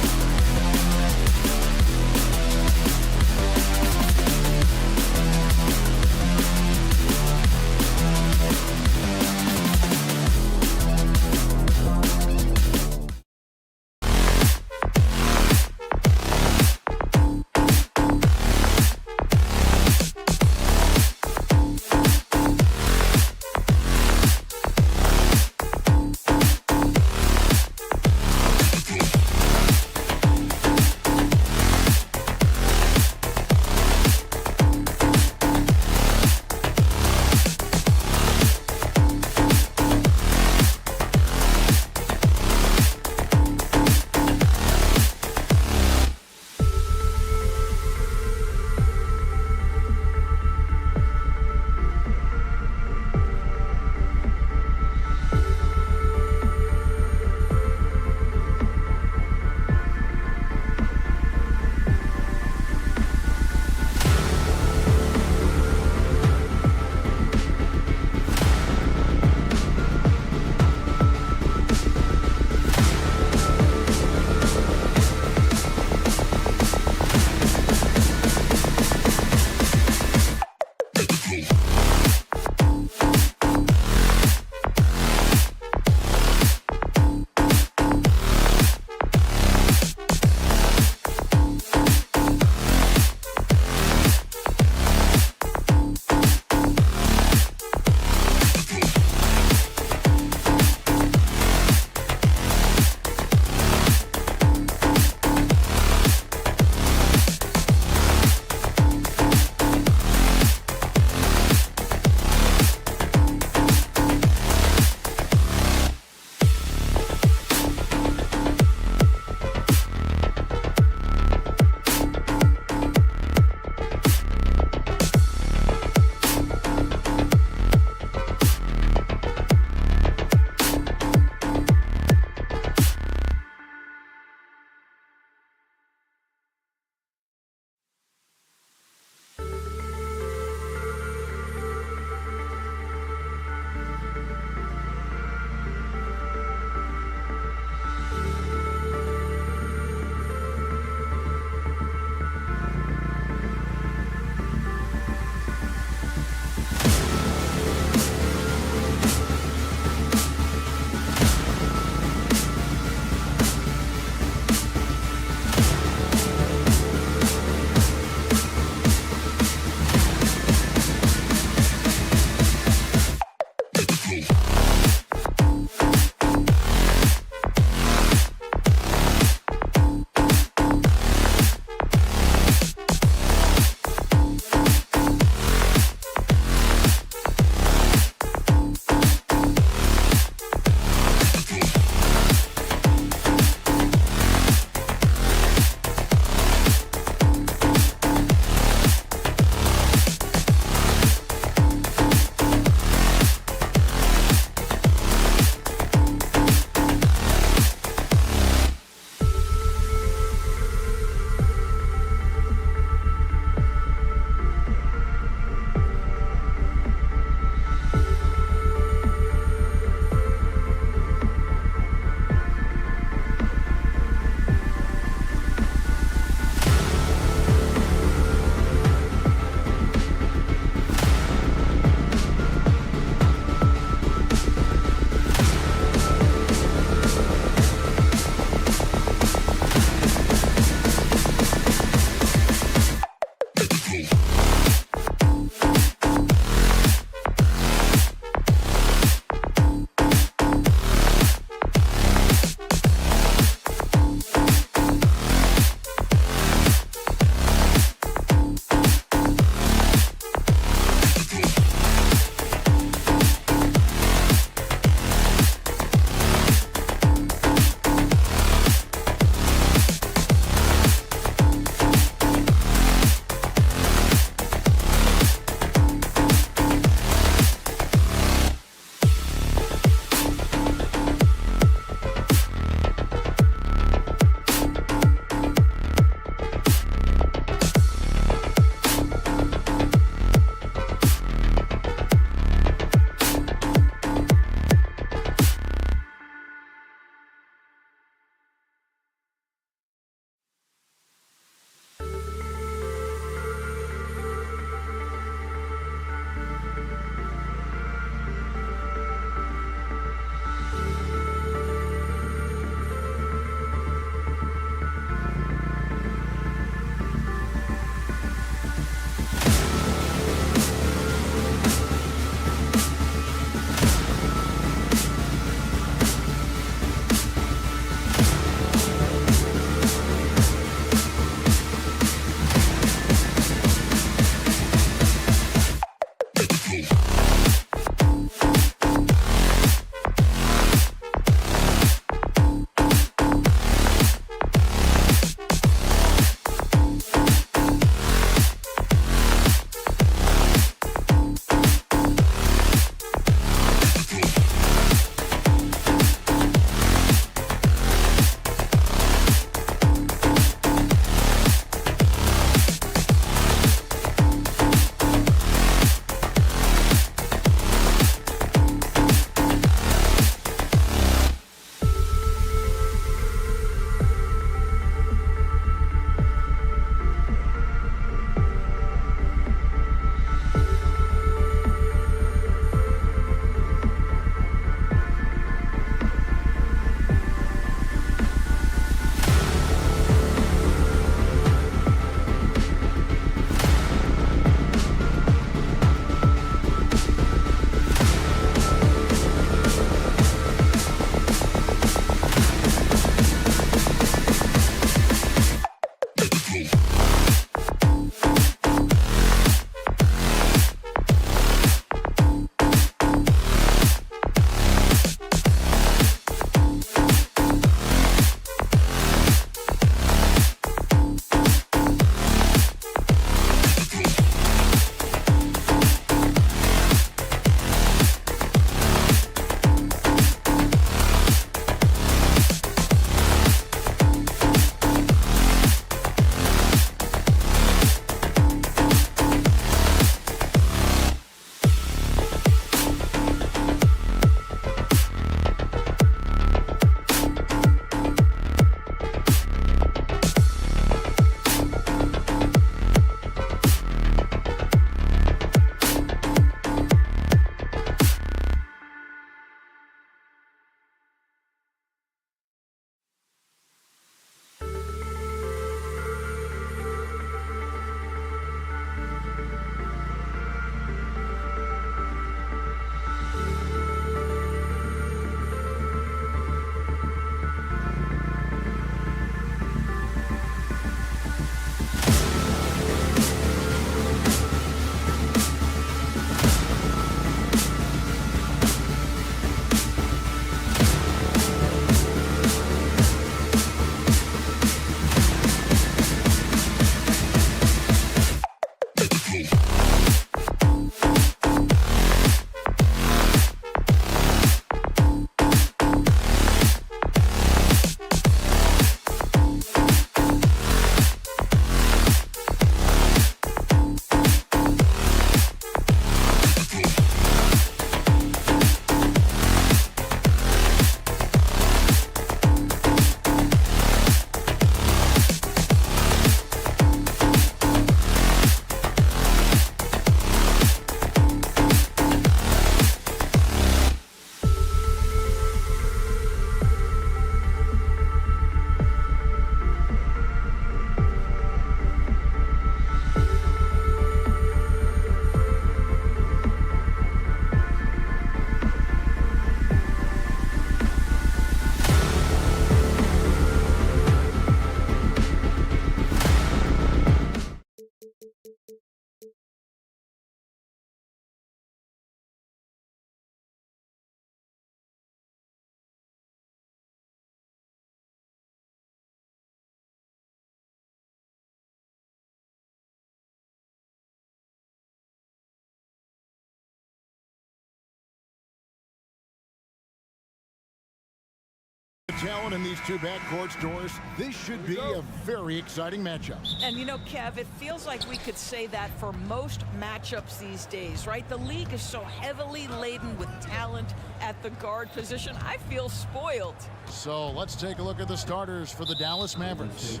A: talent in these two backcourts, Doris. This should be a very exciting matchup.
O: And you know, Kev, it feels like we could say that for most matchups these days, right? The league is so heavily laden with talent at the guard position. I feel spoiled.
A: So let's take a look at the starters for the Dallas Mavericks.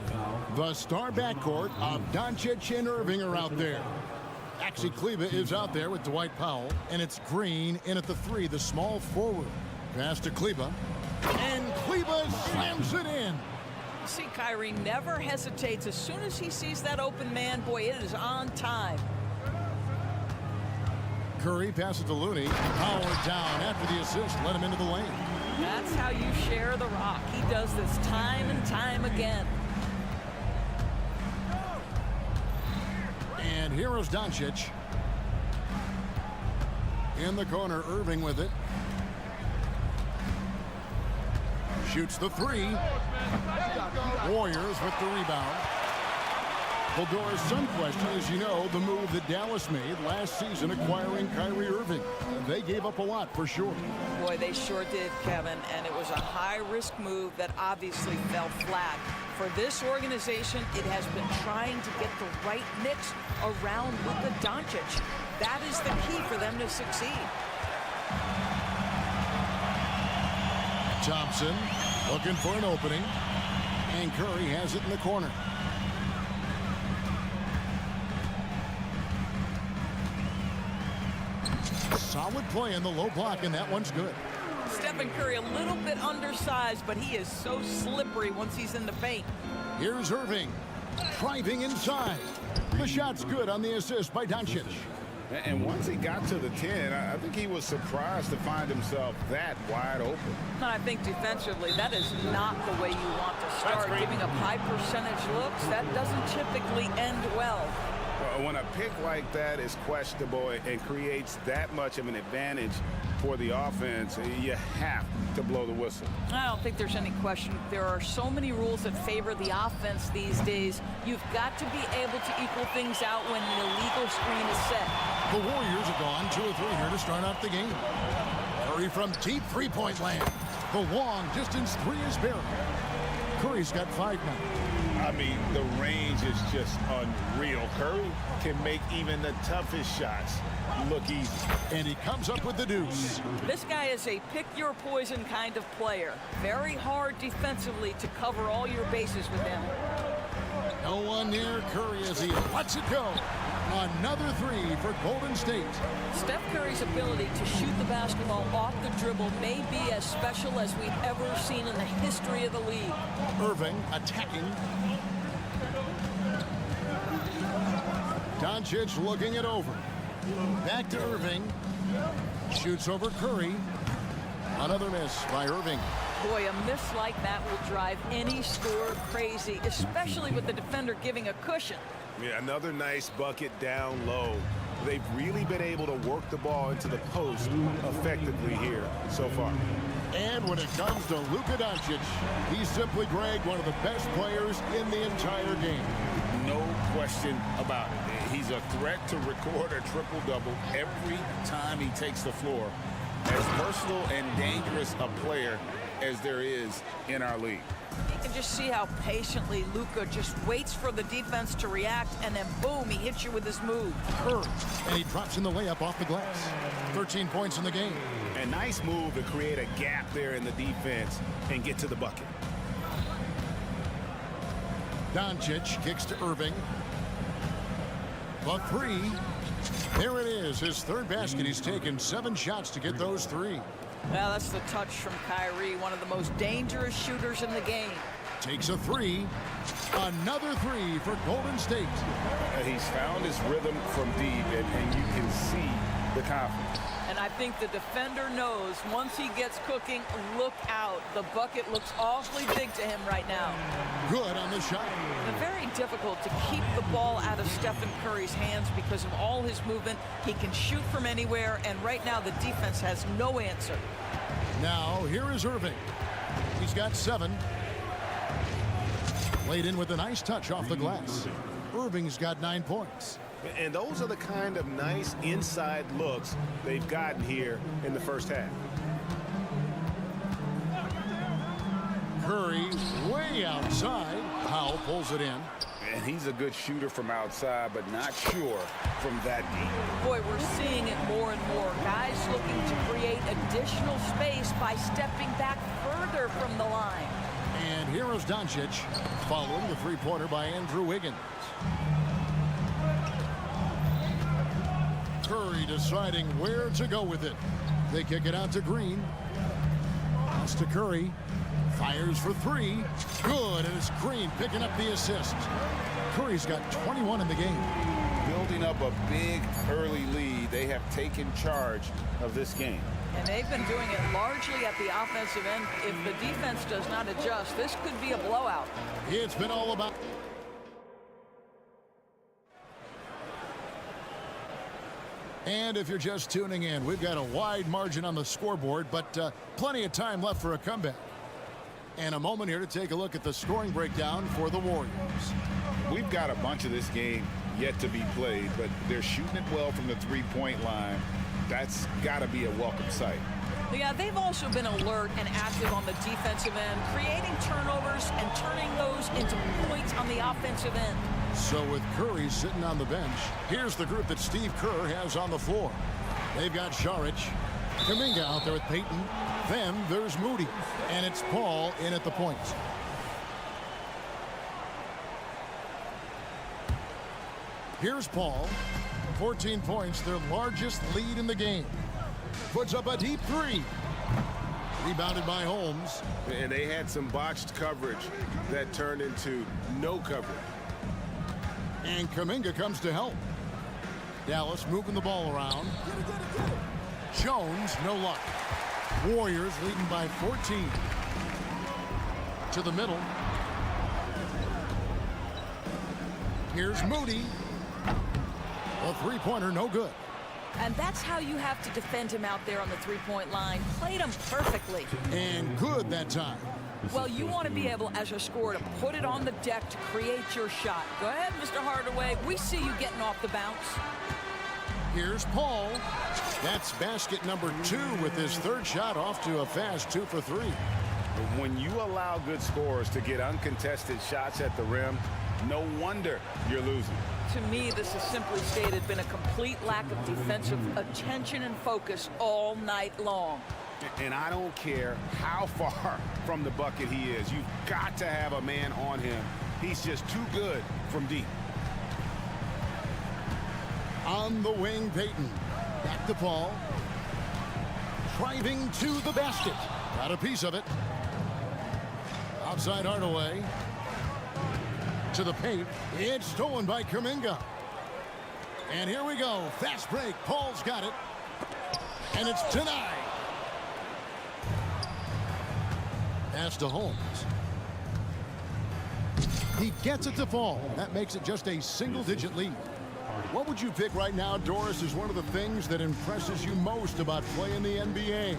A: The star backcourt of Doncic and Irving are out there. Actually, Kleber is out there with Dwight Powell, and it's Green in at the 3, the small forward. Pass to Kleber, and Kleber slams it in.
O: See, Kyrie never hesitates. As soon as he sees that open man, boy, it is on time.
A: Curry passes to Looney. Howard down after the assist. Let him into the lane.
O: That's how you share the rock. He does this time and time again.
A: And here is Doncic. In the corner, Irving with it. Shoots the 3. Warriors with the rebound. Well, Doris, some question, as you know, the move that Dallas made last season acquiring Kyrie Irving. They gave up a lot for sure.
O: Boy, they sure did, Kevin, and it was a high-risk move that obviously fell flat. For this organization, it has been trying to get the right mix around Luka Doncic. That is the key for them to succeed.
A: Thompson looking for an opening, and Curry has it in the corner. Solid play in the low block, and that one's good.
O: Stephen Curry a little bit undersized, but he is so slippery once he's in the paint.
A: Here's Irving driving inside. The shot's good on the assist by Doncic.
B: And once he got to the 10, I think he was surprised to find himself that wide open.
O: I think defensively, that is not the way you want to start. Giving up high percentage looks, that doesn't typically end well.
B: When a pick like that is questionable and creates that much of an advantage for the offense, you have to blow the whistle.
O: I don't think there's any question. There are so many rules that favor the offense these days. You've got to be able to equal things out when an illegal screen is set.
A: The Warriors have gone 2 of 3 here to start out the game. Curry from deep three-point land. The long distance 3 is buried. Curry's got 5 now.
D: I mean, the range is just unreal. Curry can make even the toughest shots look easy.
A: And he comes up with the deuce.
O: This guy is a pick-your-poison kind of player. Very hard defensively to cover all your bases with him.
A: No one near Curry as he lets it go. Another 3 for Golden State.
O: Steph Curry's ability to shoot the basketball off the dribble may be as special as we've ever seen in the history of the league.
A: Irving attacking. Doncic looking it over. Back to Irving. Shoots over Curry. Another miss by Irving.
O: Boy, a miss like that will drive any scorer crazy, especially with the defender giving a cushion.
D: Yeah, another nice bucket down low. They've really been able to work the ball into the post effectively here so far.
A: And when it comes to Luka Doncic, he's simply, Greg, one of the best players in the entire game.
B: No question about it. He's a threat to record a triple-double every time he takes the floor. As versatile and dangerous a player as there is in our league.
O: You can just see how patiently Luka just waits for the defense to react, and then boom, he hits you with his move.
A: Curry, and he drops in the layup off the glass. 13 points in the game.
D: A nice move to create a gap there in the defense and get to the bucket.
A: Doncic kicks to Irving. The 3. There it is, his 3rd basket. He's taken 7 shots to get those 3.
O: Well, that's the touch from Kyrie, one of the most dangerous shooters in the game.
A: Takes a 3. Another 3 for Golden State.
B: He's found his rhythm from deep, and you can see the confidence.
O: And I think the defender knows once he gets cooking, look out. The bucket looks awfully big to him right now.
A: Good on the shot.
O: It's very difficult to keep the ball out of Stephen Curry's hands because of all his movement. He can shoot from anywhere, and right now the defense has no answer.
A: Now, here is Irving. He's got 7. Laid in with a nice touch off the glass. Irving's got 9 points.
D: And those are the kind of nice inside looks they've gotten here in the first half.
A: Curry way outside. Powell pulls it in.
B: And he's a good shooter from outside, but not sure from that deep.
O: Boy, we're seeing it more and more. Guys looking to create additional space by stepping back further from the line.
A: And here is Doncic following the three-pointer by Andrew Wiggins. Curry deciding where to go with it. They kick it out to Green. Pass to Curry. Fires for three. Good, and it's Green picking up the assist. Curry's got 21 in the game.
B: Building up a big early lead, they have taken charge of this game.
O: And they've been doing it largely at the offensive end. If the defense does not adjust, this could be a blowout.
A: It's been all about... And if you're just tuning in, we've got a wide margin on the scoreboard, but plenty of time left for a comeback. And a moment here to take a look at the scoring breakdown for the Warriors.
B: We've got a bunch of this game yet to be played, but they're shooting it well from the three-point line. That's got to be a welcome sight.
O: Yeah, they've also been alert and active on the defensive end, creating turnovers and turning those into points on the offensive end.
A: So with Curry sitting on the bench, here's the group that Steve Kerr has on the floor. They've got Saric, Kuminga out there with Payton. Then there's Moody, and it's Paul in at the point. Here's Paul, 14 points, their largest lead in the game. Puts up a deep three. Rebounded by Holmes.
C: And they had some botched coverage that turned into no coverage.
A: And Kuminga comes to help. Dallas moving the ball around. Jones, no luck. Warriors leading by 14. To the middle. Here's Moody. A three-pointer, no good.
O: And that's how you have to defend him out there on the three-point line. Played him perfectly.
A: And good that time.
O: Well, you want to be able, as a scorer, to put it on the deck to create your shot. Go ahead, Mr. Hardaway. We see you getting off the bounce.
A: Here's Paul. That's basket number 2 with his third shot off to a fast 2 for 3.
B: When you allow good scorers to get uncontested shots at the rim, no wonder you're losing.
O: To me, this has simply stated been a complete lack of defensive attention and focus all night long.
B: And I don't care how far from the bucket he is. You've got to have a man on him. He's just too good from deep.
A: On the wing, Payton. Back to Paul. Driving to the basket. Got a piece of it. Outside Hardaway. To the paint. It's stolen by Kuminga. And here we go. Fast break. Paul's got it. And it's denied. Pass to Holmes. He gets it to fall. That makes it just a single-digit lead. What would you pick right now, Doris, is one of the things that impresses you most about playing the NBA?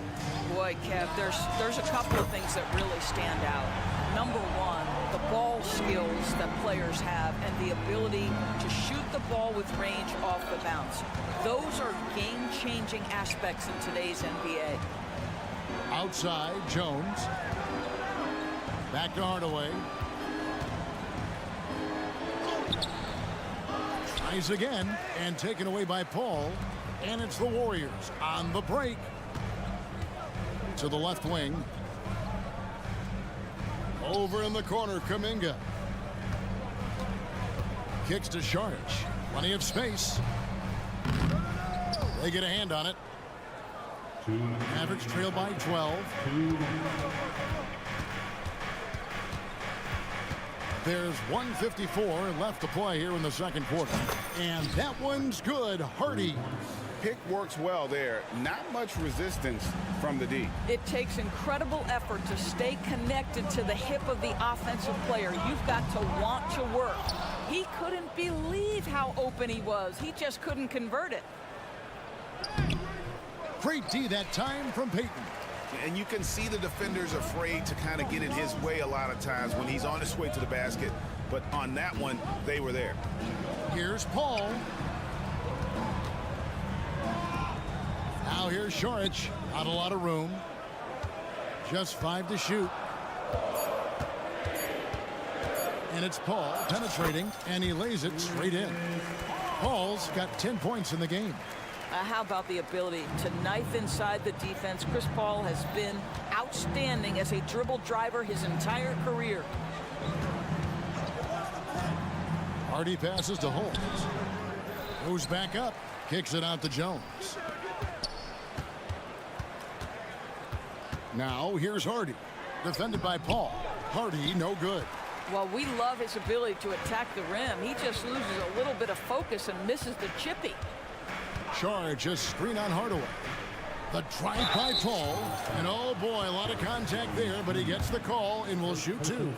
O: Boy, Kev, there's a couple of things that really stand out. Number one, the ball skills that players have and the ability to shoot the ball with range off the bounce. Those are game-changing aspects in today's NBA.
A: Outside, Jones. Back to Hardaway. Tries again, and taken away by Paul. And it's the Warriors on the break. To the left wing. Over in the corner, Kuminga. Kicks to Saric. Plenty of space. They get a hand on it. Mavericks trail by 12. There's 1:54 left to play here in the second quarter. And that one's good. Hardy.
B: Pick works well there. Not much resistance from the D.
O: It takes incredible effort to stay connected to the hip of the offensive player. You've got to want to work. He couldn't believe how open he was. He just couldn't convert it.
A: Great D that time from Payton.
B: And you can see the defenders afraid to kind of get in his way a lot of times when he's on his way to the basket. But on that one, they were there.
A: Here's Paul. Now here's Saric. Not a lot of room. Just 5 to shoot. And it's Paul penetrating, and he lays it straight in. Paul's got 10 points in the game.
O: How about the ability to knife inside the defense? Chris Paul has been outstanding as a dribble driver his entire career.
A: Hardy passes to Holmes. Goes back up. Kicks it out to Jones. Now here's Hardy. Defended by Paul. Hardy no good.
O: Well, we love his ability to attack the rim. He just loses a little bit of focus and misses the chippy.
A: Charge, a screen on Hardaway. The drive by Paul. And oh boy, a lot of contact there, but he gets the call and will shoot two.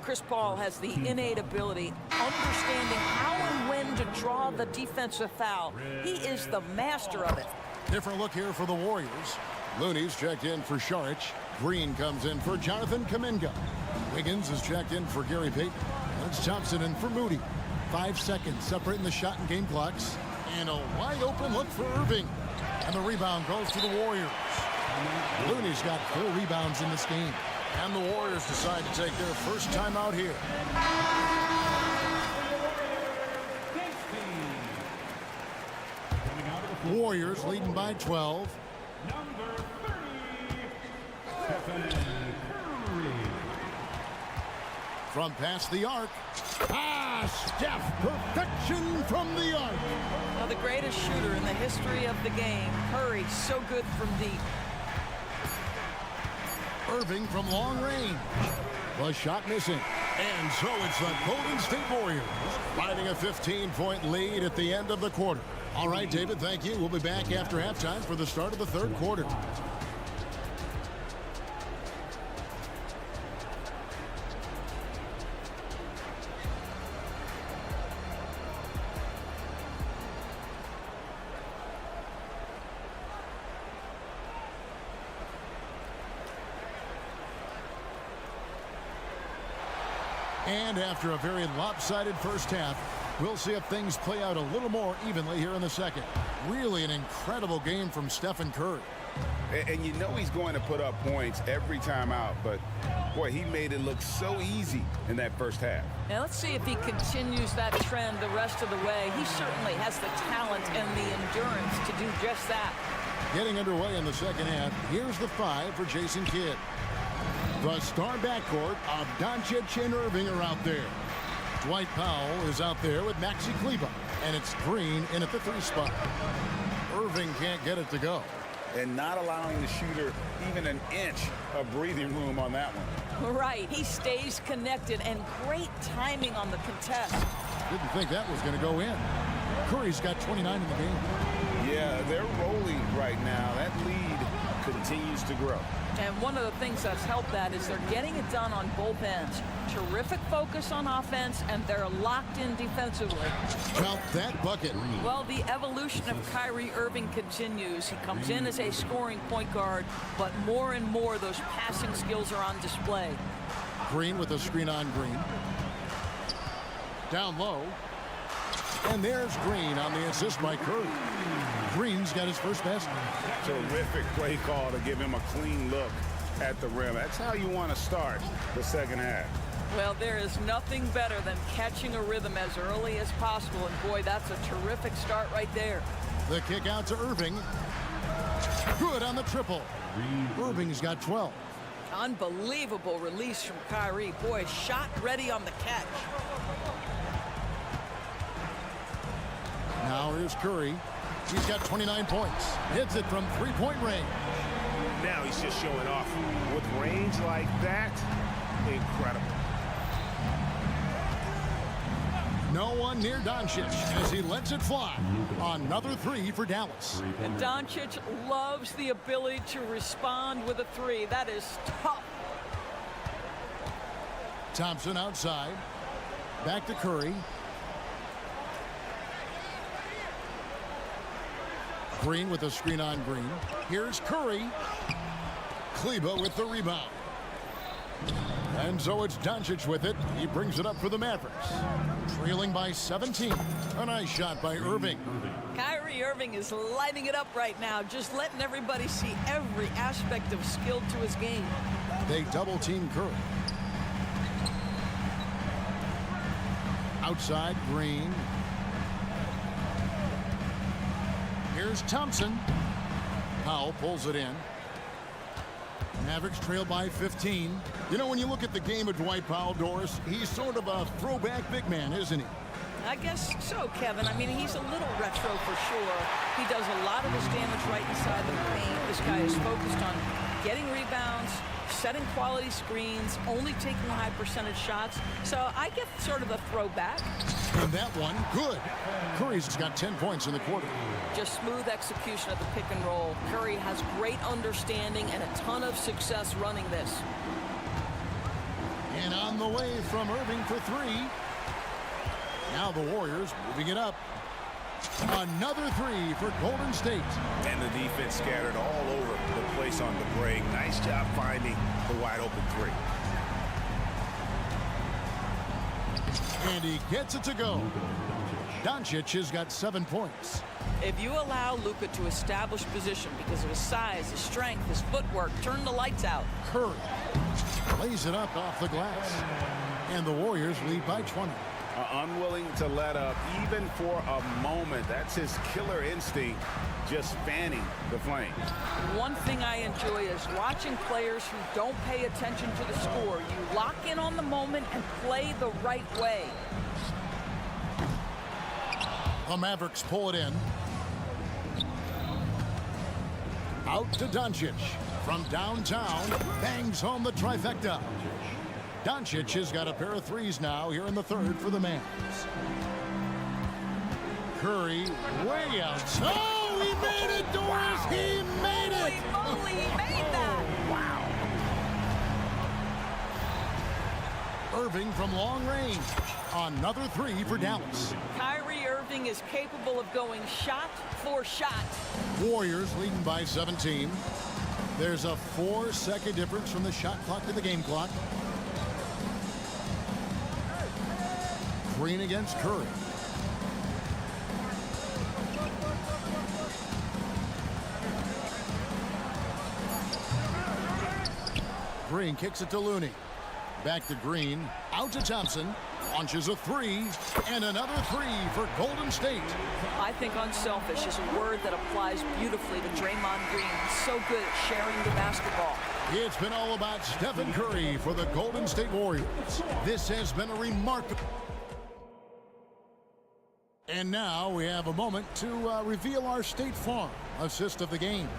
O: Chris Paul has the innate ability, understanding how and when to draw the defensive foul. He is the master of it.
A: Different look here for the Warriors. Looney's checked in for Saric. Green comes in for Jonathan Kuminga. Wiggins is checked in for Gary Payton. And it's Thompson in for Moody. 5 seconds separating the shot and game clocks. And a wide open look for Irving. And the rebound goes to the Warriors. Looney's got 4 rebounds in this game. And the Warriors decide to take their first time out here. Warriors leading by 12. From past the arc. Steph, perfection from the arc.
O: Now the greatest shooter in the history of the game. Curry, so good from deep.
A: Irving from long range. The shot missing. And so it's the Golden State Warriors finding a 15-point lead at the end of the quarter. All right, David, thank you. We'll be back after halftime for the start of the third quarter. And after a very lopsided first half, we'll see if things play out a little more evenly here in the second. Really an incredible game from Stephen Curry.
B: And you know he's going to put up points every time out, but boy, he made it look so easy in that first half.
O: Now let's see if he continues that trend the rest of the way. He certainly has the talent and the endurance to do just that.
A: Getting underway in the second half, here's the 5 for Jason Kidd. The star backcourt of Doncic and Irving are out there. Dwight Powell is out there with Maxi Kleber, and it's Green in at the 3 spot. Irving can't get it to go.
B: And not allowing the shooter even an inch of breathing room on that one.
O: Right, he stays connected, and great timing on the contest.
A: Didn't think that was going to go in. Curry's got 29 in the game.
B: Yeah, they're rolling right now. That lead continues to grow.
O: And one of the things that's helped that is they're getting it done on both ends. Terrific focus on offense, and they're locked in defensively.
A: Count that bucket.
O: Well, the evolution of Kyrie Irving continues. He comes in as a scoring point guard, but more and more those passing skills are on display.
A: Green with a screen on Green. Down low. And there's Green on the assist by Curry. Green's got his first basket.
B: Terrific play call to give him a clean look at the rim. That's how you want to start the second half.
O: Well, there is nothing better than catching a rhythm as early as possible. And boy, that's a terrific start right there.
A: The kick out to Irving. Good on the triple. Irving's got 12.
O: Unbelievable release from Kyrie. Boy, shot ready on the catch.
A: Now here's Curry. He's got 29 points. Hits it from 3-point range.
D: Now he's just showing off. With range like that, incredible.
A: No one near Doncic as he lets it fly. Another 3 for Dallas.
O: And Doncic loves the ability to respond with a 3. That is tough.
A: Thompson outside. Back to Curry. Green with a screen on Green. Here's Curry. Kleber with the rebound. And so it's Doncic with it. He brings it up for the Mavericks. Trailing by 17. A nice shot by Irving.
O: Kyrie Irving is lighting it up right now, just letting everybody see every aspect of skill to his game.
A: They double team Curry. Outside, Green. Here's Thompson. Powell pulls it in. Mavericks trail by 15. You know, when you look at the game of Dwight Powell, Doris, he's sort of a throwback big man, isn't he?
O: I guess so, Kevin. I mean, he's a little retro for sure. He does a lot of his damage right inside the paint. This guy is focused on getting rebounds, setting quality screens, only taking high percentage shots. So I get sort of a throwback.
A: And that one, good. Curry's got 10 points in the quarter.
O: Just smooth execution of the pick and roll. Curry has great understanding and a ton of success running this.
A: And on the way from Irving for three. Now the Warriors moving it up. Another three for Golden State.
B: And the defense scattered all over the place on the break. Nice job finding the wide open three.
A: And he gets it to go. Doncic has got 7 points.
O: If you allow Luka to establish position because of his size, his strength, his footwork, turn the lights out.
A: Curry lays it up off the glass. And the Warriors lead by 20.
B: Unwilling to let up even for a moment. That's his killer instinct, just fanning the flame.
O: One thing I enjoy is watching players who don't pay attention to the score. You lock in on the moment and play the right way.
A: The Mavericks pull it in. Out to Doncic. From downtown, bangs home the trifecta. Doncic has got a pair of threes now here in the third for the Mavs. Curry way out. Oh, he made it, Doris! He made it!
O: Holy moly, he made that!
A: Wow. Irving from long range. Another three for Dallas.
O: Kyrie Irving is capable of going shot for shot.
A: Warriors leading by 17. There's a 4-second difference from the shot clock to the game clock. Green against Curry. Green kicks it to Looney. Back to Green. Out to Thompson. Launches a three. And another three for Golden State.
O: I think unselfish is a word that applies beautifully to Draymond Green. He's so good at sharing the basketball.
A: It's been all about Stephen Curry for the Golden State Warriors. This has been a remarkable... And now we have a moment to reveal our State Farm assist of the game.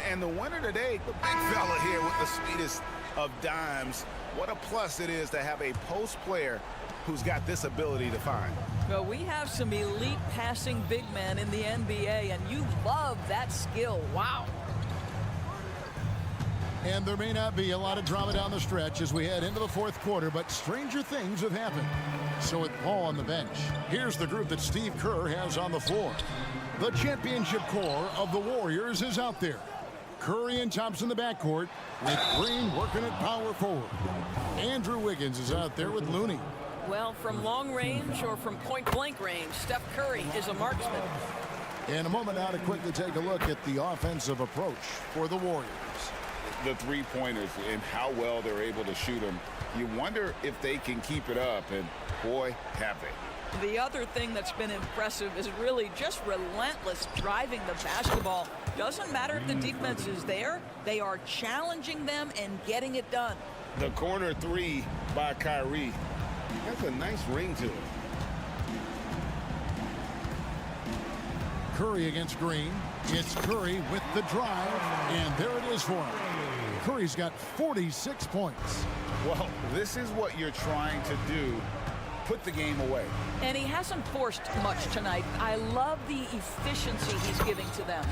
B: And the winner today, the big fella here with the sweetest of dimes. What a plus it is to have a post player who's got this ability to find.
O: Well, we have some elite passing big men in the NBA, and you love that skill. Wow.
A: And there may not be a lot of drama down the stretch as we head into the fourth quarter, but stranger things have happened. So with Paul on the bench, here's the group that Steve Kerr has on the floor. The championship core of the Warriors is out there. Curry and Thompson in the backcourt, with Green working at power forward. Andrew Wiggins is out there with Looney.
O: Well, from long range or from point-blank range, Steph Curry is a marksman.
A: In a moment now to quickly take a look at the offensive approach for the Warriors.
B: The three-pointers and how well they're able to shoot them. You wonder if they can keep it up, and boy, have they.
O: The other thing that's been impressive is really just relentless driving the basketball. Doesn't matter if the defense is there, they are challenging them and getting it done.
B: The corner three by Kyrie has a nice ring to it.
A: Curry against Green. It's Curry with the drive, and there it is for him. Curry's got 46 points.
B: Well, this is what you're trying to do. Put the game away.
O: And he hasn't forced much tonight. I love the efficiency he's giving to them.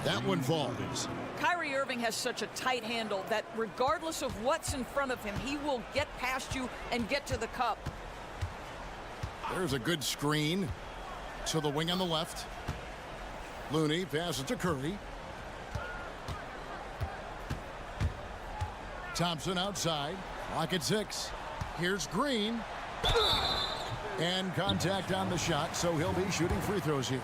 A: That one falls.
O: Kyrie Irving has such a tight handle that regardless of what's in front of him, he will get past you and get to the cup.
A: There's a good screen to the wing on the left. Looney passes to Curry. Thompson outside. Clock at 6. Here's Green. And contact on the shot, so he'll be shooting free throws here.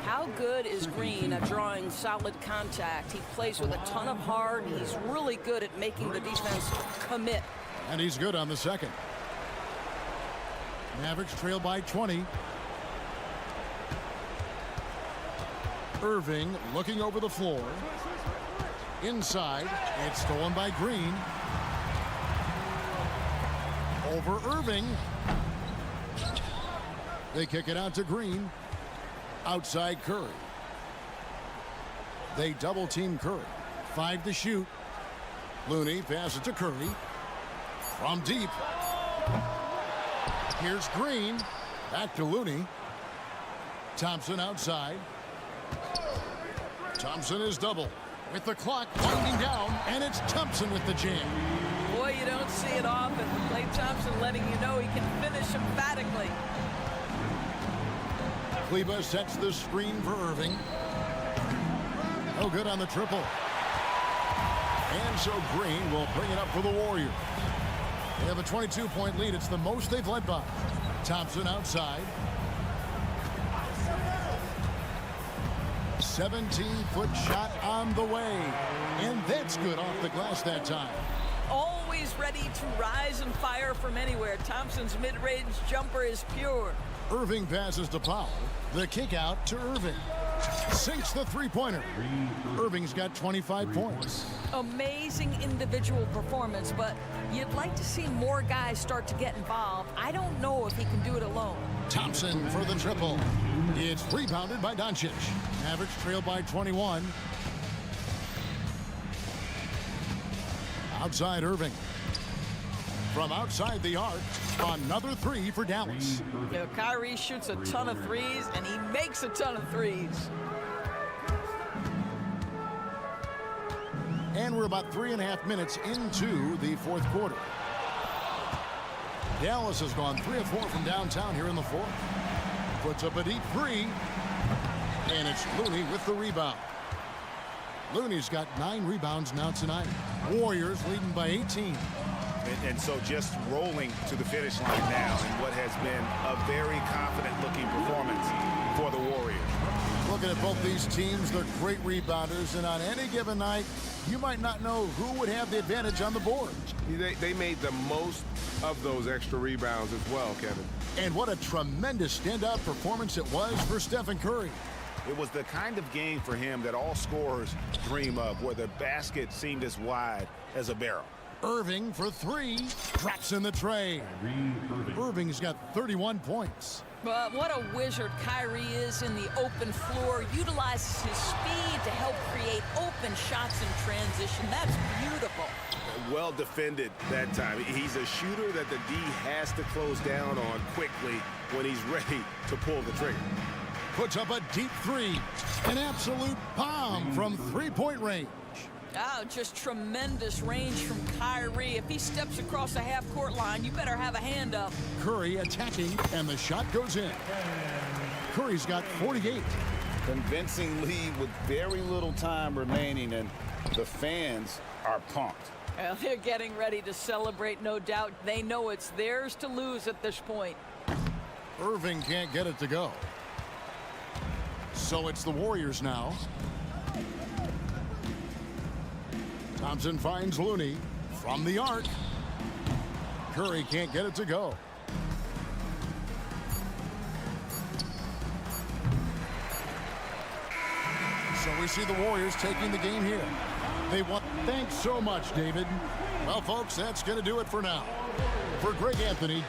O: How good is Green at drawing solid contact? He plays with a ton of heart. He's really good at making the defense commit.
A: And he's good on the second. Mavericks trail by 20. Irving looking over the floor. Inside, it's stolen by Green. Over Irving. They kick it out to Green. Outside Curry. They double team Curry. 5 to shoot. Looney passes to Curry. From deep. Here's Green. Back to Looney. Thompson outside. Thompson is double. With the clock winding down, and it's Thompson with the jam.
O: Boy, you don't see it often. Klay Thompson letting you know he can finish emphatically.
A: Kleba sets the screen for Irving. No good on the triple. And so Green will bring it up for the Warriors. They have a 22-point lead. It's the most they've led by. Thompson outside. 17-foot shot on the way. And that's good off the glass that time.
O: Always ready to rise and fire from anywhere. Thompson's mid-range jumper is pure.
A: Irving passes to Powell. The kick out to Irving. Sinks the three-pointer. Irving's got 25 points.
O: Amazing individual performance, but you'd like to see more guys start to get involved. I don't know if he can do it alone.
A: Thompson for the triple. It's rebounded by Doncic. Mavericks trail by 21. Outside Irving. From outside the arc, another three for Dallas.
O: You know, Kyrie shoots a ton of threes, and he makes a ton of threes.
A: And we're about 3.5 minutes into the fourth quarter. Dallas has gone 3 of 4 from downtown here in the fourth. Puts up a deep three. And it's Looney with the rebound. Looney's got 9 rebounds now tonight. Warriors leading by 18.
D: And so just rolling to the finish line now in what has been a very confident-looking performance for the Warriors.
A: Looking at both these teams, they're great rebounders, and on any given night, you might not know who would have the advantage on the board.
C: They made the most of those extra rebounds as well, Kevin.
A: And what a tremendous standout performance it was for Stephen Curry.
D: It was the kind of game for him that all scorers dream of, where the basket seemed as wide as a barrel.
A: Irving for 3, drops in the tray. Irving's got 31 points.
O: But what a wizard Kyrie is in the open floor. Utilizes his speed to help create open shots in transition. That's beautiful.
C: Well defended that time. He's a shooter that the D has to close down on quickly when he's ready to pull the trigger.
A: Puts up a deep 3. An absolute bomb from 3-point range.
O: Oh, just tremendous range from Kyrie. If he steps across the half-court line, you better have a hand up.
A: Curry attacking, and the shot goes in. Curry's got 48.
B: Convincing lead with very little time remaining, and the fans are pumped.
O: Well, they're getting ready to celebrate, no doubt. They know it's theirs to lose at this point.
A: Irving can't get it to go. So it's the Warriors now. Thompson finds Looney from the arc. Curry can't get it to go. So we see the Warriors taking the game here. They want. Thanks so much, David. Well, folks, that's going to do it for now. For Greg Anthony.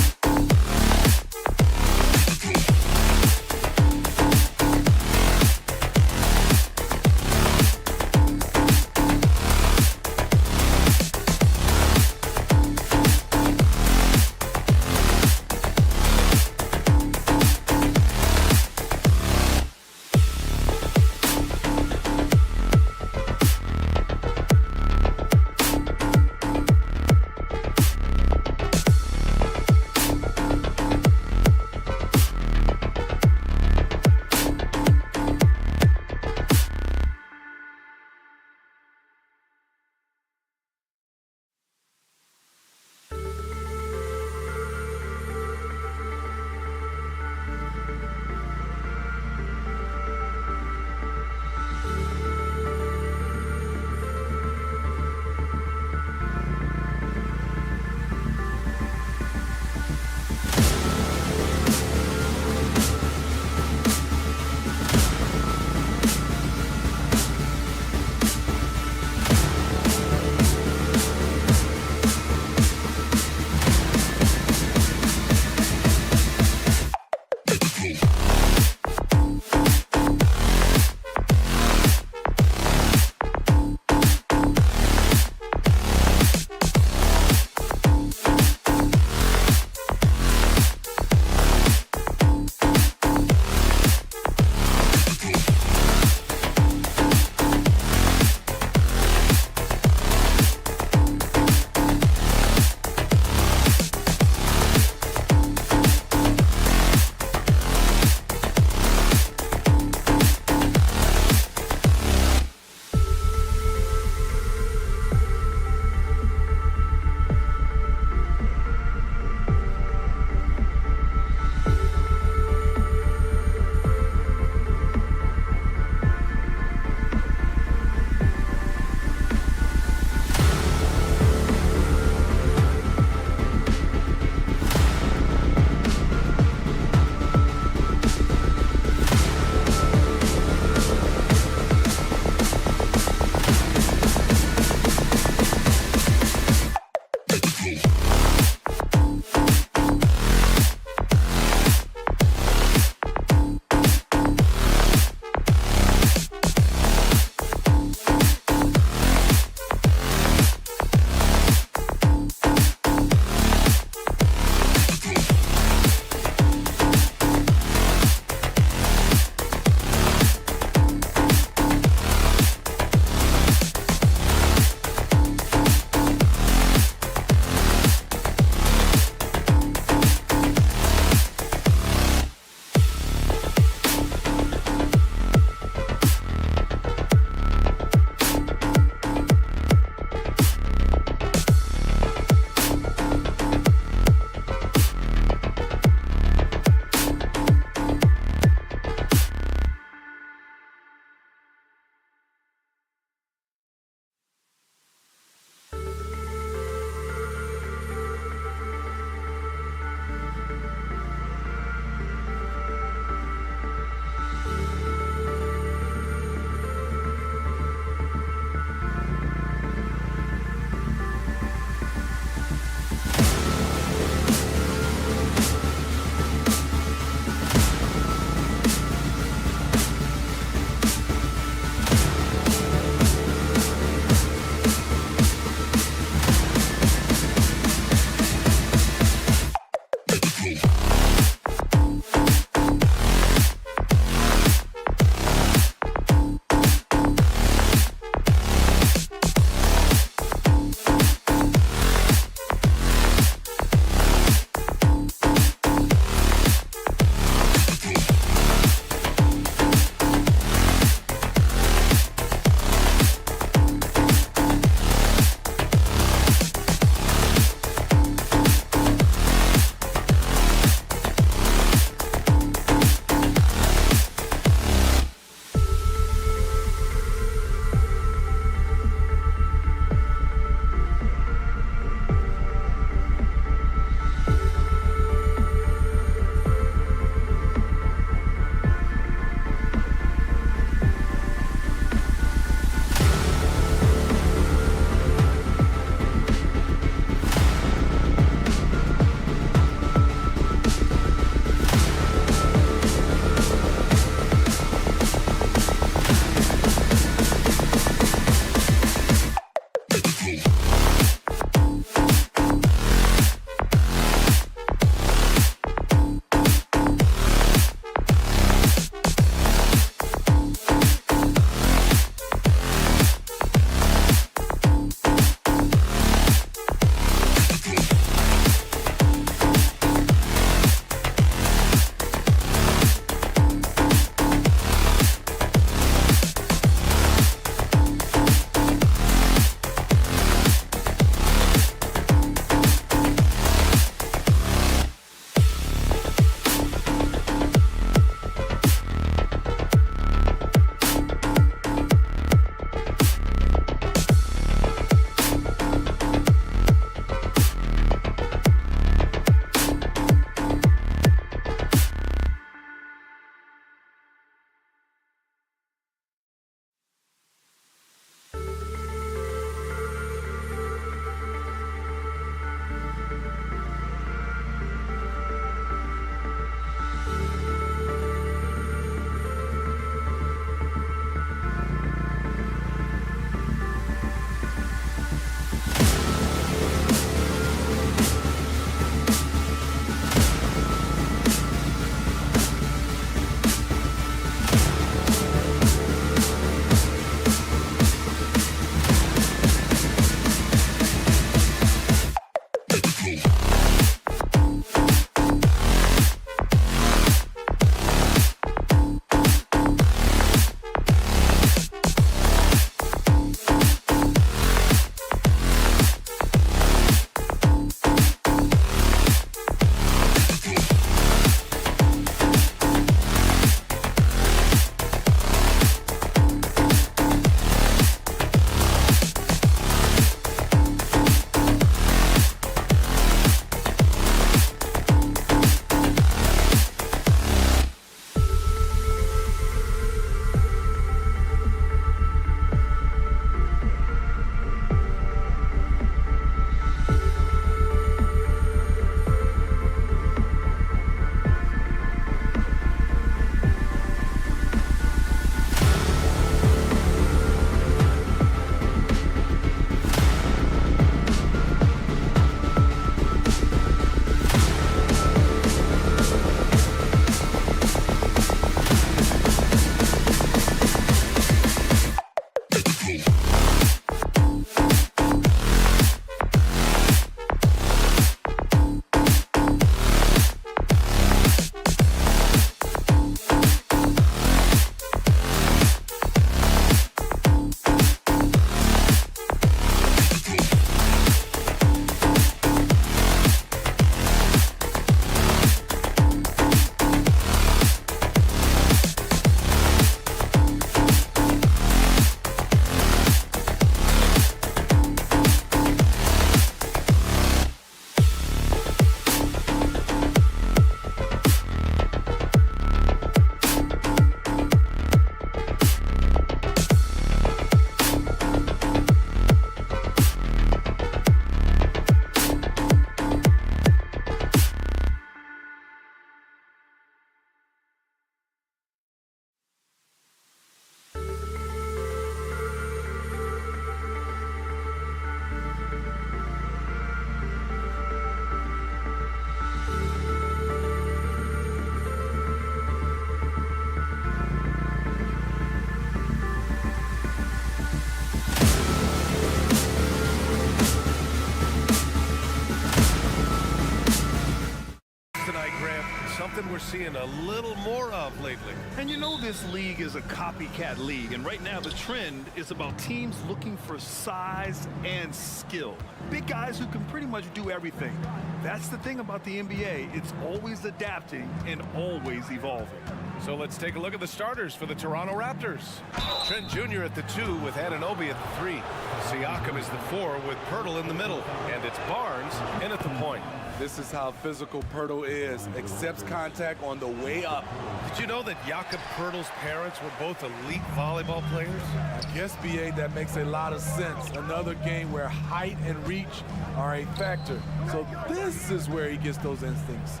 G: tonight, Grant. Something we're seeing a little more of lately.
I: And you know this league is a copycat league, and right now the trend is about teams looking for size and skill. Big guys who can pretty much do everything. That's the thing about the NBA. It's always adapting and always evolving.
G: So let's take a look at the starters for the Toronto Raptors. Trent Jr. at the 2 with Anunoby at the 3. Siakam is the 4 with Pirtle in the middle. And it's Barnes in at the point.
C: This is how physical Pirtle is. Accepts contact on the way up.
G: Did you know that Jakob Pirtle's parents were both elite volleyball players?
C: I guess, BA, that makes a lot of sense. Another game where height and reach are a factor. So this is where he gets those instincts.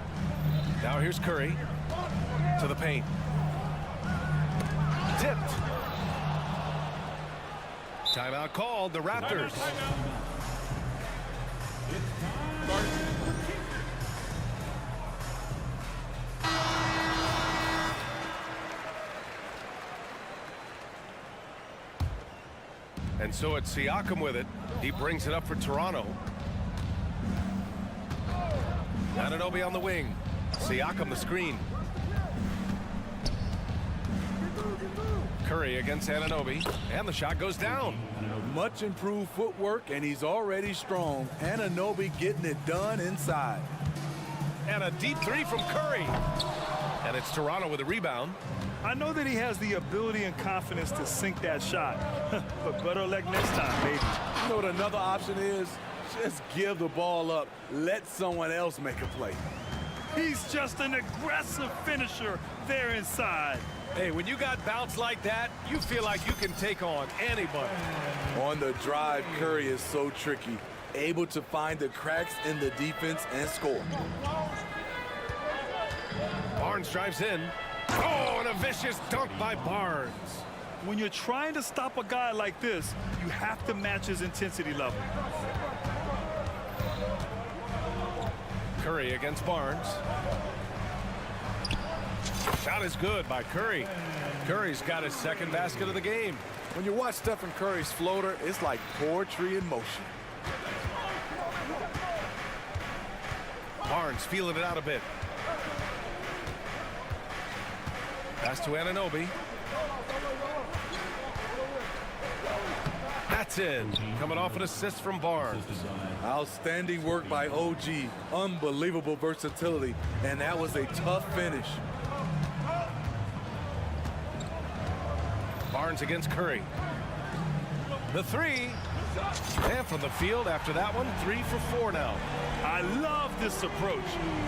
G: Now here's Curry to the paint. Tipped. Timeout called, the Raptors. And so it's Siakam with it. He brings it up for Toronto. Anunoby on the wing. Siakam the screen. Curry against Anunoby, and the shot goes down.
C: Much improved footwork, and he's already strong. Anunoby getting it done inside.
G: And a deep 3 from Curry. And it's Toronto with a rebound.
I: I know that he has the ability and confidence to sink that shot, but better luck next time, baby.
C: You know what another option is? Just give the ball up. Let someone else make a play.
I: He's just an aggressive finisher there inside.
G: Hey, when you got bounce like that, you feel like you can take on anybody.
C: On the drive, Curry is so tricky. Able to find the cracks in the defense and score.
G: Barnes drives in. Oh, and a vicious dunk by Barnes.
I: When you're trying to stop a guy like this, you have to match his intensity level.
G: Curry against Barnes. Shot is good by Curry. Curry's got his second basket of the game.
C: When you watch Stephen Curry's floater, it's like poetry in motion.
G: Barnes feeling it out a bit. Pass to Anunoby. That's in. Coming off an assist from Barnes.
C: Outstanding work by OG. Unbelievable versatility. And that was a tough finish.
G: Barnes against Curry. The 3. And from the field after that one, 3 for 4 now.
I: I love this approach.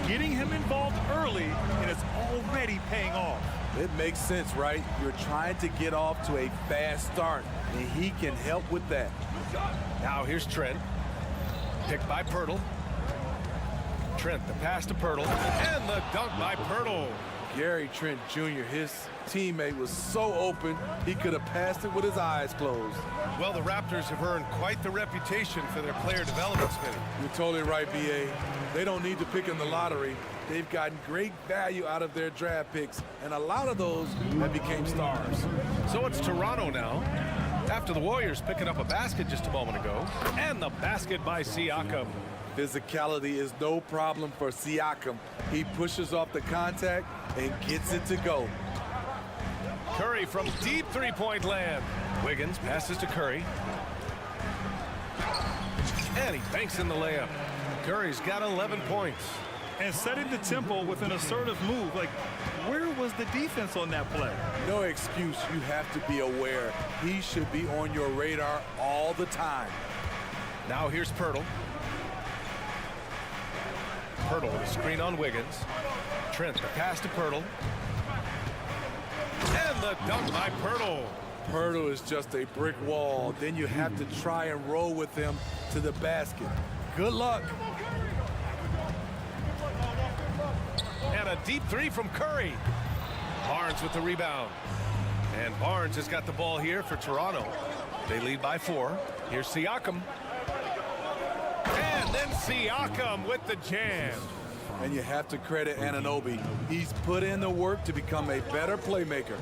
I: Getting him involved early, and it's already paying off.
C: It makes sense, right? You're trying to get off to a fast start, and he can help with that.
G: Now here's Trent. Picked by Pirtle. Trent, the pass to Pirtle. And the dunk by Pirtle.
C: Gary Trent Jr., his teammate was so open, he could have passed it with his eyes closed.
G: Well, the Raptors have earned quite the reputation for their player development spinning.
C: You're totally right, BA. They don't need to pick in the lottery. They've gotten great value out of their draft picks, and a lot of those have became stars.
G: So it's Toronto now, after the Warriors picking up a basket just a moment ago. And the basket by Siakam.
C: Physicality is no problem for Siakam. He pushes off the contact and gets it to go.
G: Curry from deep three-point land. Wiggins passes to Curry. And he banks in the layup. Curry's got 11 points.
I: And setting the tempo with an assertive move. Like, where was the defense on that play?
C: No excuse. You have to be aware. He should be on your radar all the time.
G: Now here's Pirtle. Pirtle with a screen on Wiggins. Trent, the pass to Pirtle. And the dunk by Pirtle.
C: Pirtle is just a brick wall. Then you have to try and roll with him to the basket. Good luck.
G: And a deep 3 from Curry. Barnes with the rebound. And Barnes has got the ball here for Toronto. They lead by 4. Here's Siakam. And then Siakam with the jam.
C: And you have to credit Anunoby. He's put in the work to become a better playmaker.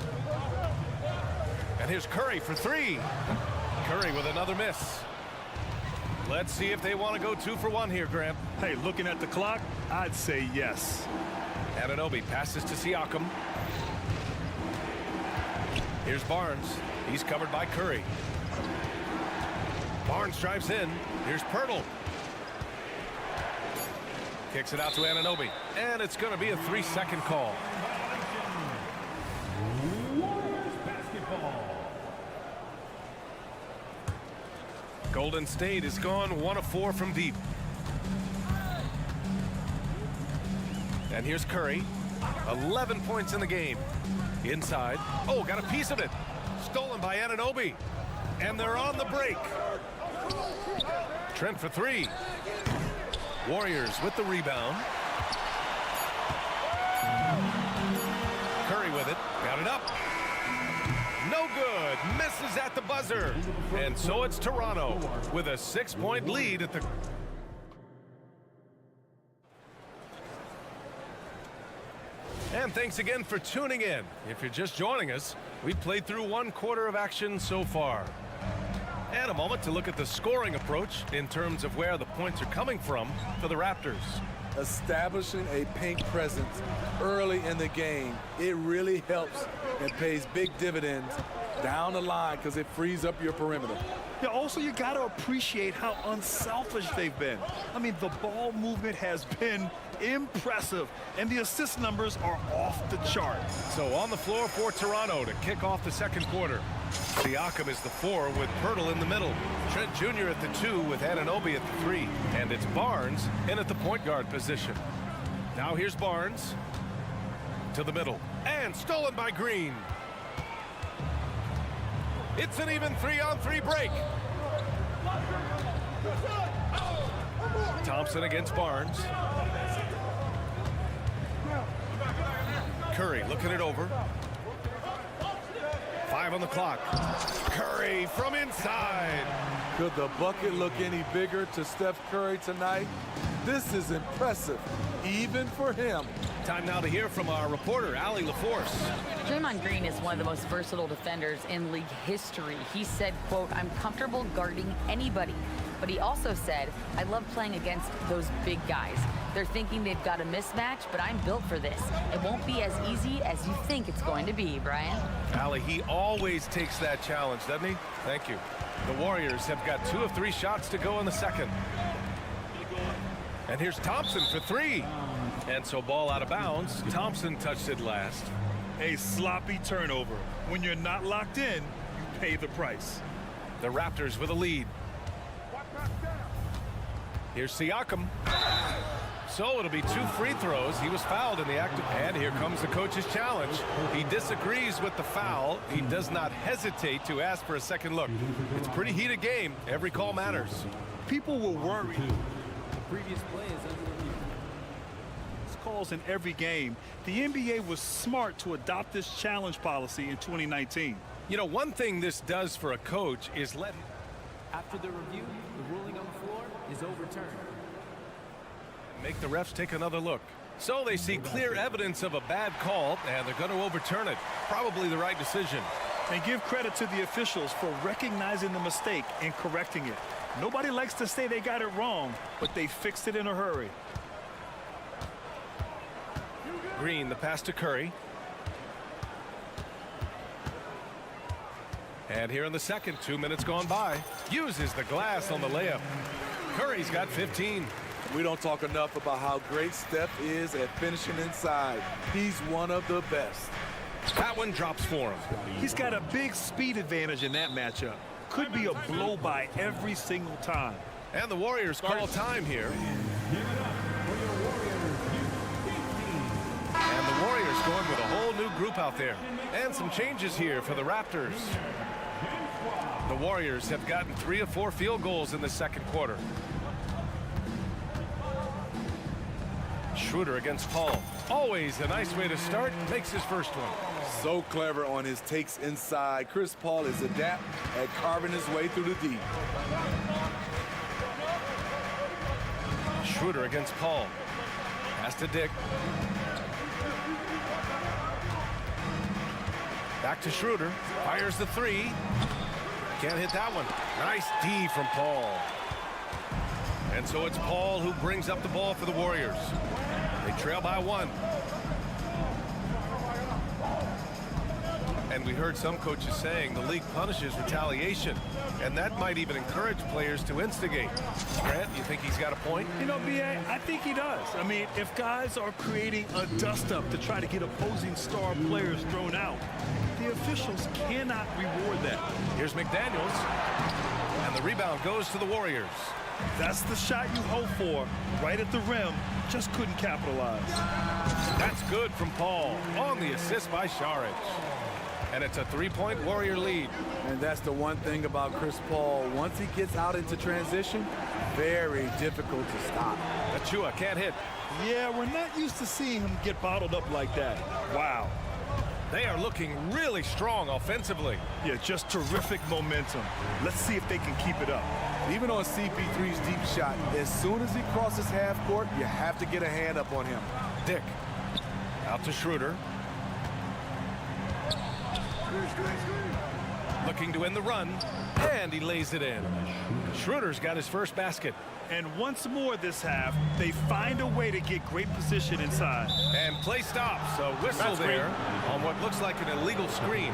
G: And here's Curry for 3. Curry with another miss. Let's see if they want to go 2 for 1 here, Graham.
I: Hey, looking at the clock, I'd say yes.
G: Anunoby passes to Siakam. Here's Barnes. He's covered by Curry. Barnes drives in. Here's Pirtle. Kicks it out to Anunoby. And it's going to be a 3-second call. Golden State is gone 1 of 4 from deep. And here's Curry. 11 points in the game. Inside. Oh, got a piece of it. Stolen by Anunoby. And they're on the break. Trent for 3. Warriors with the rebound. Curry with it. Got it up. No good. Misses at the buzzer. And so it's Toronto with a 6-point lead at the... And thanks again for tuning in. If you're just joining us, we've played through 1 quarter of action so far. And a moment to look at the scoring approach in terms of where the points are coming from for the Raptors.
C: Establishing a paint presence early in the game, it really helps and pays big dividends down the line because it frees up your perimeter.
I: Yeah, also, you got to appreciate how unselfish they've been. I mean, the ball movement has been impressive, and the assist numbers are off the chart.
G: So on the floor for Toronto to kick off the second quarter. Siakam is the 4 with Pirtle in the middle. Trent Jr. at the 2 with Anunoby at the 3. And it's Barnes in at the point guard position. Now here's Barnes to the middle. And stolen by Green. It's an even 3-on-3 break. Thompson against Barnes. Curry looking it over. 5 on the clock. Curry from inside.
C: Could the bucket look any bigger to Steph Curry tonight? This is impressive, even for him.
G: Time now to hear from our reporter, Allie LaForce.
J: Draymond Green is one of the most versatile defenders in league history. He said, quote, "I'm comfortable guarding anybody." But he also said, "I love playing against those big guys. They're thinking they've got a mismatch, but I'm built for this. It won't be as easy as you think it's going to be," Brian.
G: Allie, he always takes that challenge, doesn't he? Thank you. The Warriors have got 2 of 3 shots to go in the second. And here's Thompson for 3. And so ball out of bounds. Thompson touched it last.
I: A sloppy turnover. When you're not locked in, you pay the price.
G: The Raptors with a lead. Here's Siakam. So it'll be 2 free throws. He was fouled in the act. And here comes the coach's challenge. He disagrees with the foul. He does not hesitate to ask for a second look. It's a pretty heated game. Every call matters.
I: People will worry.
F: The previous play is under review.
I: Calls in every game. The NBA was smart to adopt this challenge policy in 2019.
G: You know, one thing this does for a coach is let...
F: After the review, the ruling on the floor is overturned.
G: Make the refs take another look. So they see clear evidence of a bad call, and they're going to overturn it. Probably the right decision.
I: And give credit to the officials for recognizing the mistake and correcting it. Nobody likes to say they got it wrong, but they fixed it in a hurry.
G: Green, the pass to Curry. And here in the second, 2 minutes gone by. Uses the glass on the layup. Curry's got 15.
C: We don't talk enough about how great Steph is at finishing inside. He's one of the best.
G: That one drops for him.
I: He's got a big speed advantage in that matchup. Could be a blow-by every single time.
G: And the Warriors call time here. And the Warriors going with a whole new group out there. And some changes here for the Raptors. The Warriors have gotten 3 of 4 field goals in the second quarter. Schroeder against Paul. Always a nice way to start. Makes his first one.
C: So clever on his takes inside. Chris Paul is adept at carving his way through the deep.
G: Schroeder against Paul. Pass to Dick. Back to Schroeder. Fires the 3. Can't hit that one. Nice D from Paul. And so it's Paul who brings up the ball for the Warriors. They trail by 1. And we heard some coaches saying the league punishes retaliation, and that might even encourage players to instigate. Grant, you think he's got a point?
I: You know, B.A., I think he does. I mean, if guys are creating a dust-up to try to get opposing star players thrown out, the officials cannot reward that.
G: Here's McDaniels, and the rebound goes to the Warriors.
I: That's the shot you hope for, right at the rim, just couldn't capitalize.
G: That's good from Paul on the assist by Saric. And it's a three-point Warrior lead.
C: And that's the one thing about Chris Paul. Once he gets out into transition, very difficult to stop.
G: Achua can't hit.
I: Yeah, we're not used to seeing him get bottled up like that. Wow.
G: They are looking really strong offensively.
I: Yeah, just terrific momentum. Let's see if they can keep it up.
C: Even on CP3's deep shot, as soon as he crosses half court, you have to get a hand up on him.
G: Dick out to Schroeder. Looking to win the run, and he lays it in. Schroeder's got his first basket.
I: And once more this half, they find a way to get great position inside.
G: And play stops. A whistle there on what looks like an illegal screen.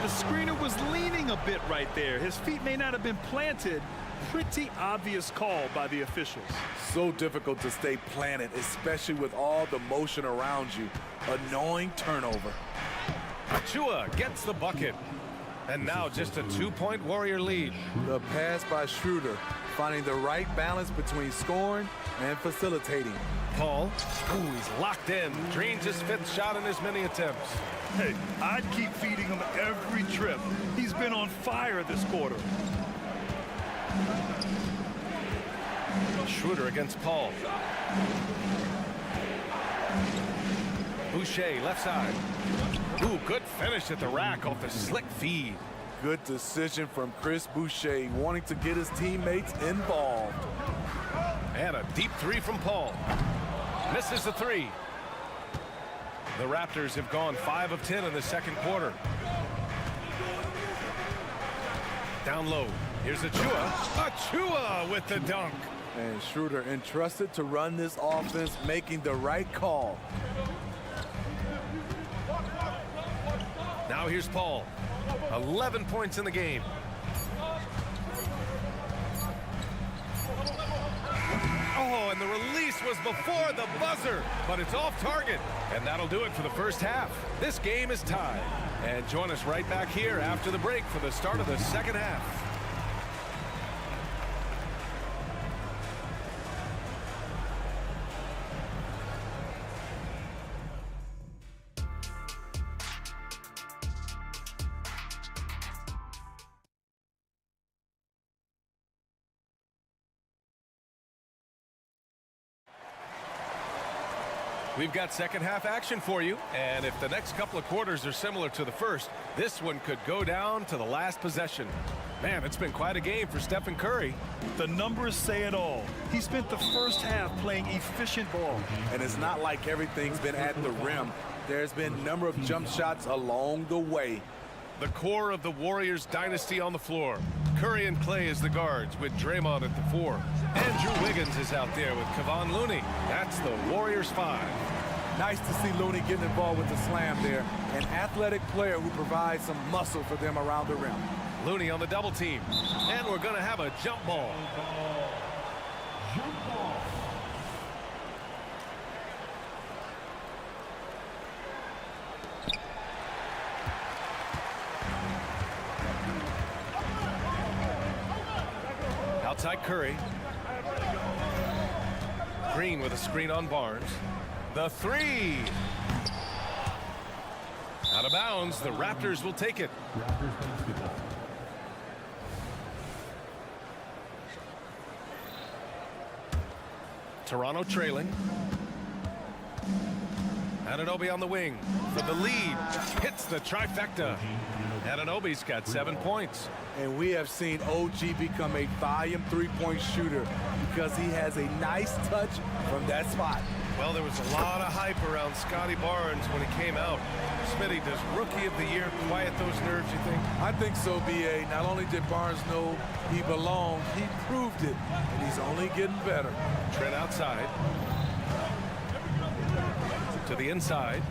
I: The screener was leaning a bit right there. His feet may not have been planted. Pretty obvious call by the officials.
C: So difficult to stay planted, especially with all the motion around you. Annoying turnover.
G: Achua gets the bucket. And now just a two-point Warrior lead.
C: The pass by Schroeder, finding the right balance between scoring and facilitating.
G: Paul, he's locked in. Drains his fifth shot in as many attempts.
I: Hey, I'd keep feeding him every trip. He's been on fire this quarter.
G: Schroeder against Paul. Boucher, left side. Ooh, good finish at the rack off the slick feed.
C: Good decision from Chris Boucher, wanting to get his teammates involved.
G: And a deep three from Paul. Misses the three. The Raptors have gone 5 of 10 in the second quarter. Down low. Here's Achua. Achua with the dunk.
C: And Schroeder entrusted to run this offense, making the right call.
G: Now here's Paul. 11 points in the game. Oh, and the release was before the buzzer, but it's off target. And that'll do it for the first half. This game is tied. And join us right back here after the break for the start of the second half. We've got second half action for you, and if the next couple of quarters are similar to the first, this one could go down to the last possession. Man, it's been quite a game for Stephen Curry.
I: The numbers say it all. He spent the first half playing efficient ball.
C: And it's not like everything's been at the rim. There's been a number of jump shots along the way.
G: The core of the Warriors dynasty on the floor. Curry and Clay as the guards with Draymond at the 4. Andrew Wiggins is out there with Kevon Looney. That's the Warriors 5.
C: Nice to see Looney getting involved with the slam there. An athletic player who provides some muscle for them around the rim.
G: Looney on the double team. And we're going to have a jump ball. Outside Curry. Green with a screen on Barnes. The 3. Out of bounds. The Raptors will take it. Toronto trailing. Anunoby on the wing for the lead. Hits the trifecta. Anunoby's got 7 points.
C: And we have seen OG become a volume three-point shooter because he has a nice touch from that spot.
G: Well, there was a lot of hype around Scotty Barnes when he came out. Smitty, does Rookie of the Year quiet those nerves, you think?
C: I think so, B.A. Not only did Barnes know he belonged, he proved it, and he's only getting better.
G: Trent outside. To the inside.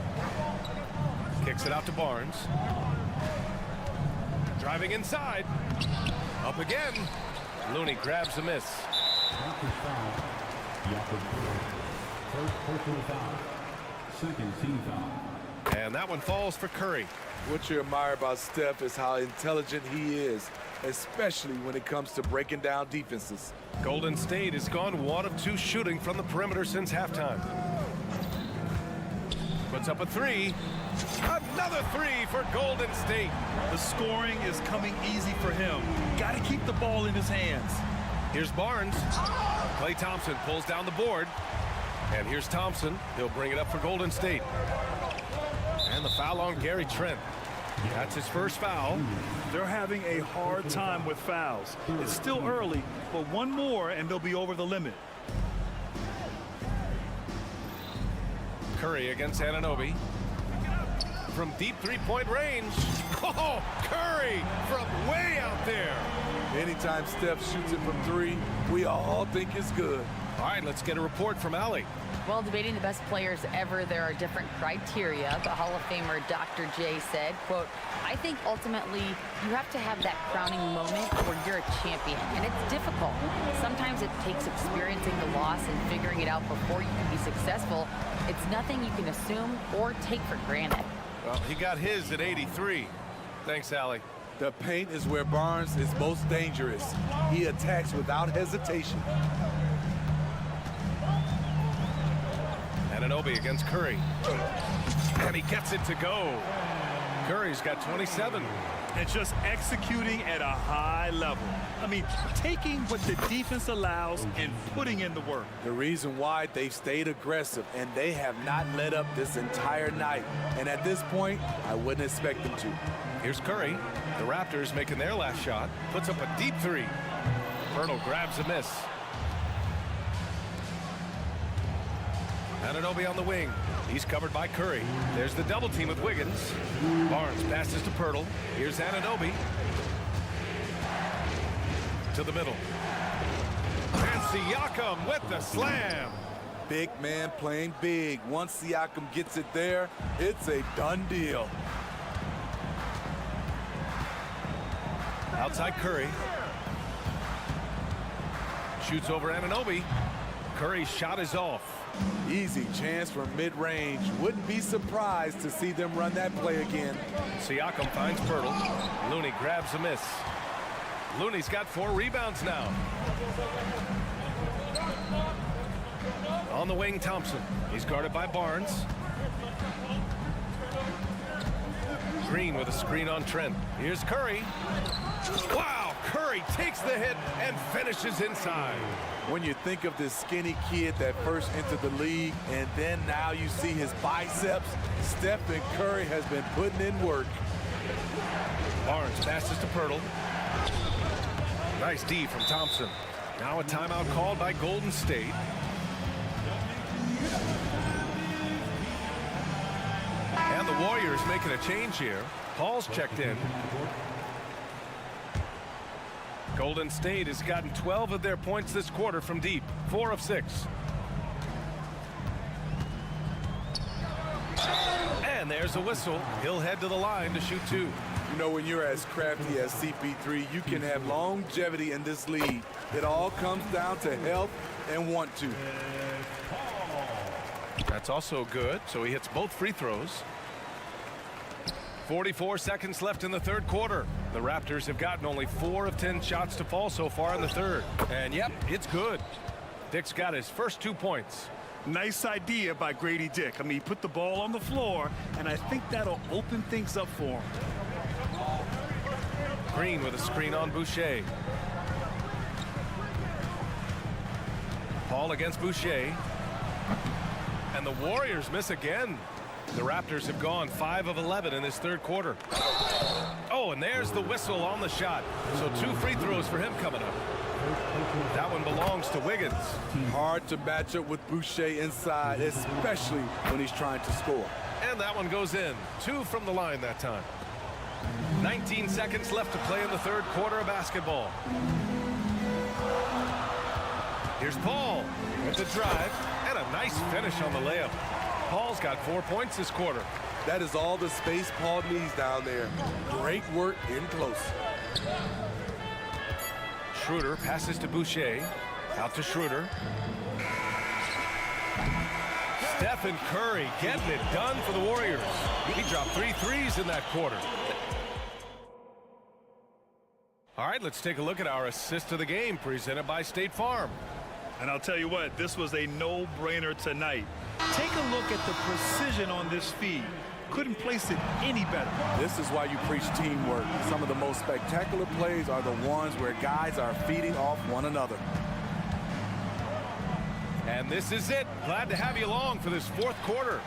G: Kicks it out to Barnes. Driving inside. Up again. Looney grabs a miss.
L: First personal foul. Second team foul.
G: And that one falls for Curry.
C: What you admire about Steph is how intelligent he is, especially when it comes to breaking down defenses.
G: Golden State has gone 1 of 2 shooting from the perimeter since halftime. Puts up a 3. Another 3 for Golden State.
I: The scoring is coming easy for him. Got to keep the ball in his hands.
G: Here's Barnes. Klay Thompson pulls down the board. And here's Thompson. He'll bring it up for Golden State. And the foul on Gary Trent. That's his first foul.
I: They're having a hard time with fouls. It's still early, but one more and they'll be over the limit.
G: Curry against Anunoby. From deep three-point range. Oh, Curry from way out there.
C: Anytime Steph shoots it from 3, we all think it's good.
G: All right, let's get a report from Allie.
J: Well, debating the best players ever, there are different criteria. The Hall of Famer Dr. J said, quote, I think ultimately you have to have that crowning moment where you're a champion, and it's difficult. Sometimes it takes experiencing the loss and figuring it out before you can be successful. It's nothing you can assume or take for granted.
G: Well, he got his at 83. Thanks, Allie.
C: The paint is where Barnes is most dangerous. He attacks without hesitation.
G: Anunoby against Curry. And he gets it to go. Curry's got 27.
I: And just executing at a high level. I mean, taking what the defense allows and putting in the work.
C: The reason why they've stayed aggressive and they have not let up this entire night. And at this point, I wouldn't expect them to.
G: Here's Curry. The Raptors making their last shot. Puts up a deep 3. Pirtle grabs a miss. Anunoby on the wing. He's covered by Curry. There's the double team with Wiggins. Barnes passes to Pirtle. Here's Anunoby. To the middle. And Siakam with the slam.
C: Big man playing big. Once Siakam gets it there, it's a done deal.
G: Outside Curry. Shoots over Anunoby. Curry's shot is off.
C: Easy chance from mid-range. Wouldn't be surprised to see them run that play again.
G: Siakam finds Pirtle. Looney grabs a miss. Looney's got 4 rebounds now. On the wing, Thompson. He's guarded by Barnes. Green with a screen on Trent. Here's Curry. Wow, Curry takes the hit and finishes inside.
C: When you think of this skinny kid that first entered the league, and then now you see his biceps, Stephen Curry has been putting in work.
G: Barnes passes to Pirtle. Nice D from Thompson. Now a timeout called by Golden State. And the Warriors making a change here. Paul's checked in. Golden State has gotten 12 of their points this quarter from deep. 4 of 6. And there's a whistle. He'll head to the line to shoot 2.
C: You know, when you're as crafty as CP3, you can have longevity in this league. It all comes down to health and want to.
G: That's also good, so he hits both free throws. 44 seconds left in the third quarter. The Raptors have gotten only 4 of 10 shots to fall so far in the third. And yep, it's good. Dick's got his first 2 points.
I: Nice idea by Grady Dick. I mean, he put the ball on the floor, and I think that'll open things up for him.
G: Green with a screen on Boucher. Paul against Boucher. And the Warriors miss again. The Raptors have gone 5 of 11 in this third quarter. Oh, and there's the whistle on the shot. So 2 free throws for him coming up. That one belongs to Wiggins.
C: Hard to match up with Boucher inside, especially when he's trying to score.
G: And that one goes in. 2 from the line that time. 19 seconds left to play in the third quarter of basketball. Here's Paul with the drive and a nice finish on the layup. Paul's got 4 points this quarter.
C: That is all the space Paul needs down there. Great work in close.
G: Schroeder passes to Boucher. Out to Schroeder. Stephen Curry getting it done for the Warriors. He dropped 3 threes in that quarter. All right, let's take a look at our assist of the game presented by State Farm.
I: And I'll tell you what, this was a no-brainer tonight. Take a look at the precision on this feed. Couldn't place it any better.
C: This is why you preach teamwork. Some of the most spectacular plays are the ones where guys are feeding off one another.
G: And this is it. Glad to have you along for this fourth quarter.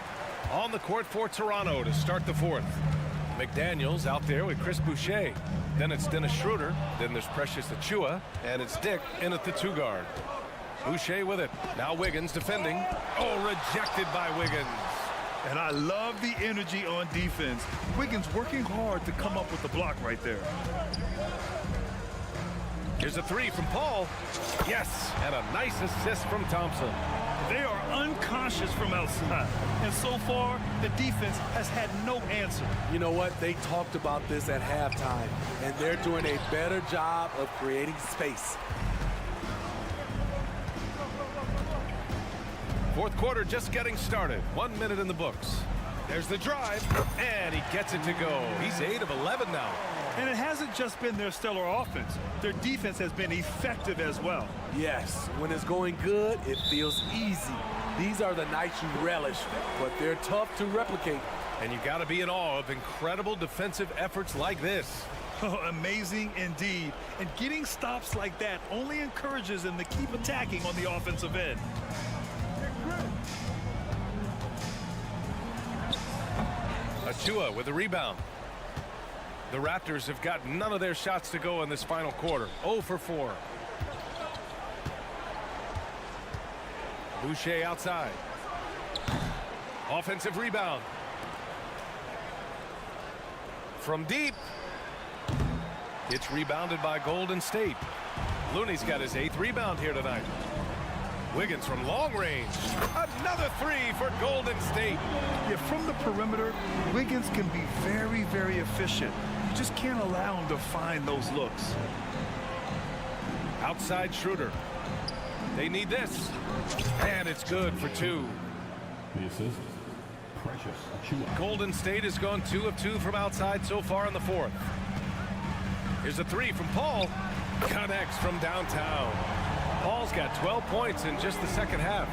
G: On the court for Toronto to start the fourth. McDaniels out there with Chris Boucher. Then it's Dennis Schroeder. Then there's Precious Achiuwa. And it's Dick in at the 2 guard. Boucher with it. Now Wiggins defending. Oh, rejected by Wiggins.
I: And I love the energy on defense. Wiggins working hard to come up with the block right there.
G: Here's a 3 from Paul. Yes, and a nice assist from Thompson.
I: They are unconscious from outside. And so far, the defense has had no answer.
C: You know what? They talked about this at halftime, and they're doing a better job of creating space.
G: Fourth quarter just getting started. 1 minute in the books. There's the drive, and he gets it to go. He's 8 of 11 now.
I: And it hasn't just been their stellar offense. Their defense has been effective as well.
C: Yes, when it's going good, it feels easy. These are the nights you relish, but they're tough to replicate.
G: And you got to be in awe of incredible defensive efforts like this.
I: Oh, amazing indeed. And getting stops like that only encourages them to keep attacking on the offensive end.
G: Achiuwa with a rebound. The Raptors have got none of their shots to go in this final quarter. 0 for 4. Boucher outside. Offensive rebound. From deep. It's rebounded by Golden State. Looney's got his 8th rebound here tonight. Wiggins from long range. Another 3 for Golden State.
I: Yeah, from the perimeter, Wiggins can be very, very efficient. You just can't allow him to find those looks.
G: Outside Schroeder. They need this. And it's good for 2.
L: The assist, Precious Achiuwa.
G: Golden State has gone 2 of 2 from outside so far in the fourth. Here's a 3 from Paul. Connects from downtown. Paul's got 12 points in just the second half.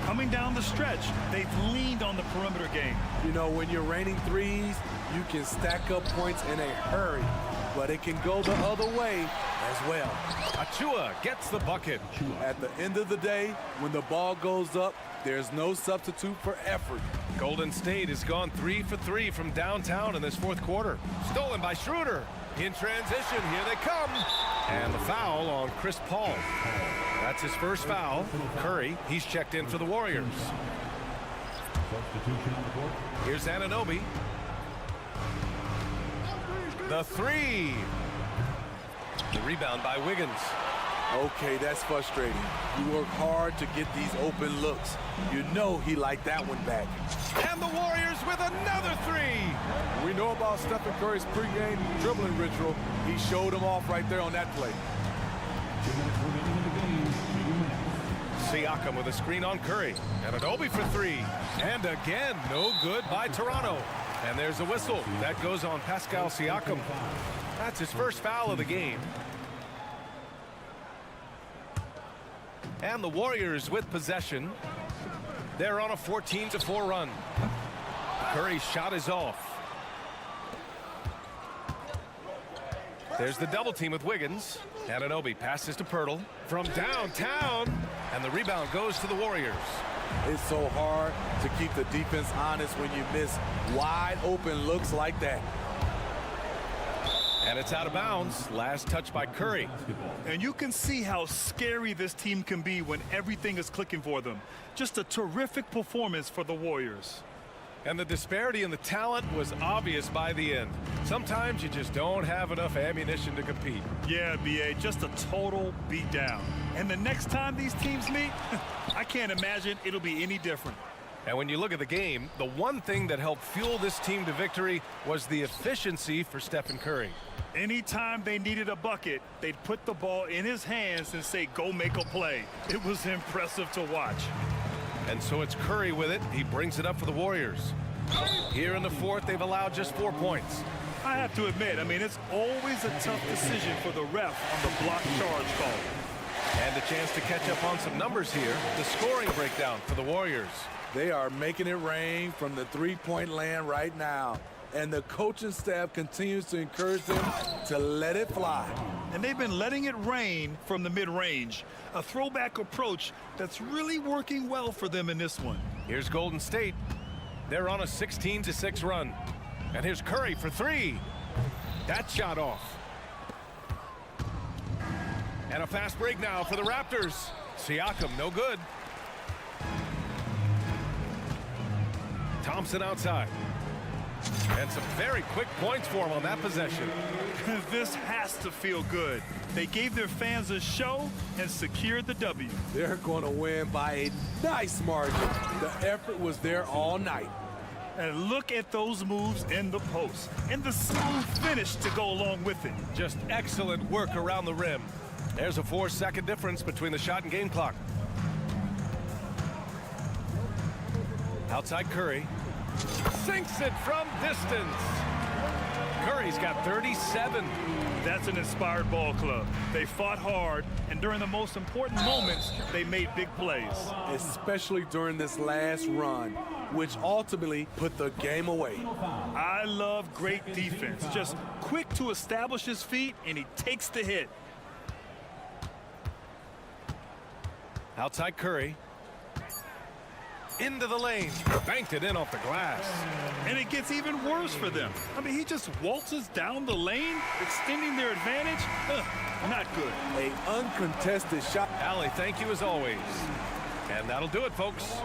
I: Coming down the stretch, they've leaned on the perimeter game.
C: You know, when you're raining threes, you can stack up points in a hurry, but it can go the other way as well.
G: Achiuwa gets the bucket.
C: At the end of the day, when the ball goes up, there's no substitute for effort.
G: Golden State has gone 3 for 3 from downtown in this fourth quarter. Stolen by Schroeder. In transition, here they come. And the foul on Chris Paul. That's his first foul. Curry, he's checked in for the Warriors.
L: Substitution on the court.
G: Here's Anunoby. The 3. The rebound by Wiggins.
C: Okay, that's frustrating. You work hard to get these open looks. You know he liked that one back.
G: And the Warriors with another 3.
C: We know about Stephen Curry's pregame dribbling ritual. He showed him off right there on that play.
L: 2 minutes remaining in the game. 2 minutes.
G: Siakam with a screen on Curry. And Anunoby for 3. And again, no good by Toronto. And there's a whistle. That goes on Pascal Siakam. That's his first foul of the game. And the Warriors with possession. They're on a 14-4 run. Curry's shot is off. There's the double team with Wiggins. Anunoby passes to Pirtle from downtown. And the rebound goes to the Warriors.
C: It's so hard to keep the defense honest when you miss wide open looks like that.
G: And it's out of bounds. Last touch by Curry.
I: And you can see how scary this team can be when everything is clicking for them. Just a terrific performance for the Warriors.
G: And the disparity in the talent was obvious by the end. Sometimes you just don't have enough ammunition to compete.
I: Yeah, B.A., just a total beatdown. And the next time these teams meet, I can't imagine it'll be any different.
G: And when you look at the game, the one thing that helped fuel this team to victory was the efficiency for Stephen Curry.
I: Anytime they needed a bucket, they'd put the ball in his hands and say, go make a play. It was impressive to watch.
G: And so it's Curry with it. He brings it up for the Warriors. Here in the fourth, they've allowed just 4 points.
I: I have to admit, it's always a tough decision for the ref on the block charge call.
G: And a chance to catch up on some numbers here. The scoring breakdown for the Warriors.
C: They are making it rain from the three-point land right now. And the coaching staff continues to encourage them to let it fly.
I: And they've been letting it rain from the mid-range. A throwback approach that's really working well for them in this one.
G: Here's Golden State. They're on a 16-6 run. And here's Curry for 3. That shot off. And a fast break now for the Raptors. Siakam, no good. Thompson outside. And some very quick points for him on that possession.
I: This has to feel good. They gave their fans a show and secured the W.
C: They're going to win by a nice margin. The effort was there all night.
I: And look at those moves in the post. And the smooth finish to go along with it.
G: Just excellent work around the rim. There's a 4-second difference between the shot and game clock. Outside Curry. Sinks it from distance. Curry's got 37.
I: That's an inspired ball club. They fought hard, and during the most important moments, they made big plays.
C: Especially during this last run, which ultimately put the game away.
I: I love great defense. Just quick to establish his feet, and he takes the hit.
G: Outside Curry. Into the lane. Banked it in off the glass.
I: And it gets even worse for them. He just waltzes down the lane, extending their advantage. Not good.
C: An uncontested shot.
G: Allie, thank you as always. And that'll do it, folks.